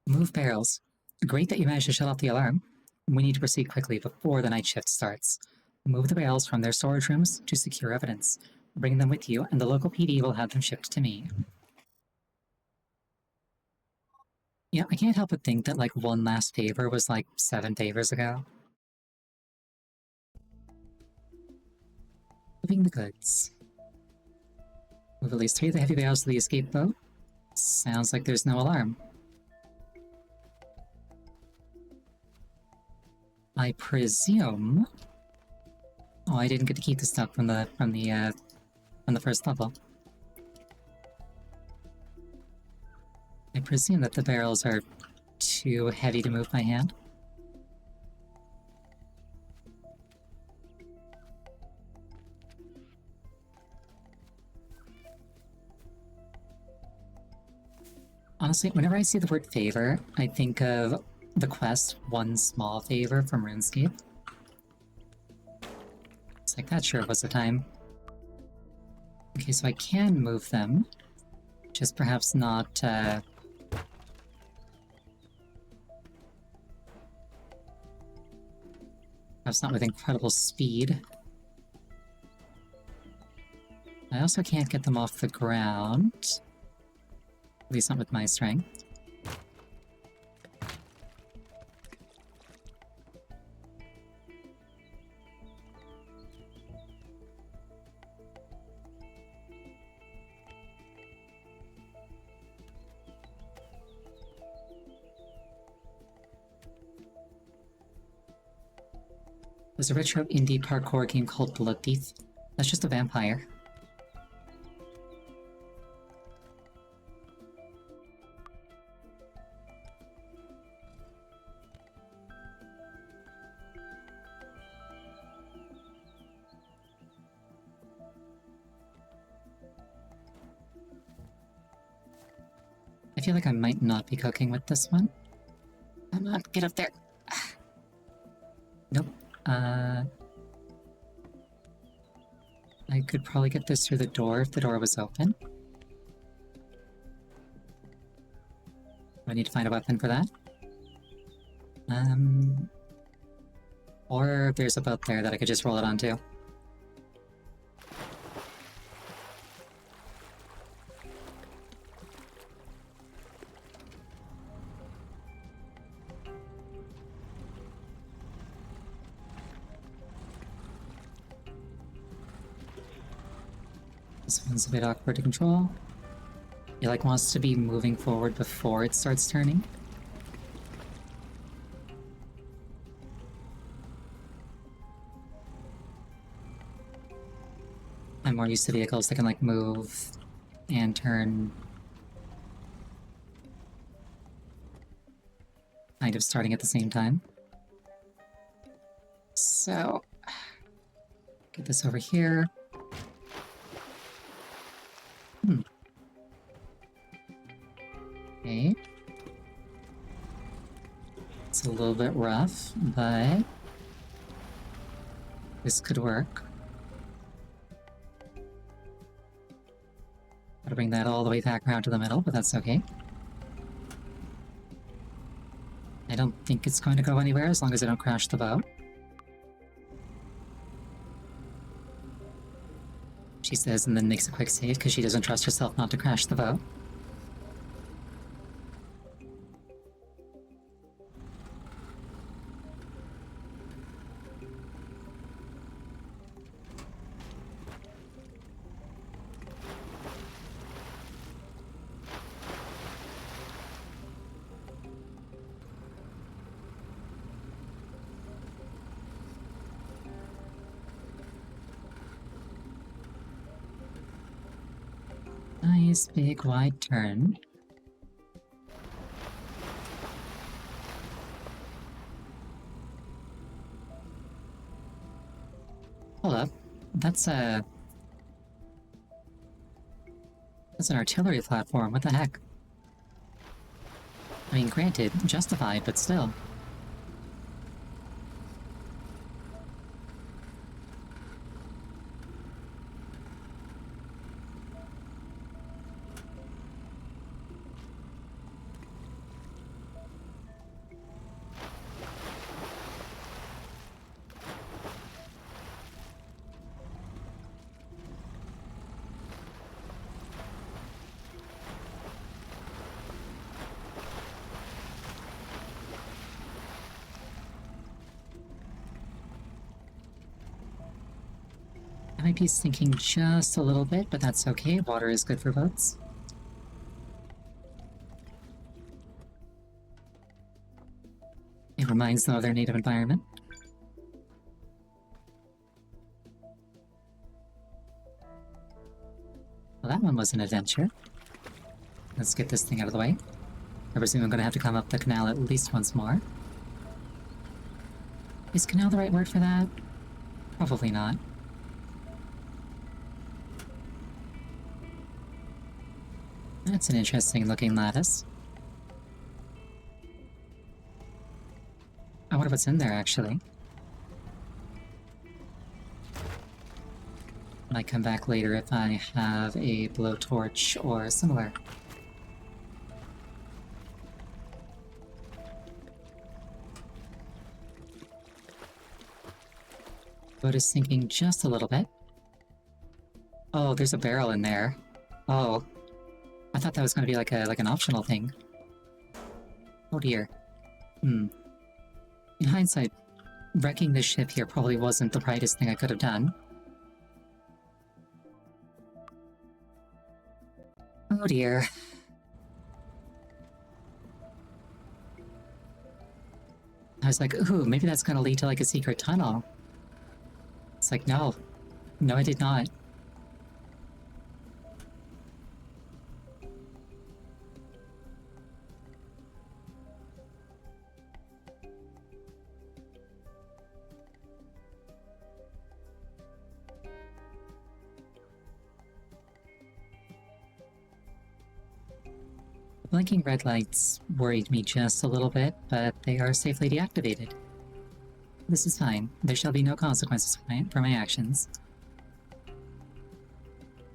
Speaker 1: Move barrels. Great that you managed to shut off the alarm. We need to proceed quickly before the night shift starts. Move the barrels from their storage rooms to secure evidence. Bring them with you, and the local PD will have them shipped to me. Yeah, I can't help but think that, like, one last favor was, like, 7 favors ago. Moving the goods. Move at least 3 of the heavy barrels to the escape boat. Sounds like there's no alarm. I presume... Oh, I didn't get to keep the stuff from the first level. I presume that the barrels are too heavy to move by hand. Honestly, whenever I see the word favor, I think of the quest One Small Favor from RuneScape. It's like, that sure was a time. Okay, so I can move them. Just perhaps not, perhaps not with incredible speed. I also can't get them off the ground. At least not with my strength. There's a retro indie parkour game called Blood Thief. That's just a vampire. I feel like I might not be cooking with this one. Come on, get up there. Nope. I could probably get this through the door if the door was open. I need to find a weapon for that. Or there's a boat there that I could just roll it onto. This one's a bit awkward to control. It like wants to be moving forward before it starts turning. I'm more used to vehicles that can like move and turn kind of starting at the same time. So, get this over here. Okay. It's a little bit rough, but this could work. Gotta bring that all the way back around to the middle, but that's okay. I don't think it's going to go anywhere as long as I don't crash the boat. She says and then makes a quick save because she doesn't trust herself not to crash the boat. Nice big wide turn. Hold up. That's an artillery platform, what the heck? I mean, granted, justified, but still. I might be sinking just a little bit, but that's okay. Water is good for boats. It reminds them of their native environment. Well, that one was an adventure. Let's get this thing out of the way. I presume I'm going to have to come up the canal at least once more. Is canal the right word for that? Probably not. That's an interesting looking lattice. I wonder what's in there, actually. Might come back later if I have a blowtorch or similar. Boat is sinking just a little bit. Oh, there's a barrel in there. Oh. I thought that was going to be like an optional thing. Oh dear. In hindsight, wrecking this ship here probably wasn't the brightest thing I could have done. Oh dear. I was like, ooh, maybe that's going to lead to like a secret tunnel. It's like, no. No, I did not. Blinking red lights worried me just a little bit, but they are safely deactivated. This is fine. There shall be no consequences for my actions.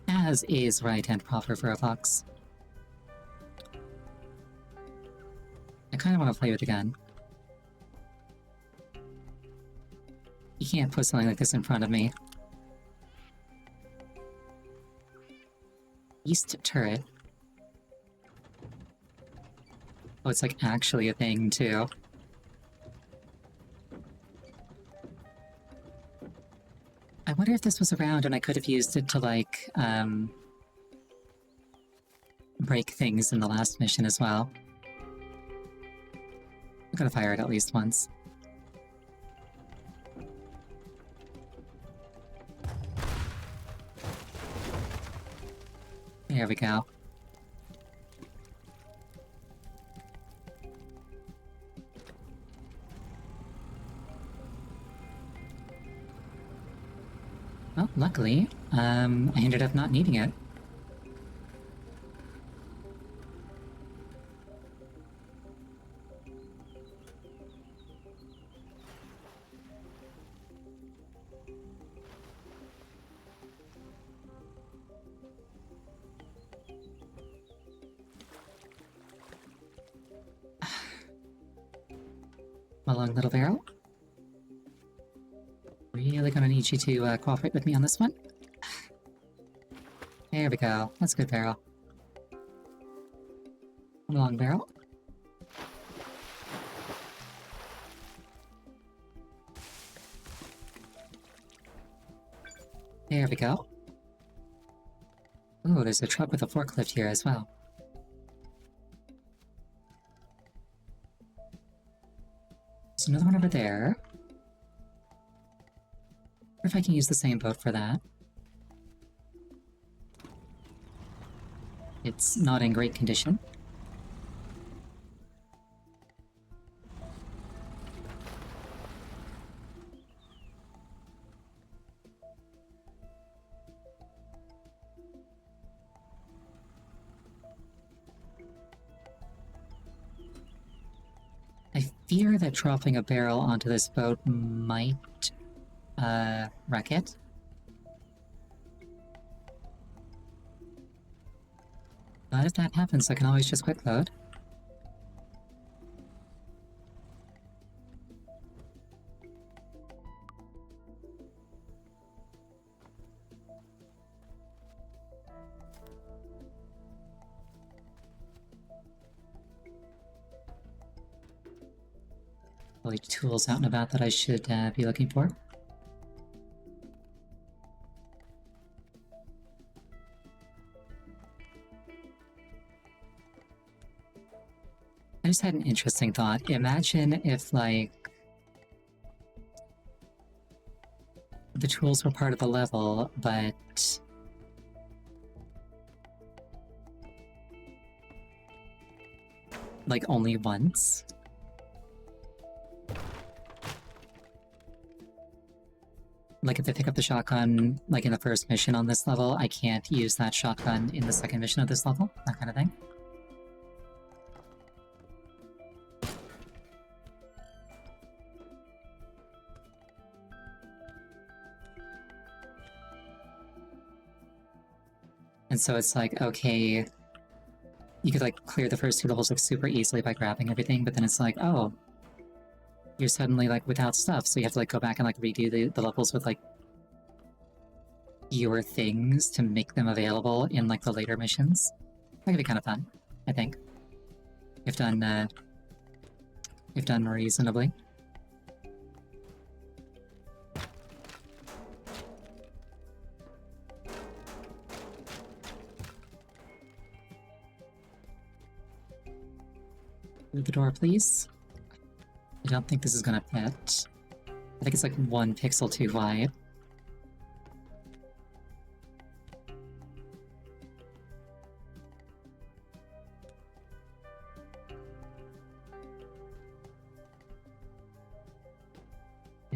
Speaker 1: As is right and proper for a fox. I kind of want to play with the gun. You can't put something like this in front of me. East turret. Oh, it's like actually a thing, too. I wonder if this was around and I could have used it to, like, break things in the last mission as well. I'm gonna fire it at least once. There we go. Well, luckily, I ended up not needing it. My long little barrel. Really gonna need you to cooperate with me on this one. There we go. That's a good barrel. Come along, barrel. There we go. Ooh, there's a truck with a forklift here as well. There's another one over there. Or if I can use the same boat for that. It's not in great condition. I fear that dropping a barrel onto this boat might wreck it. But if that happens, I can always just quick load. Probably tools out and about that I should be looking for. I just had an interesting thought. Imagine if, like, the tools were part of the level, but like only once. Like if I pick up the shotgun, like in the first mission on this level, I can't use that shotgun in the second mission of this level, that kind of thing. And so it's like, okay, you could like clear the first two levels like super easily by grabbing everything, but then it's like, oh, you're suddenly like without stuff, so you have to like go back and like redo the levels with like fewer things to make them available in like the later missions. That could be kind of fun, I think. If done reasonably. Through the door, please. I don't think this is gonna fit. I think it's like 1 pixel too wide.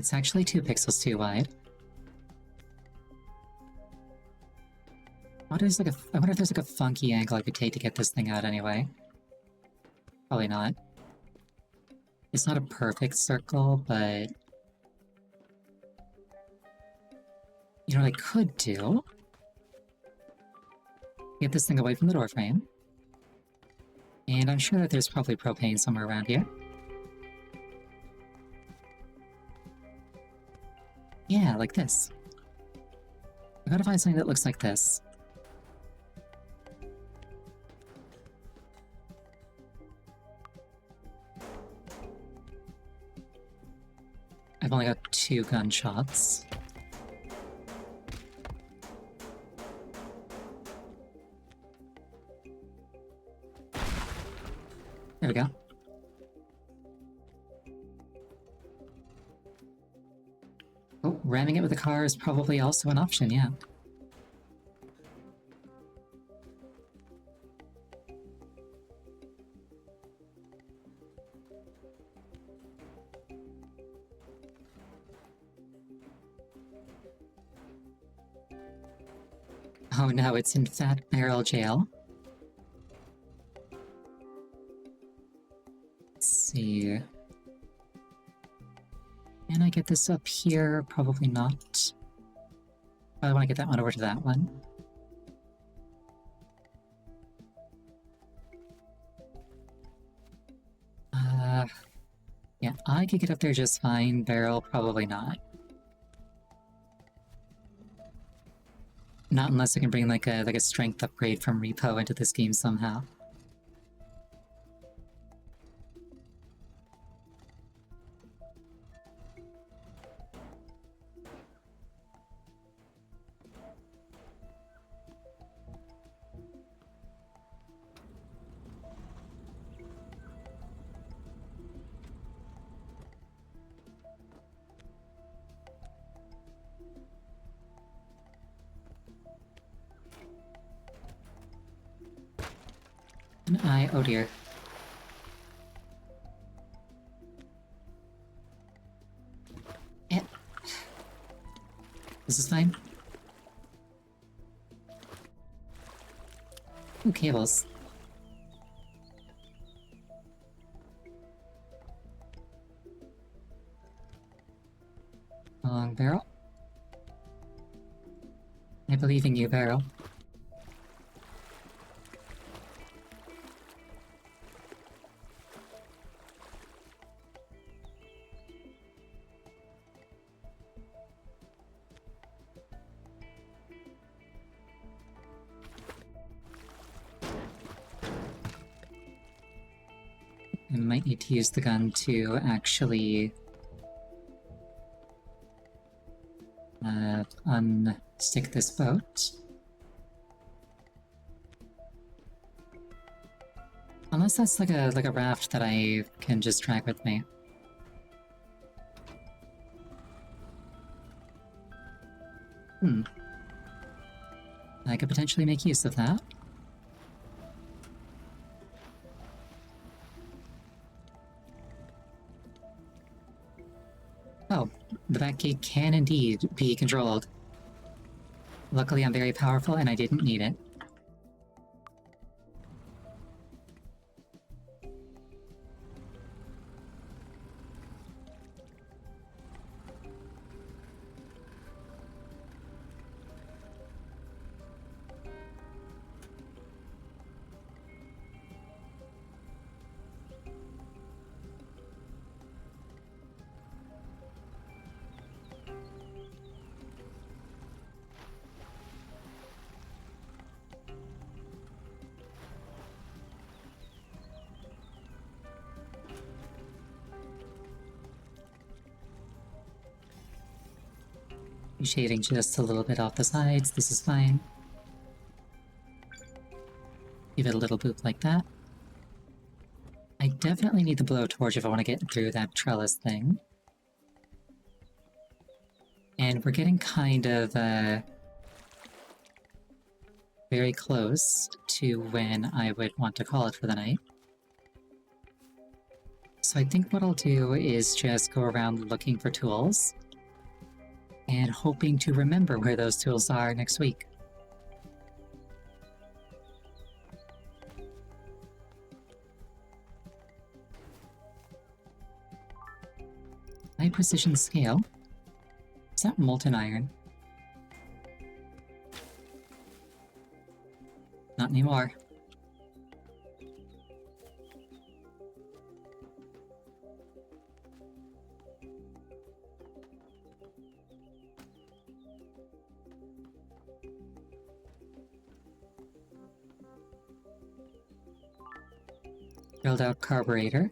Speaker 1: It's actually 2 pixels too wide. I wonder if there's like a funky angle I could take to get this thing out anyway. Probably not. It's not a perfect circle, but... You know what I could do? Get this thing away from the door frame. And I'm sure that there's probably propane somewhere around here. Yeah, like this. I gotta find something that looks like this. I've only got 2 gunshots. There we go. Oh, ramming it with a car is probably also an option, yeah. Oh no, it's in Fat Barrel Jail. Let's see... Can I get this up here? Probably not. Probably want to get that one over to that one. Yeah, I could get up there just fine. Barrel, probably not. Not unless I can bring like a strength upgrade from Repo into this game somehow. Oh dear. Eh. This is fine. Ooh, cables. Long barrel. I believe in you, barrel. I might need to use the gun to actually unstick this boat. Unless that's like a raft that I can just drag with me. I could potentially make use of that. Oh, the back gate can indeed be controlled. Luckily I'm very powerful and I didn't need it. Shading just a little bit off the sides, this is fine. Give it a little boop like that. I definitely need the blowtorch if I want to get through that trellis thing. And we're getting kind of, very close to when I would want to call it for the night. So I think what I'll do is just go around looking for tools and hoping to remember where those tools are next week. High precision scale? Is that molten iron? Not anymore. Drilled out carburetor.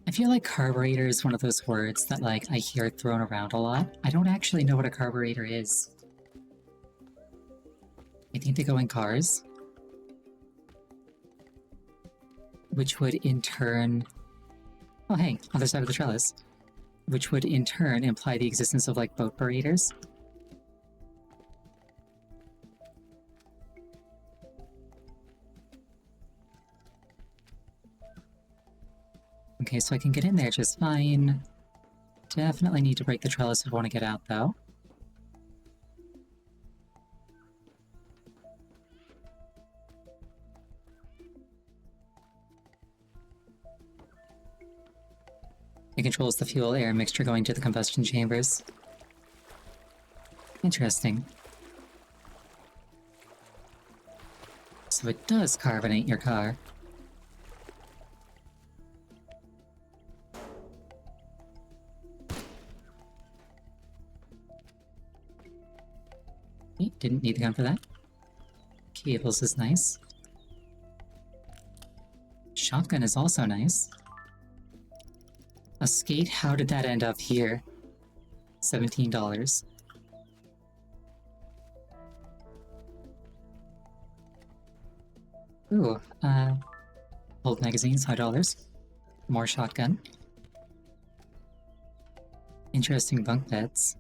Speaker 1: I feel like carburetor is one of those words that, like, I hear thrown around a lot. I don't actually know what a carburetor is. I think they go in cars. Which would in turn... Oh hey, other side of the trellis. Which would in turn imply the existence of, like, boat burritos. Okay, so I can get in there just fine. Definitely need to break the trellis if I want to get out, though. It controls the fuel-air mixture going to the combustion chambers. Interesting. So it does carbonate your car. Didn't need the gun for that. Cables is nice. Shotgun is also nice. A skate, how did that end up here? $17. Ooh, old magazines, $5. More shotgun. Interesting bunk beds.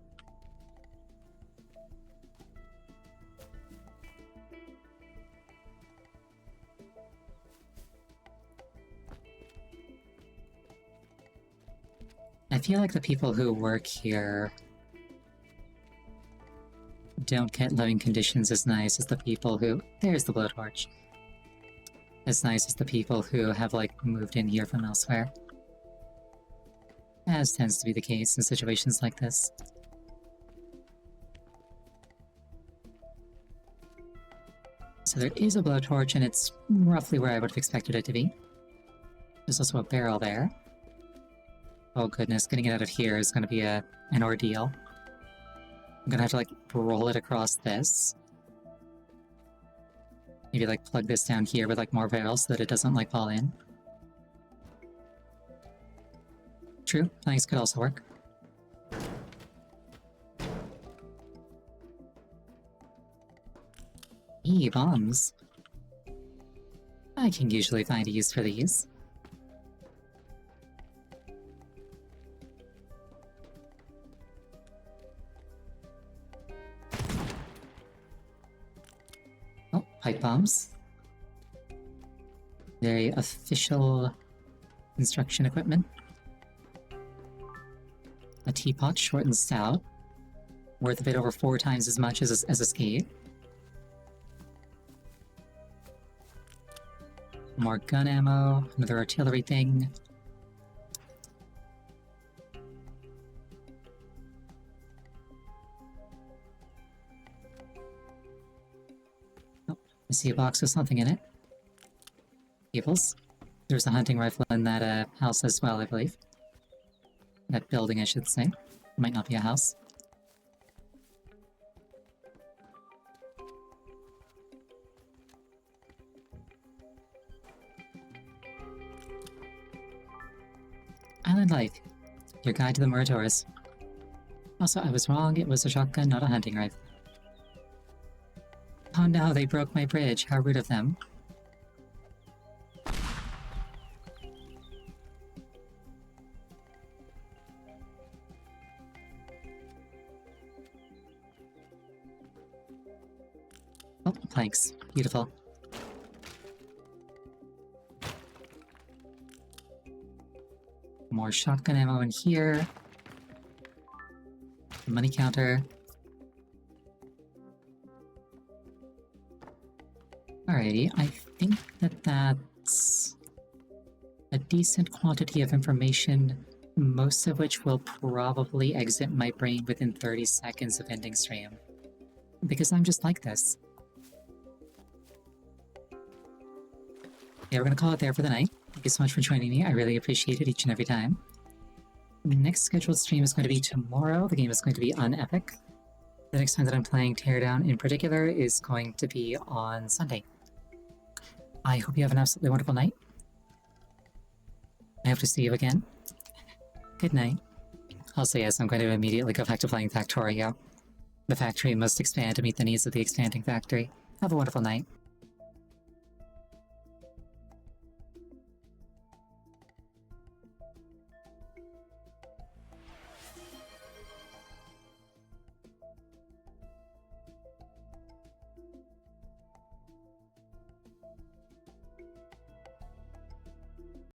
Speaker 1: I feel like the people who work here don't get living conditions as nice as the people who... There's the blowtorch. As nice as the people who have, like, moved in here from elsewhere. As tends to be the case in situations like this. So there is a blowtorch, and it's roughly where I would have expected it to be. There's also a barrel there. Oh goodness, getting it out of here is going to be an ordeal. I'm going to have to, like, roll it across this. Maybe, like, plug this down here with, like, more barrels so that it doesn't, like, fall in. True, planks could also work. Bombs. I can usually find a use for these. Oh, pipe bombs. Very official construction equipment. A teapot, short and stout. Worth a bit over 4 times as much as a skate. More gun ammo, another artillery thing. Oh, I see a box with something in it. Cables. There's a hunting rifle in that house as well, I believe. That building, I should say. Might not be a house. Island Life. Your guide to the Moratorias. Also, I was wrong. It was a shotgun, not a hunting rifle. Oh no, they broke my bridge. How rude of them. Oh, planks. Beautiful. More shotgun ammo in here. Money counter. Alrighty, I think that that's a decent quantity of information, most of which will probably exit my brain within 30 seconds of ending stream. Because I'm just like this. Yeah, we're gonna call it there for the night. Thank you so much for joining me. I really appreciate it each and every time. The next scheduled stream is going to be tomorrow. The game is going to be on Epic. The next time that I'm playing Teardown in particular is going to be on Sunday. I hope you have an absolutely wonderful night. I hope to see you again. Good night. Also, yes, I'm going to immediately go back to playing Factorio. The factory must expand to meet the needs of the expanding factory. Have a wonderful night.